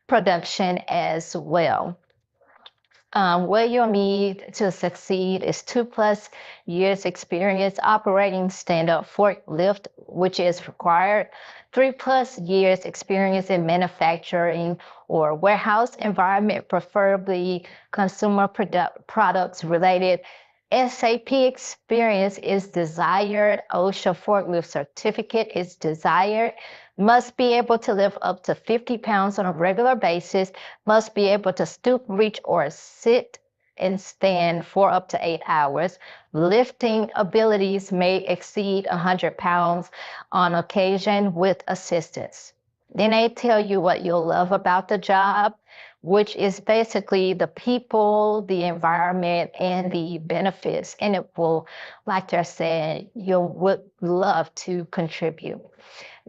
production as well. What you'll need to succeed is 2+ years experience operating stand-up forklift, which is required, 3+ years experience in manufacturing or warehouse environment, preferably consumer products related. SAP experience is desired. OSHA forklift certificate is desired. Must be able to lift up to 50 pounds on a regular basis, must be able to stoop, reach, or sit and stand for up to 8 hours. Lifting abilities may exceed 100 pounds on occasion with assistance. Then they tell you what you'll love about the job, which is basically the people, the environment, and the benefits. And it will, like they're saying, you would love to contribute.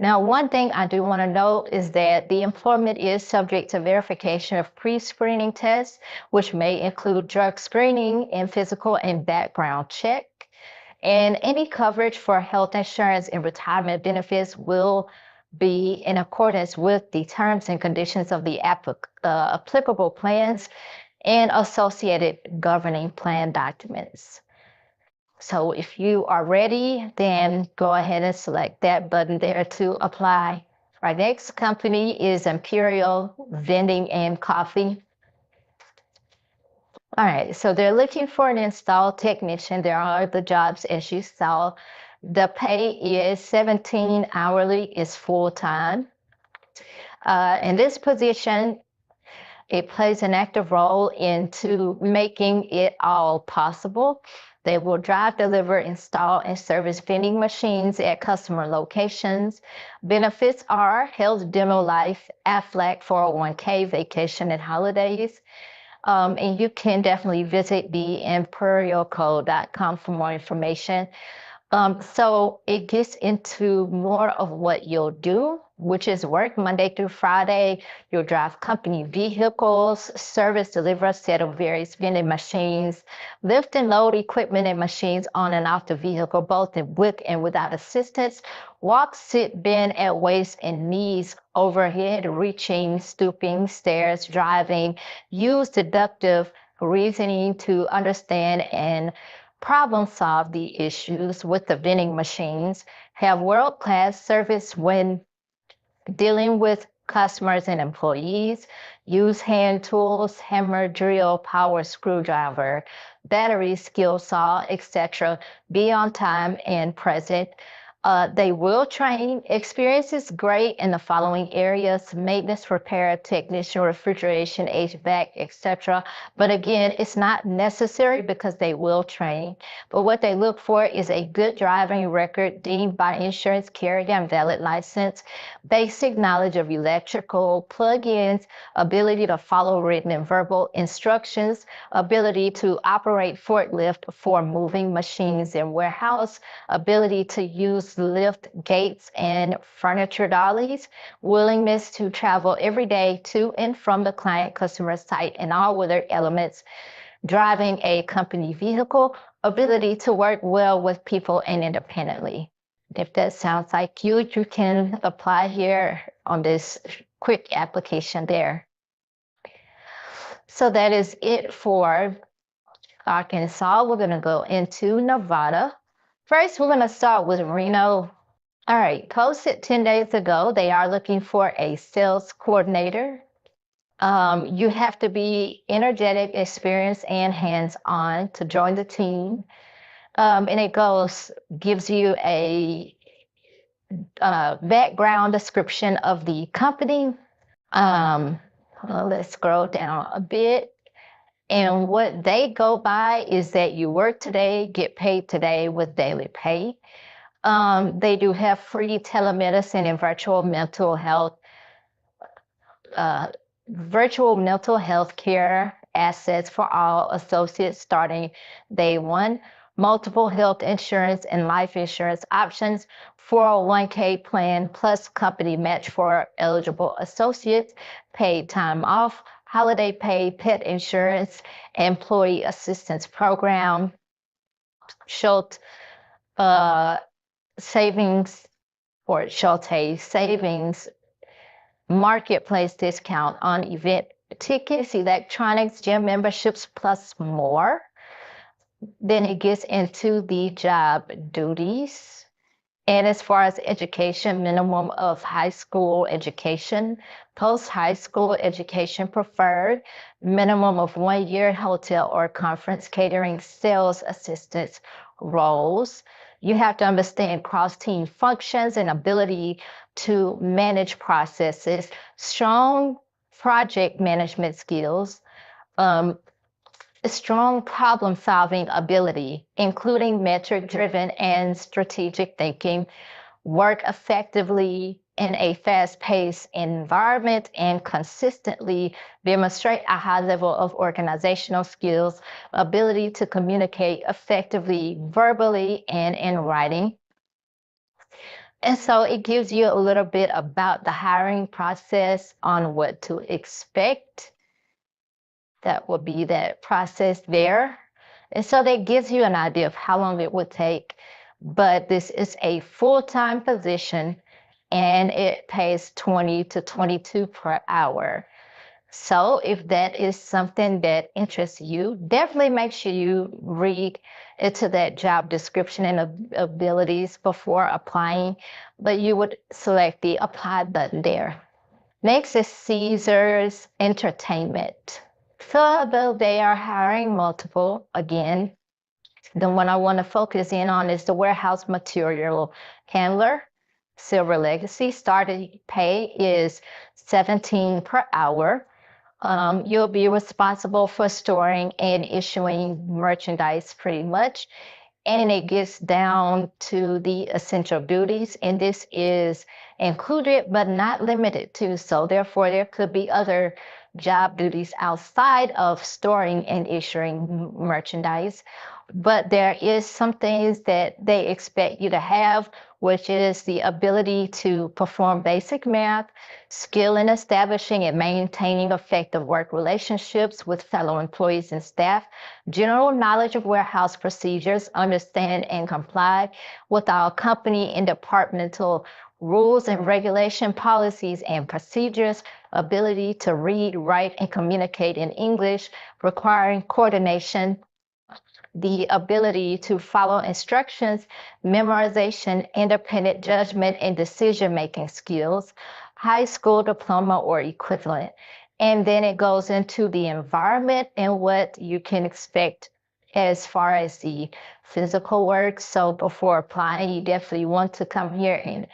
Now, one thing I do want to note is that the employment is subject to verification of pre-screening tests, which may include drug screening and physical and background check. And any coverage for health insurance and retirement benefits will be in accordance with the terms and conditions of the applicable plans and associated governing plan documents. So if you are ready, then go ahead and select that button there to apply. Our next company is Imperial Vending and Coffee. All right, so they're looking for an install technician. There are the jobs as you saw. The pay is 17 hourly, is full-time. In this position, it plays an active role into making it all possible. They will drive, deliver, install, and service vending machines at customer locations. Benefits are health, dental, life, Aflac, 401k, vacation, and holidays. And you can definitely visit the imperialco.com for more information. So it gets into more of what you'll do, which is work Monday through Friday. You'll drive company vehicles, service, deliver a set of various vending machines, lift and load equipment and machines on and off the vehicle, both with and without assistance, walk, sit, bend at waist and knees, overhead, reaching, stooping, stairs, driving, use deductive reasoning to understand and problem solve the issues with the vending machines, have world-class service when dealing with customers and employees, use hand tools, hammer, drill, power screwdriver, battery, skill saw, etc. Be on time and present. They will train. Experience is great in the following areas: maintenance, repair, technician, refrigeration, HVAC, etc. But again, it's not necessary because they will train. But what they look for is a good driving record deemed by insurance carrier and valid license, basic knowledge of electrical plug-ins, ability to follow written and verbal instructions, ability to operate forklift for moving machines in warehouse, ability to use lift gates and furniture dollies, willingness to travel every day to and from the client customer site and all weather elements, driving a company vehicle, ability to work well with people and independently. If that sounds like you can apply here on this quick application there. So that is it for Arkansas. We're going to go into Nevada. First, we're going to start with Reno. All right, posted 10 days ago, they are looking for a sales coordinator. You have to be energetic, experienced, and hands-on to join the team. And it gives you a background description of the company. Let's scroll down a bit. And what they go by is that you work today, get paid today with daily pay. They do have free telemedicine and uh, virtual mental health care assets for all associates starting day one, multiple health insurance and life insurance options, 401k plan plus company match for eligible associates, paid time off, holiday pay, pet insurance, employee assistance program, Schultz savings or Schulte savings marketplace discount on event tickets, electronics, gym memberships, plus more. Then it gets into the job duties. And as far as education, minimum of high school education, post-high school education preferred, minimum of 1 year hotel or conference catering sales assistance roles. You have to understand cross-team functions and ability to manage processes, strong project management skills, strong problem-solving ability, including metric-driven and strategic thinking, work effectively in a fast-paced environment, and consistently demonstrate a high level of organizational skills, ability to communicate effectively verbally and in writing. And so it gives you a little bit about the hiring process on what to expect. That will be that process there. And so that gives you an idea of how long it would take. But this is a full-time position and it pays 20 to 22 per hour. So if that is something that interests you, definitely make sure you read into that job description and abilities before applying, but you would select the apply button there. Next is Caesars Entertainment. So although they are hiring multiple, again, the one I want to focus in on is the warehouse material handler. Silver Legacy starting pay is 17 per hour. You'll be responsible for storing and issuing merchandise pretty much. And it gets down to the essential duties, and this is included but not limited to. So therefore, there could be other job duties outside of storing and issuing merchandise. But there is some things that they expect you to have, which is the ability to perform basic math, skill in establishing and maintaining effective work relationships with fellow employees and staff, general knowledge of warehouse procedures, understand and comply with our company and departmental rules and regulation policies and procedures, ability to read, write, and communicate in English, requiring coordination, the ability to follow instructions, memorization, independent judgment, and decision-making skills, high school diploma or equivalent. And then it goes into the environment and what you can expect as far as the physical work. So before applying, you definitely want to come here and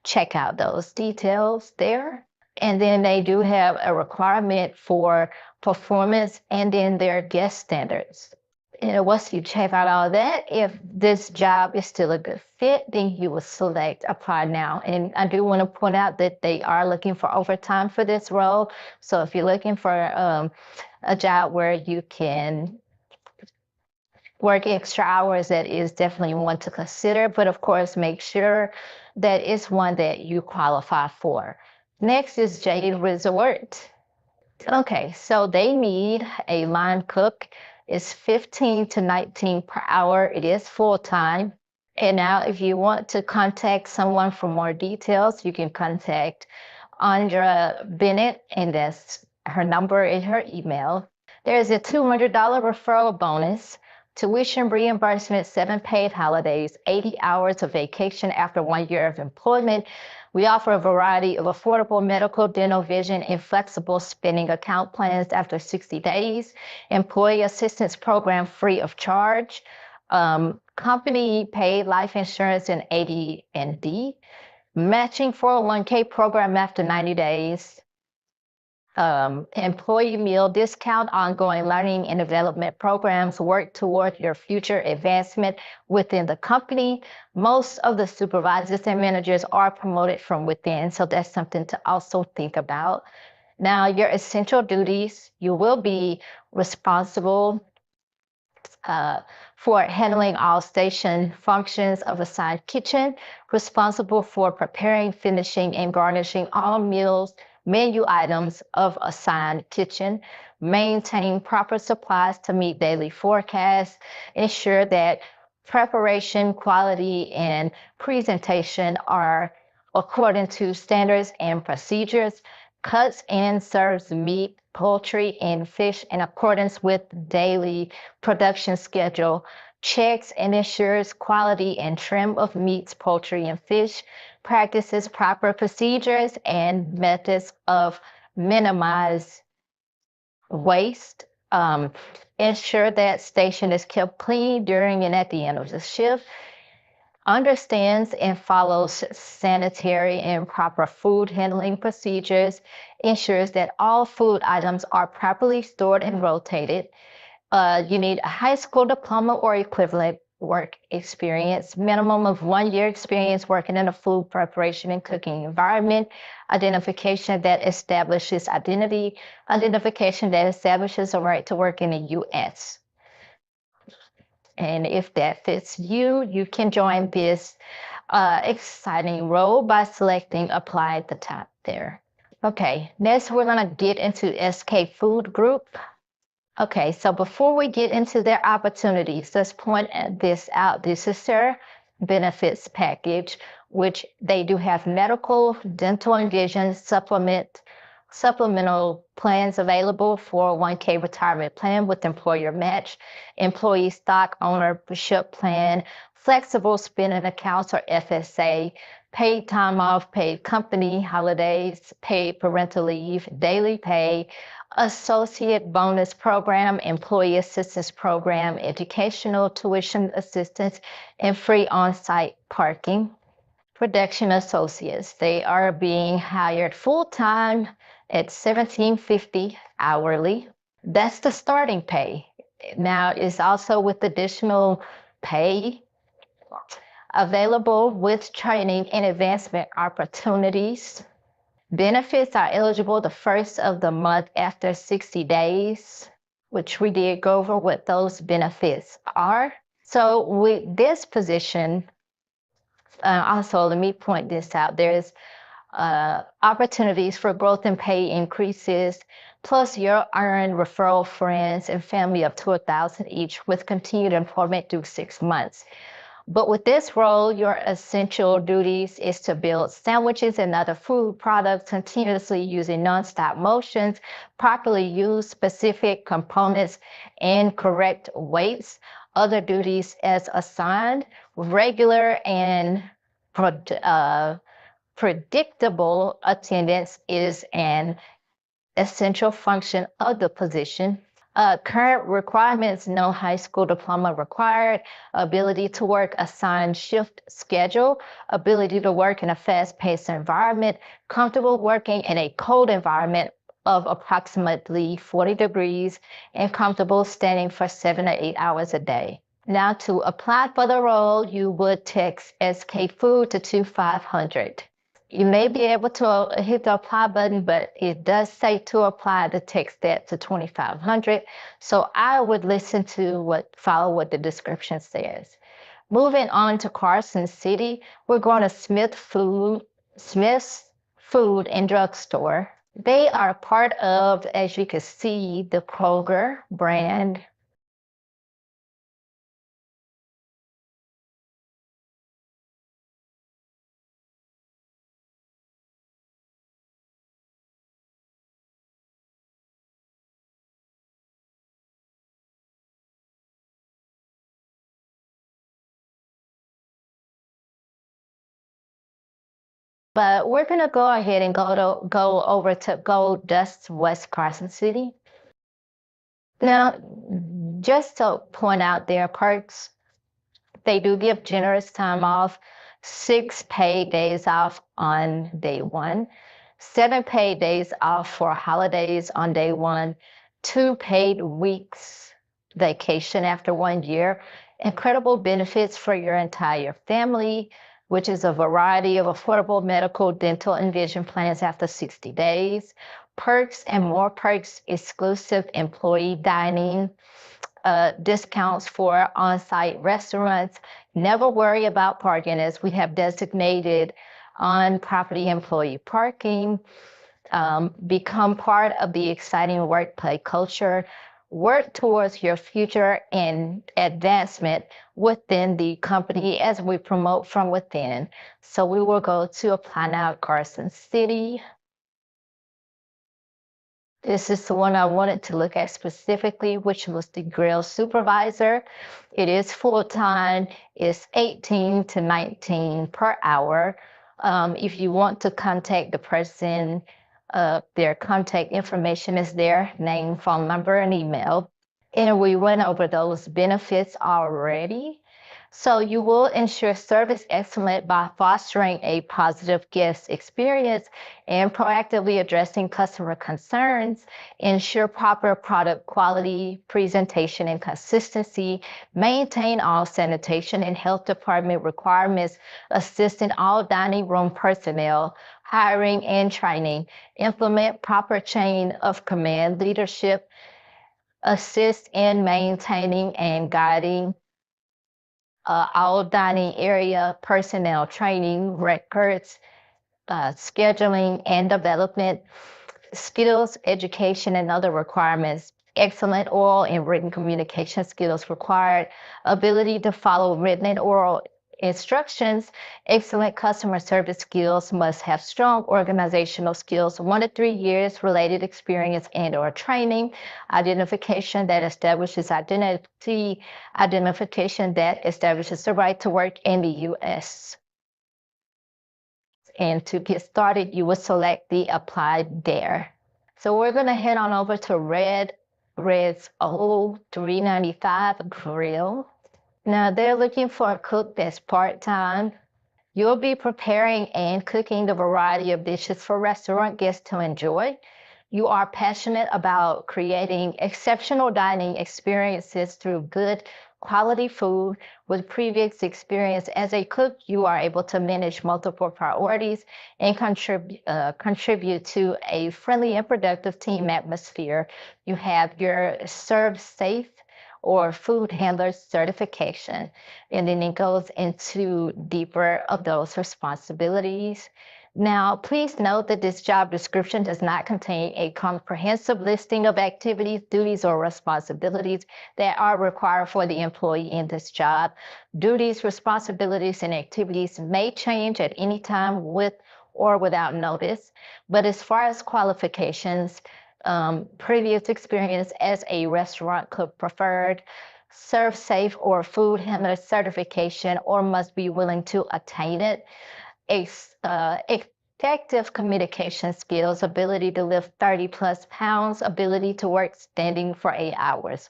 check out those details there. And then they do have a requirement for performance and then their guest standards. Once you check out all that, if this job is still a good fit, then you will select apply now. And I do want to point out that they are looking for overtime for this role. So if you're looking for a job where you can work extra hours, that is definitely one to consider. But of course, make sure that it's one that you qualify for. Next is Jade Resort. Okay, so they need a line cook. It's 15 to 19 per hour. It is full-time. And now if you want to contact someone for more details, you can contact Andra Bennett, and that's her number and her email. There's a $200 referral bonus, tuition reimbursement, 7 paid holidays, 80 hours of vacation after 1 year of employment. We offer a variety of affordable medical, dental, vision, and flexible spending account plans after 60 days. Employee assistance program free of charge. Company paid life insurance and AD&D. Matching 401k program after 90 days. Employee meal discount, ongoing learning and development programs work toward your future advancement within the company. Most of the supervisors and managers are promoted from within, so that's something to also think about. Now, your essential duties, you will be responsible for handling all station functions of assigned kitchen, responsible for preparing, finishing, and garnishing all meals, menu items of assigned kitchen, maintain proper supplies to meet daily forecasts, ensure that preparation, quality, and presentation are according to standards and procedures, cuts and serves meat, poultry, and fish in accordance with daily production schedule, checks and ensures quality and trim of meats, poultry, and fish, practices proper procedures and methods of minimize waste, ensure that station is kept clean during and at the end of the shift, understands and follows sanitary and proper food handling procedures, ensures that all food items are properly stored and rotated. You need a high school diploma or equivalent work experience, minimum of 1 year experience working in a food preparation and cooking environment, identification that establishes identity, identification that establishes a right to work in the U.S. And if that fits you, you can join this exciting role by selecting apply at the top there. Okay, next we're gonna get into SK Food Group. Okay, so before we get into their opportunities, let's point this out. This is their benefits package, which they do have medical, dental, and vision supplemental plans available, 401k retirement plan with employer match, employee stock ownership plan, flexible spending accounts or FSA, paid time off, paid company holidays, paid parental leave, daily pay, associate bonus program, employee assistance program, educational tuition assistance, and free on-site parking. Production associates, they are being hired full-time at $17.50 hourly. That's the starting pay. Now it's also with additional pay available with training and advancement opportunities. Benefits are eligible the first of the month after 60 days, which we did go over what those benefits are. So with this position, also let me point this out, there's opportunities for growth and pay increases, plus your earned referral friends and family up to $1,000 each with continued employment through 6 months. But with this role, your essential duties is to build sandwiches and other food products continuously using nonstop motions, properly use specific components and correct weights. Other duties as assigned, regular and predictable attendance is an essential function of the position. Current requirements, no high school diploma required, ability to work assigned shift schedule, ability to work in a fast-paced environment, comfortable working in a cold environment of approximately 40 degrees, and comfortable standing for 7 to 8 hours a day. Now to apply for the role, you would text SK Food to 2500. You may be able to hit the apply button, but it does say to apply to text that to 2500. So I would listen to follow what the description says. Moving on to Carson City, we're going to Smith's Food and Drug Store. They are part of, as you can see, the Kroger brand. But we're gonna go ahead and go over to Gold Dust West Carson City. Now, just to point out their perks, they do give generous time off, 6 paid days off on day one, 7 paid days off for holidays on day one, 2 paid weeks vacation after 1 year, incredible benefits for your entire family, which is a variety of affordable medical, dental, and vision plans after 60 days, perks and more perks, exclusive employee dining, discounts for on-site restaurants. Never worry about parking, as we have designated on-property employee parking. Become part of the exciting workplace culture. Work towards your future and advancement within the company as we promote from within. So we will go to apply now, Carson City. This is the one I wanted to look at specifically, which was the grill supervisor. It is full-time. It's 18 to 19 per hour. If you want to contact the person, their contact information is there, name, phone number, and email. And we went over those benefits already. So you will ensure service excellence by fostering a positive guest experience and proactively addressing customer concerns, ensure proper product quality, presentation, and consistency, maintain all sanitation and health department requirements, assisting all dining room personnel, hiring and training, implement proper chain of command leadership, assist in maintaining and guiding all dining area personnel training, records, scheduling and development, skills, education, and other requirements. Excellent oral and written communication skills required, ability to follow written and oral instructions, excellent customer service skills, must have strong organizational skills, 1 to 3 years related experience and or training, identification that establishes identity, identification that establishes the right to work in the U.S. And to get started, you would select the apply there. So we're going to head on over to Red's old $3.95 grill. Now they're looking for a cook that's part-time. You'll be preparing and cooking the variety of dishes for restaurant guests to enjoy. You are passionate about creating exceptional dining experiences through good quality food. With previous experience as a cook, you are able to manage multiple priorities and contribute to a friendly and productive team atmosphere. You have your Serve Safe or food handler certification. And then it goes into deeper of those responsibilities. Now, please note that this job description does not contain a comprehensive listing of activities, duties, or responsibilities that are required for the employee in this job. Duties, responsibilities, and activities may change at any time with or without notice. But as far as qualifications, previous experience as a restaurant cook preferred, Serve Safe or food handler certification, or must be willing to attain it. Effective communication skills, ability to lift 30 plus pounds, ability to work standing for 8 hours,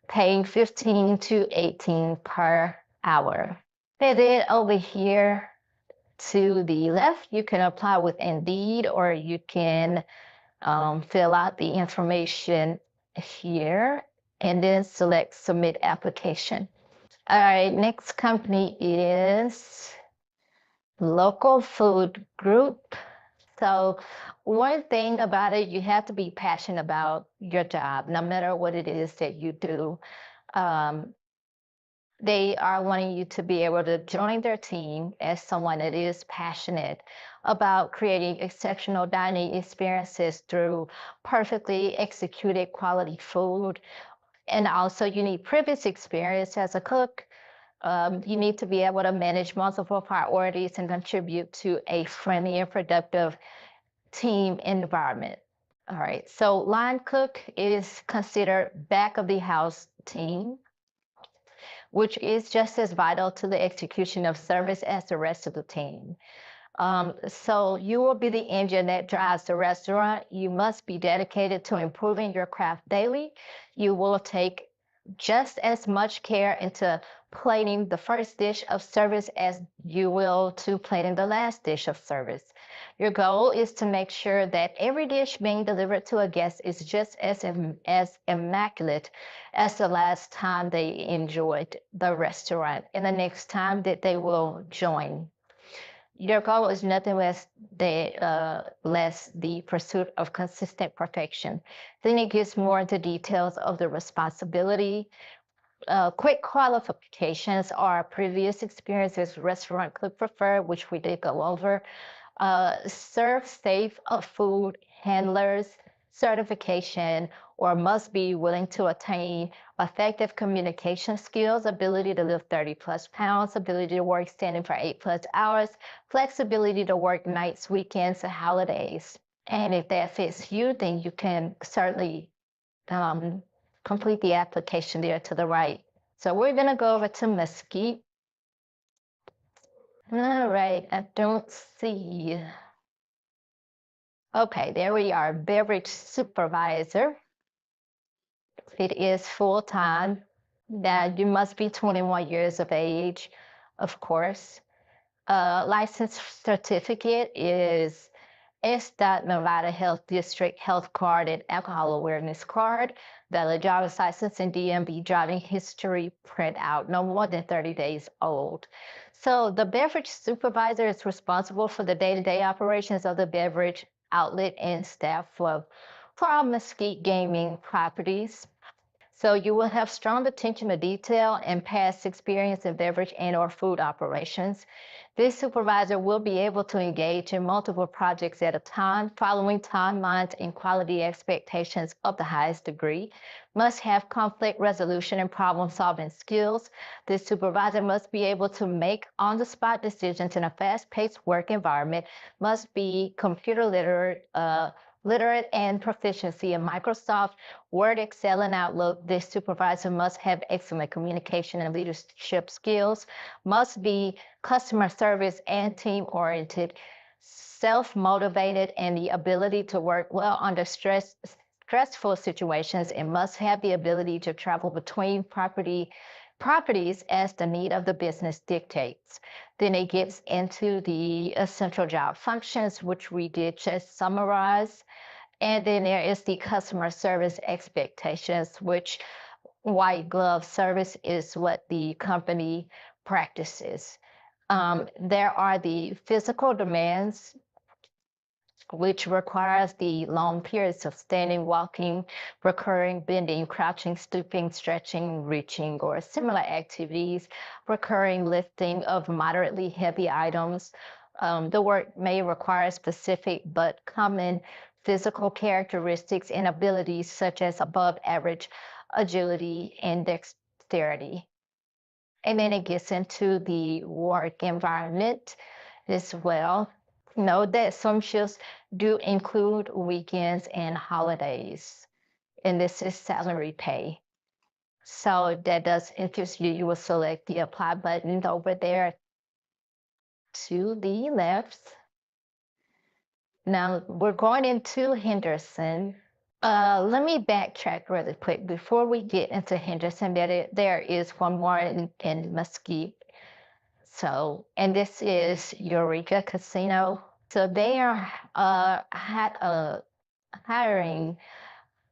paying 15 to 18 per hour. And then over here to the left, you can apply with Indeed, or you can fill out the information here and then select submit application. All right, next company is Local Food Group. So one thing about it, you have to be passionate about your job, no matter what it is that you do. They are wanting you to be able to join their team as someone that is passionate about creating exceptional dining experiences through perfectly executed quality food. And also you need previous experience as a cook. You need to be able to manage multiple priorities and contribute to a friendly and productive team environment. All right, so line cook is considered back of the house team, which is just as vital to the execution of service as the rest of the team. So you will be the engine that drives the restaurant. You must be dedicated to improving your craft daily. You will take just as much care into plating the first dish of service as you will to plating the last dish of service. Your goal is to make sure that every dish being delivered to a guest is just as immaculate as the last time they enjoyed the restaurant and the next time that they will join. Your goal is nothing less the pursuit of consistent perfection. Then it gets more into details of the responsibility. Quick qualifications are previous experiences restaurant cook prefer, which we did go over. Serve safe food handlers certification, or must be willing to attain effective communication skills, ability to lift 30 plus pounds, ability to work standing for 8 plus hours, flexibility to work nights, weekends, and holidays. And if that fits you, then you can certainly complete the application there to the right. So we're going to go over to Mesquite. All right, I don't see. Okay, there we are, beverage supervisor. It is full-time. That you must be 21 years of age, of course. License certificate is Nevada Health District Health Card and Alcohol Awareness Card, valid driver's license and DMV driving history printout, no more than 30 days old. So the beverage supervisor is responsible for the day-to-day operations of the beverage outlet and staff for our Mesquite gaming properties. So you will have strong attention to detail and past experience in beverage and or food operations. This supervisor will be able to engage in multiple projects at a time, following timelines and quality expectations of the highest degree, must have conflict resolution and problem-solving skills. This supervisor must be able to make on-the-spot decisions in a fast-paced work environment, must be computer literate and proficiency in Microsoft Word, Excel, and Outlook. This supervisor must have excellent communication and leadership skills, must be customer service and team-oriented, self-motivated, and the ability to work well under stressful situations, and must have the ability to travel between properties as the need of the business dictates. Then it gets into the essential job functions, which we did just summarize. And then there is the customer service expectations, which white glove service is what the company practices. There are the physical demands, which requires the long periods of standing, walking, recurring bending, crouching, stooping, stretching, reaching, or similar activities, recurring lifting of moderately heavy items. The work may require specific but common physical characteristics and abilities such as above average agility and dexterity. And then it gets into the work environment as well. Note that some shifts do include weekends and holidays, and this is salary pay. So that does interest you, you will select the apply button over there to the left. Now we're going into Henderson. Let me backtrack really quick before we get into Henderson. There is one more in Mesquite. So, and this is Eureka Casino. So they are hiring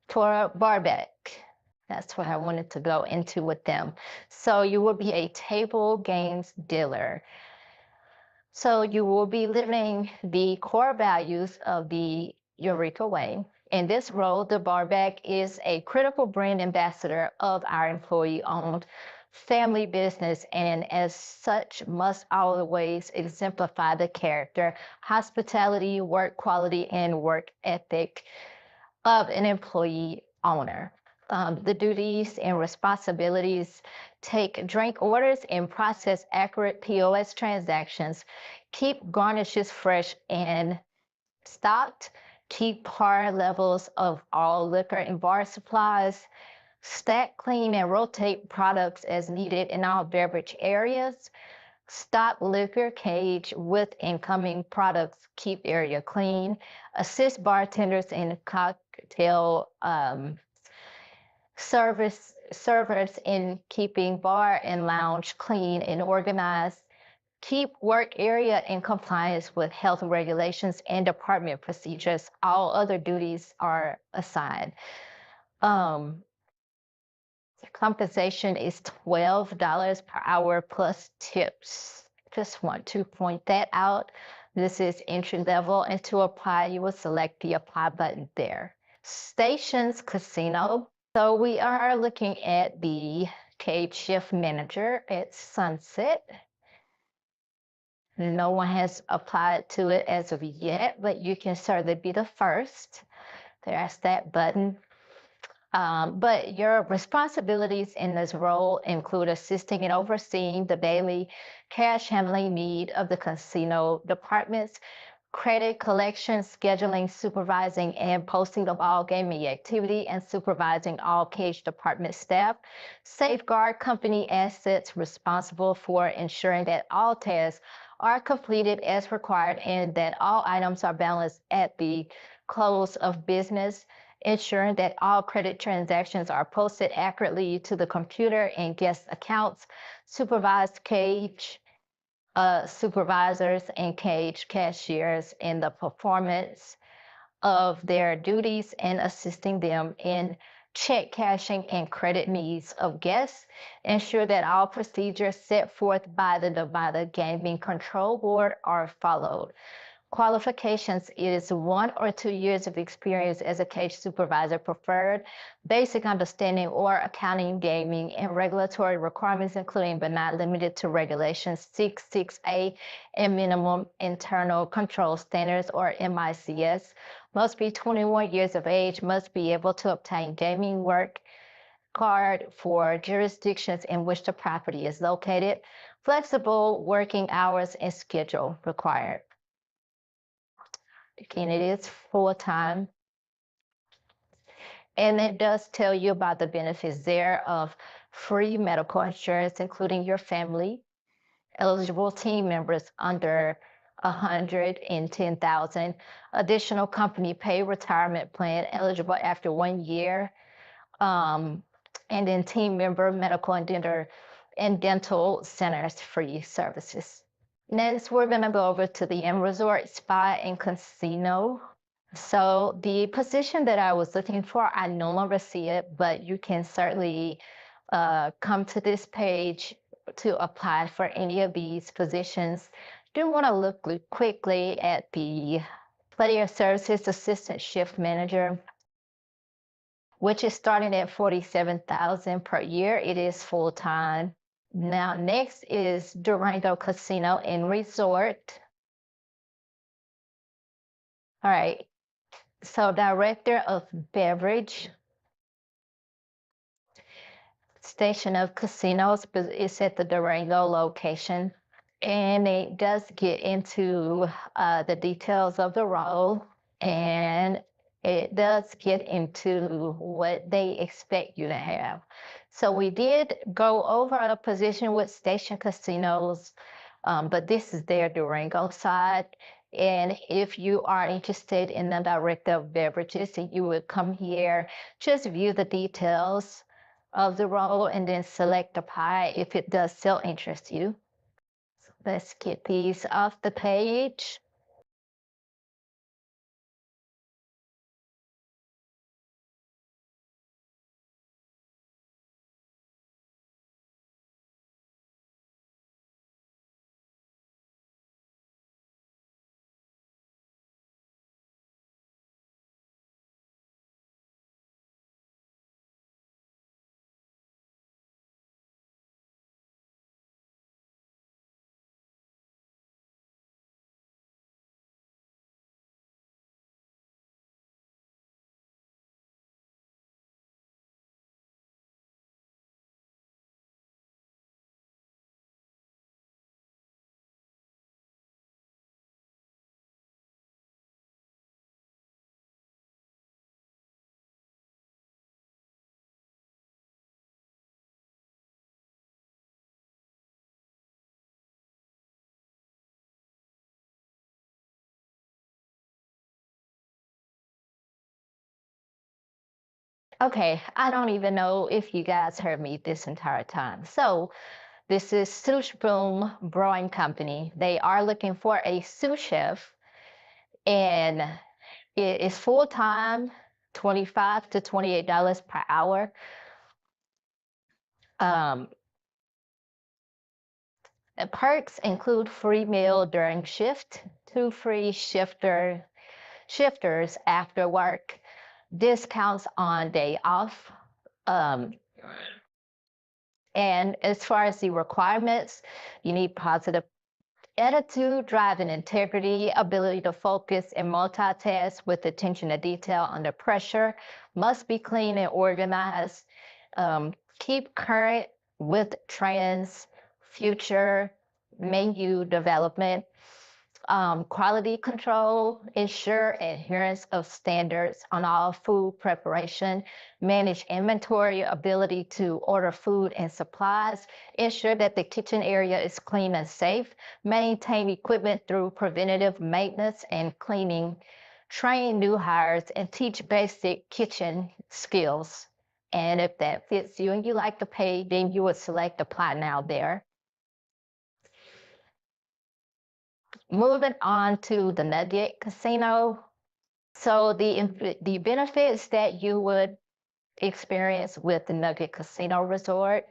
for a barback. That's what I wanted to go into with them. So you will be a table games dealer. So you will be living the core values of the Eureka Way. In this role, the barback is a critical brand ambassador of our employee-owned family business, and as such must always exemplify the character, hospitality, work quality, and work ethic of an employee owner. The duties and responsibilities: take drink orders and process accurate POS transactions, keep garnishes fresh and stocked, keep par levels of all liquor and bar supplies, stack, clean, and rotate products as needed in all beverage areas, stock liquor cage with incoming products, keep area clean, assist bartenders in cocktail servers in keeping bar and lounge clean and organized, keep work area in compliance with health regulations and department procedures. All other duties are assigned. Compensation is $12 per hour plus tips. Just want to point that out. This is entry level, and to apply, you will select the apply button there. Stations Casino. So we are looking at the cage shift manager at Sunset. No one has applied to it as of yet, but you can certainly be the first. There's that button. But your responsibilities in this role include assisting and overseeing the daily cash handling need of the casino departments, credit collection, scheduling, supervising, and posting of all gaming activity, and supervising all cage department staff, safeguard company assets, responsible for ensuring that all tasks are completed as required and that all items are balanced at the close of business, ensuring that all credit transactions are posted accurately to the computer and guest accounts, supervised cage supervisors and cage cashiers in the performance of their duties and assisting them in check cashing and credit needs of guests, ensure that all procedures set forth by the Nevada Gaming Control Board are followed. Qualifications is 1 or 2 years of experience as a cage supervisor preferred, basic understanding or accounting, gaming, and regulatory requirements, including but not limited to regulations 66A and minimum internal control standards or MICS, must be 21 years of age, must be able to obtain gaming work card for jurisdictions in which the property is located, flexible working hours and schedule required. Again, it is full-time. And it does tell you about the benefits there of free medical insurance, including your family, eligible team members under 110,000, additional company pay retirement plan eligible after 1 year, and then team member medical and dental centers free services. Next, we're going to go over to the M Resort Spa and Casino. So the position that I was looking for, I no longer see it, but you can certainly come to this page to apply for any of these positions. Do want to look quickly at the Player Services Assistant Shift Manager, which is starting at $47,000 per year. It is full-time. Now, next is Durango Casino and Resort. All right, so Director of Beverage, Station of Casinos is at the Durango location. And it does get into the details of the role, and it does get into what they expect you to have. So we did go over a position with Station Casinos, but this is their Durango side. And if you are interested in the Director of Beverages, you would come here, just view the details of the role, and then select apply if it does still interest you. Let's get these off the page. Okay, I don't even know if you guys heard me this entire time. So this is Sous Boom Brewing Company. They are looking for a sous chef, and it is full time, $25 to $28 per hour. Um, the perks include free meal during shift, two free shifters after work, discounts on day off. Um, and as far as the requirements, you need positive attitude, drive, and integrity, ability to focus and multitask with attention to detail under pressure, must be clean and organized, keep current with trends, future menu development, quality control, ensure adherence of standards on all food preparation, manage inventory, ability to order food and supplies, ensure that the kitchen area is clean and safe, maintain equipment through preventative maintenance and cleaning, train new hires, and teach basic kitchen skills. And if that fits you and you like to pay, then you would select apply now there. Moving on to the Nugget Casino. So the benefits that you would experience with the Nugget Casino Resort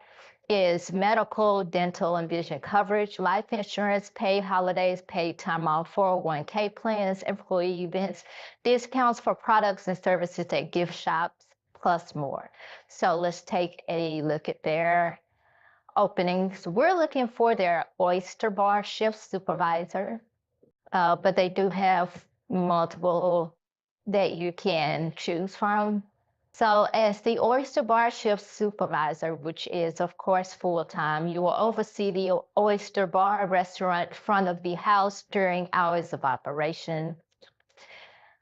is medical, dental, and vision coverage, life insurance, paid holidays, paid time off, 401k plans, employee events, discounts for products and services at gift shops, plus more. So let's take a look at their openings. We're looking for their oyster bar shift supervisor, but they do have multiple that you can choose from. So as the oyster bar shift supervisor, which is of course full-time, you will oversee the oyster bar restaurant front of the house during hours of operation.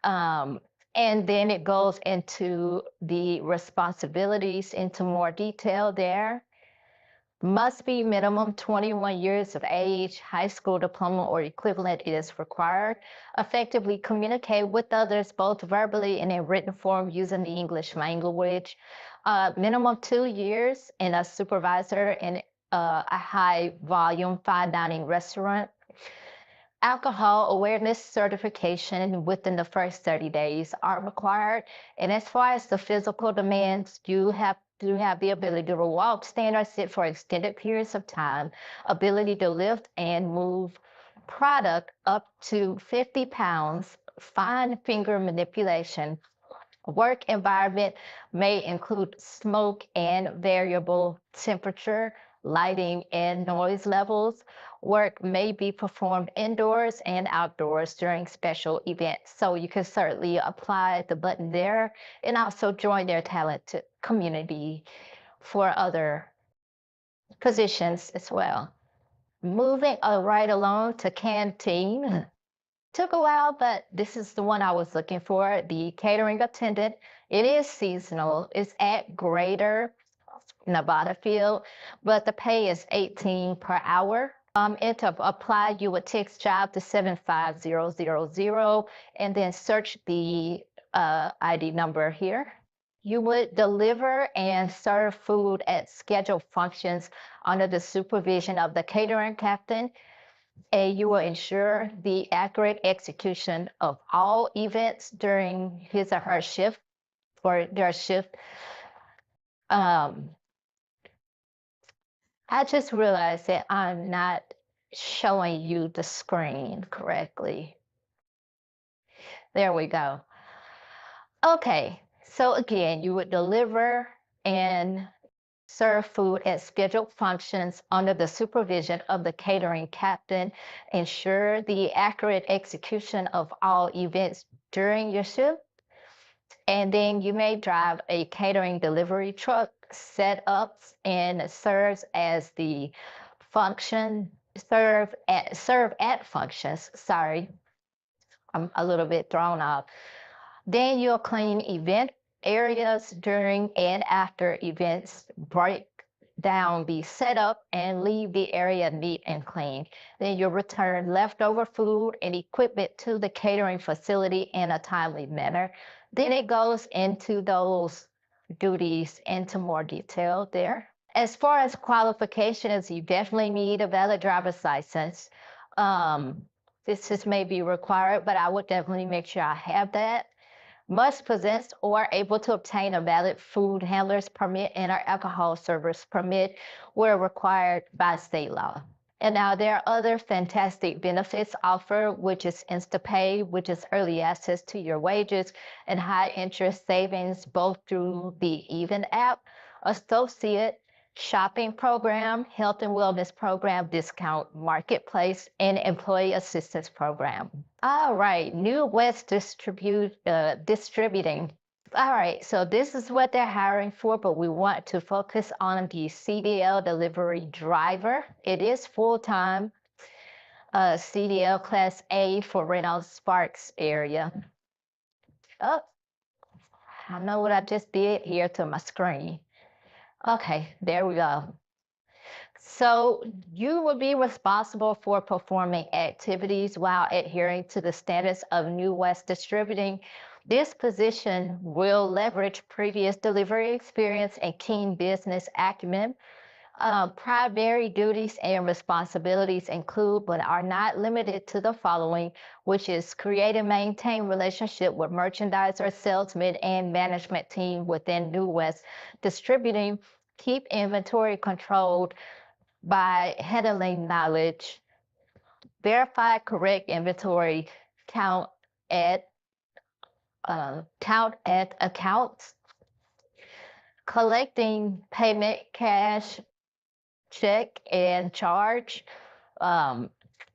Um, and then it goes into the responsibilities into more detail there. Must be minimum 21 years of age, high school diploma or equivalent is required. Effectively communicate with others both verbally and in written form using the English language. Minimum 2 years in a supervisor in a high volume fine dining restaurant. Alcohol awareness certification within the first 30 days are required. And as far as the physical demands, you have to have the ability to walk, stand, or sit for extended periods of time, ability to lift and move product up to 50 pounds, fine finger manipulation. Work environment may include smoke and variable temperature, lighting, and noise levels. Work may be performed indoors and outdoors during special events. So you can certainly apply the button there and also join their talent community for other positions as well. Moving right along to canteen. Took a while, but this is the one I was looking for, the catering attendant. It is seasonal. It's at Greater Nevada Field, but the pay is 18 per hour. And to apply, you would text job to 75000 and then search the ID number here. You would deliver and serve food at scheduled functions under the supervision of the catering captain, and you will ensure the accurate execution of all events during his or her shift or their shift. Um, I just realized that I'm not showing you the screen correctly. There we go. Okay, so again, you would deliver and serve food at scheduled functions under the supervision of the catering captain, ensure the accurate execution of all events during your shift, and then you may drive a catering delivery truck, set up and serves as the function, serve at functions, sorry, I'm a little bit thrown off. Then you'll clean event areas during and after events, break down the setup and leave the area neat and clean. Then you'll return leftover food and equipment to the catering facility in a timely manner. Then it goes into those duties into more detail there. As far as qualifications, you definitely need a valid driver's license. Um, this is maybe required, but I would definitely make sure I have that. Must possess or able to obtain a valid food handler's permit and or alcohol server's permit where required by state law. And now there are other fantastic benefits offered, which is InstaPay, which is early access to your wages, and high interest savings both through the Even app, associate shopping program, health and wellness program, discount marketplace, and employee assistance program. All right, New West Distributing. All right, so this is what they're hiring for, but we want to focus on the CDL delivery driver. It is full-time, CDL Class A for Reynolds Sparks area. Oh, I know what I just did here to my screen. Okay, there we go. So you will be responsible for performing activities while adhering to the standards of New West Distributing. This position will leverage previous delivery experience and keen business acumen. Primary duties and responsibilities include, but are not limited to, the following, which is create and maintain relationship with merchandiser, salesmen, and management team within New West Distributing, keep inventory controlled by handling knowledge, verify correct inventory, count at accounts, collecting payment, cash, check, and charge,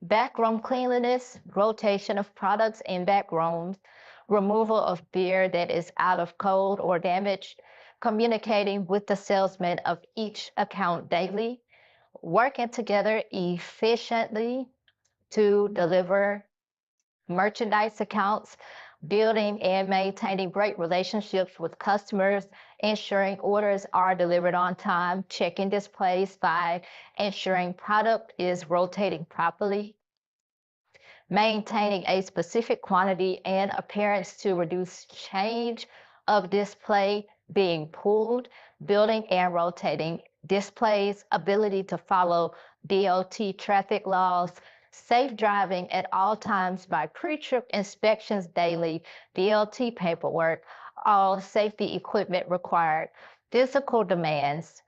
backroom cleanliness, rotation of products in back rooms, removal of beer that is out of code or damaged, communicating with the salesman of each account daily, working together efficiently to deliver merchandise accounts, building and maintaining great relationships with customers, ensuring orders are delivered on time, checking displays by ensuring product is rotating properly, maintaining a specific quantity and appearance to reduce change of display being pulled, building and rotating displays, ability to follow DOT traffic laws, safe driving at all times by pre-trip inspections daily, DOT paperwork, all safety equipment required. Physical demands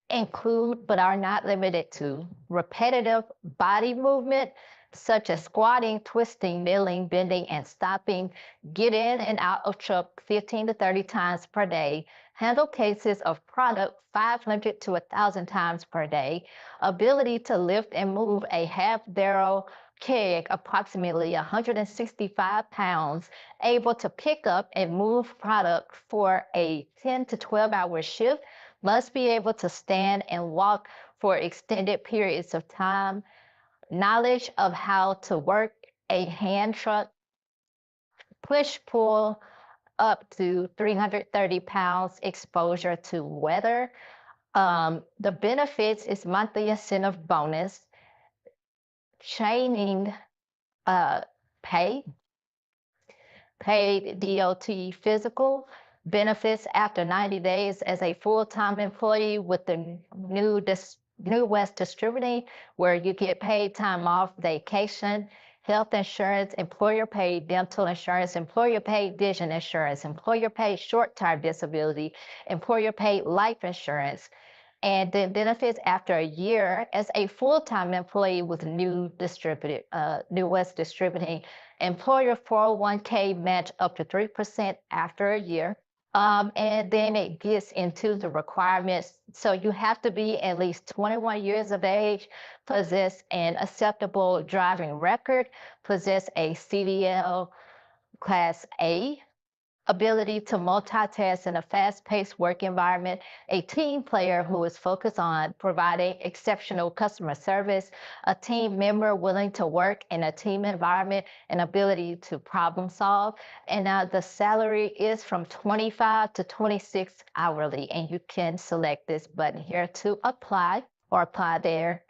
include, but are not limited to, repetitive body movement, such as squatting, twisting, kneeling, bending, and stopping, get in and out of truck 15 to 30 times per day, handle cases of product 500 to 1,000 times per day, ability to lift and move a half-barrel keg approximately 165 pounds, able to pick up and move product for a 10 to 12-hour shift, must be able to stand and walk for extended periods of time, knowledge of how to work a hand truck, push pull up to 330 pounds, exposure to weather. The benefits is monthly incentive bonus, training pay, paid DOT physical, benefits after 90 days as a full-time employee with the New West Distributing, where you get paid time off, vacation, health insurance, employer-paid dental insurance, employer-paid vision insurance, employer-paid short-term disability, employer-paid life insurance, and then benefits after a year as a full-time employee with New West Distributing. Employer 401k match up to 3% after a year. And then it gets into the requirements. So you have to be at least 21 years of age, possess an acceptable driving record, possess a CDL Class A, ability to multitask in a fast-paced work environment, a team player who is focused on providing exceptional customer service, a team member willing to work in a team environment, and ability to problem solve. And now the salary is from 25 to 26 hourly, and you can select this button here to apply or apply there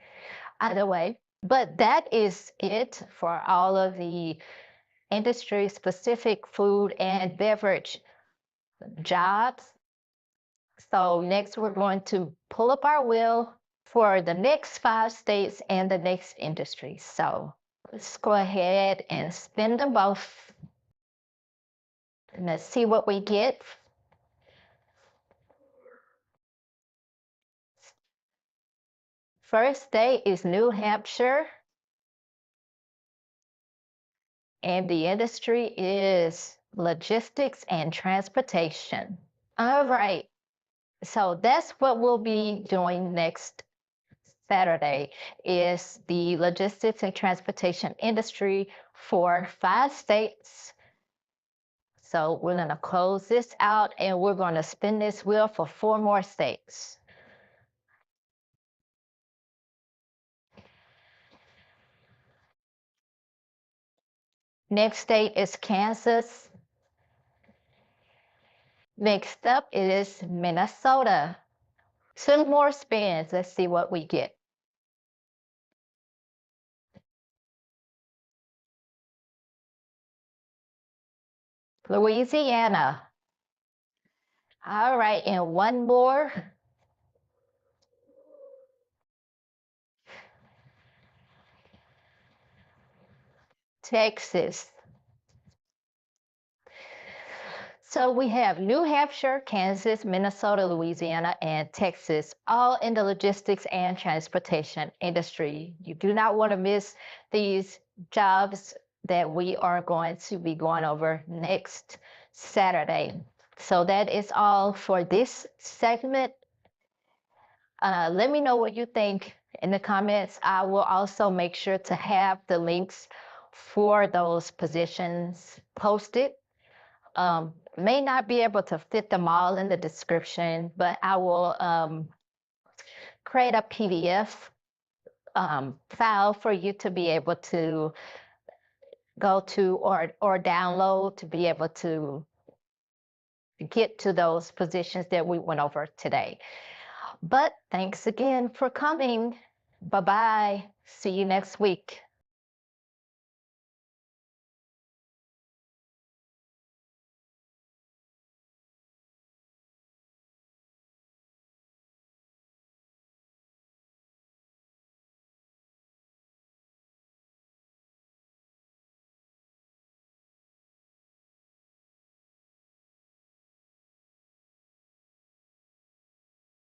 either way. But that is it for all of the industry-specific food and beverage jobs. So next we're going to pull up our wheel for the next 5 states and the next industry. So let's go ahead and spin them both. And let's see what we get. First state is New Hampshire. And the industry is logistics and transportation. All right. So that's what we'll be doing next Saturday is the logistics and transportation industry for 5 states. So we're going to close this out and we're going to spin this wheel for 4 more states. Next state is Kansas. Next up is Minnesota. 2 more spins. Let's see what we get. Louisiana. All right, and 1 more. Texas. So we have New Hampshire, Kansas, Minnesota, Louisiana, and Texas, all in the logistics and transportation industry. You do not want to miss these jobs that we are going to be going over next Saturday. So that is all for this segment. Let me know what you think in the comments. I will also make sure to have the links for those positions posted. May not be able to fit them all in the description, but I will create a PDF file for you to be able to go to or download to be able to get to those positions that we went over today. But thanks again for coming. Bye-bye. See you next week.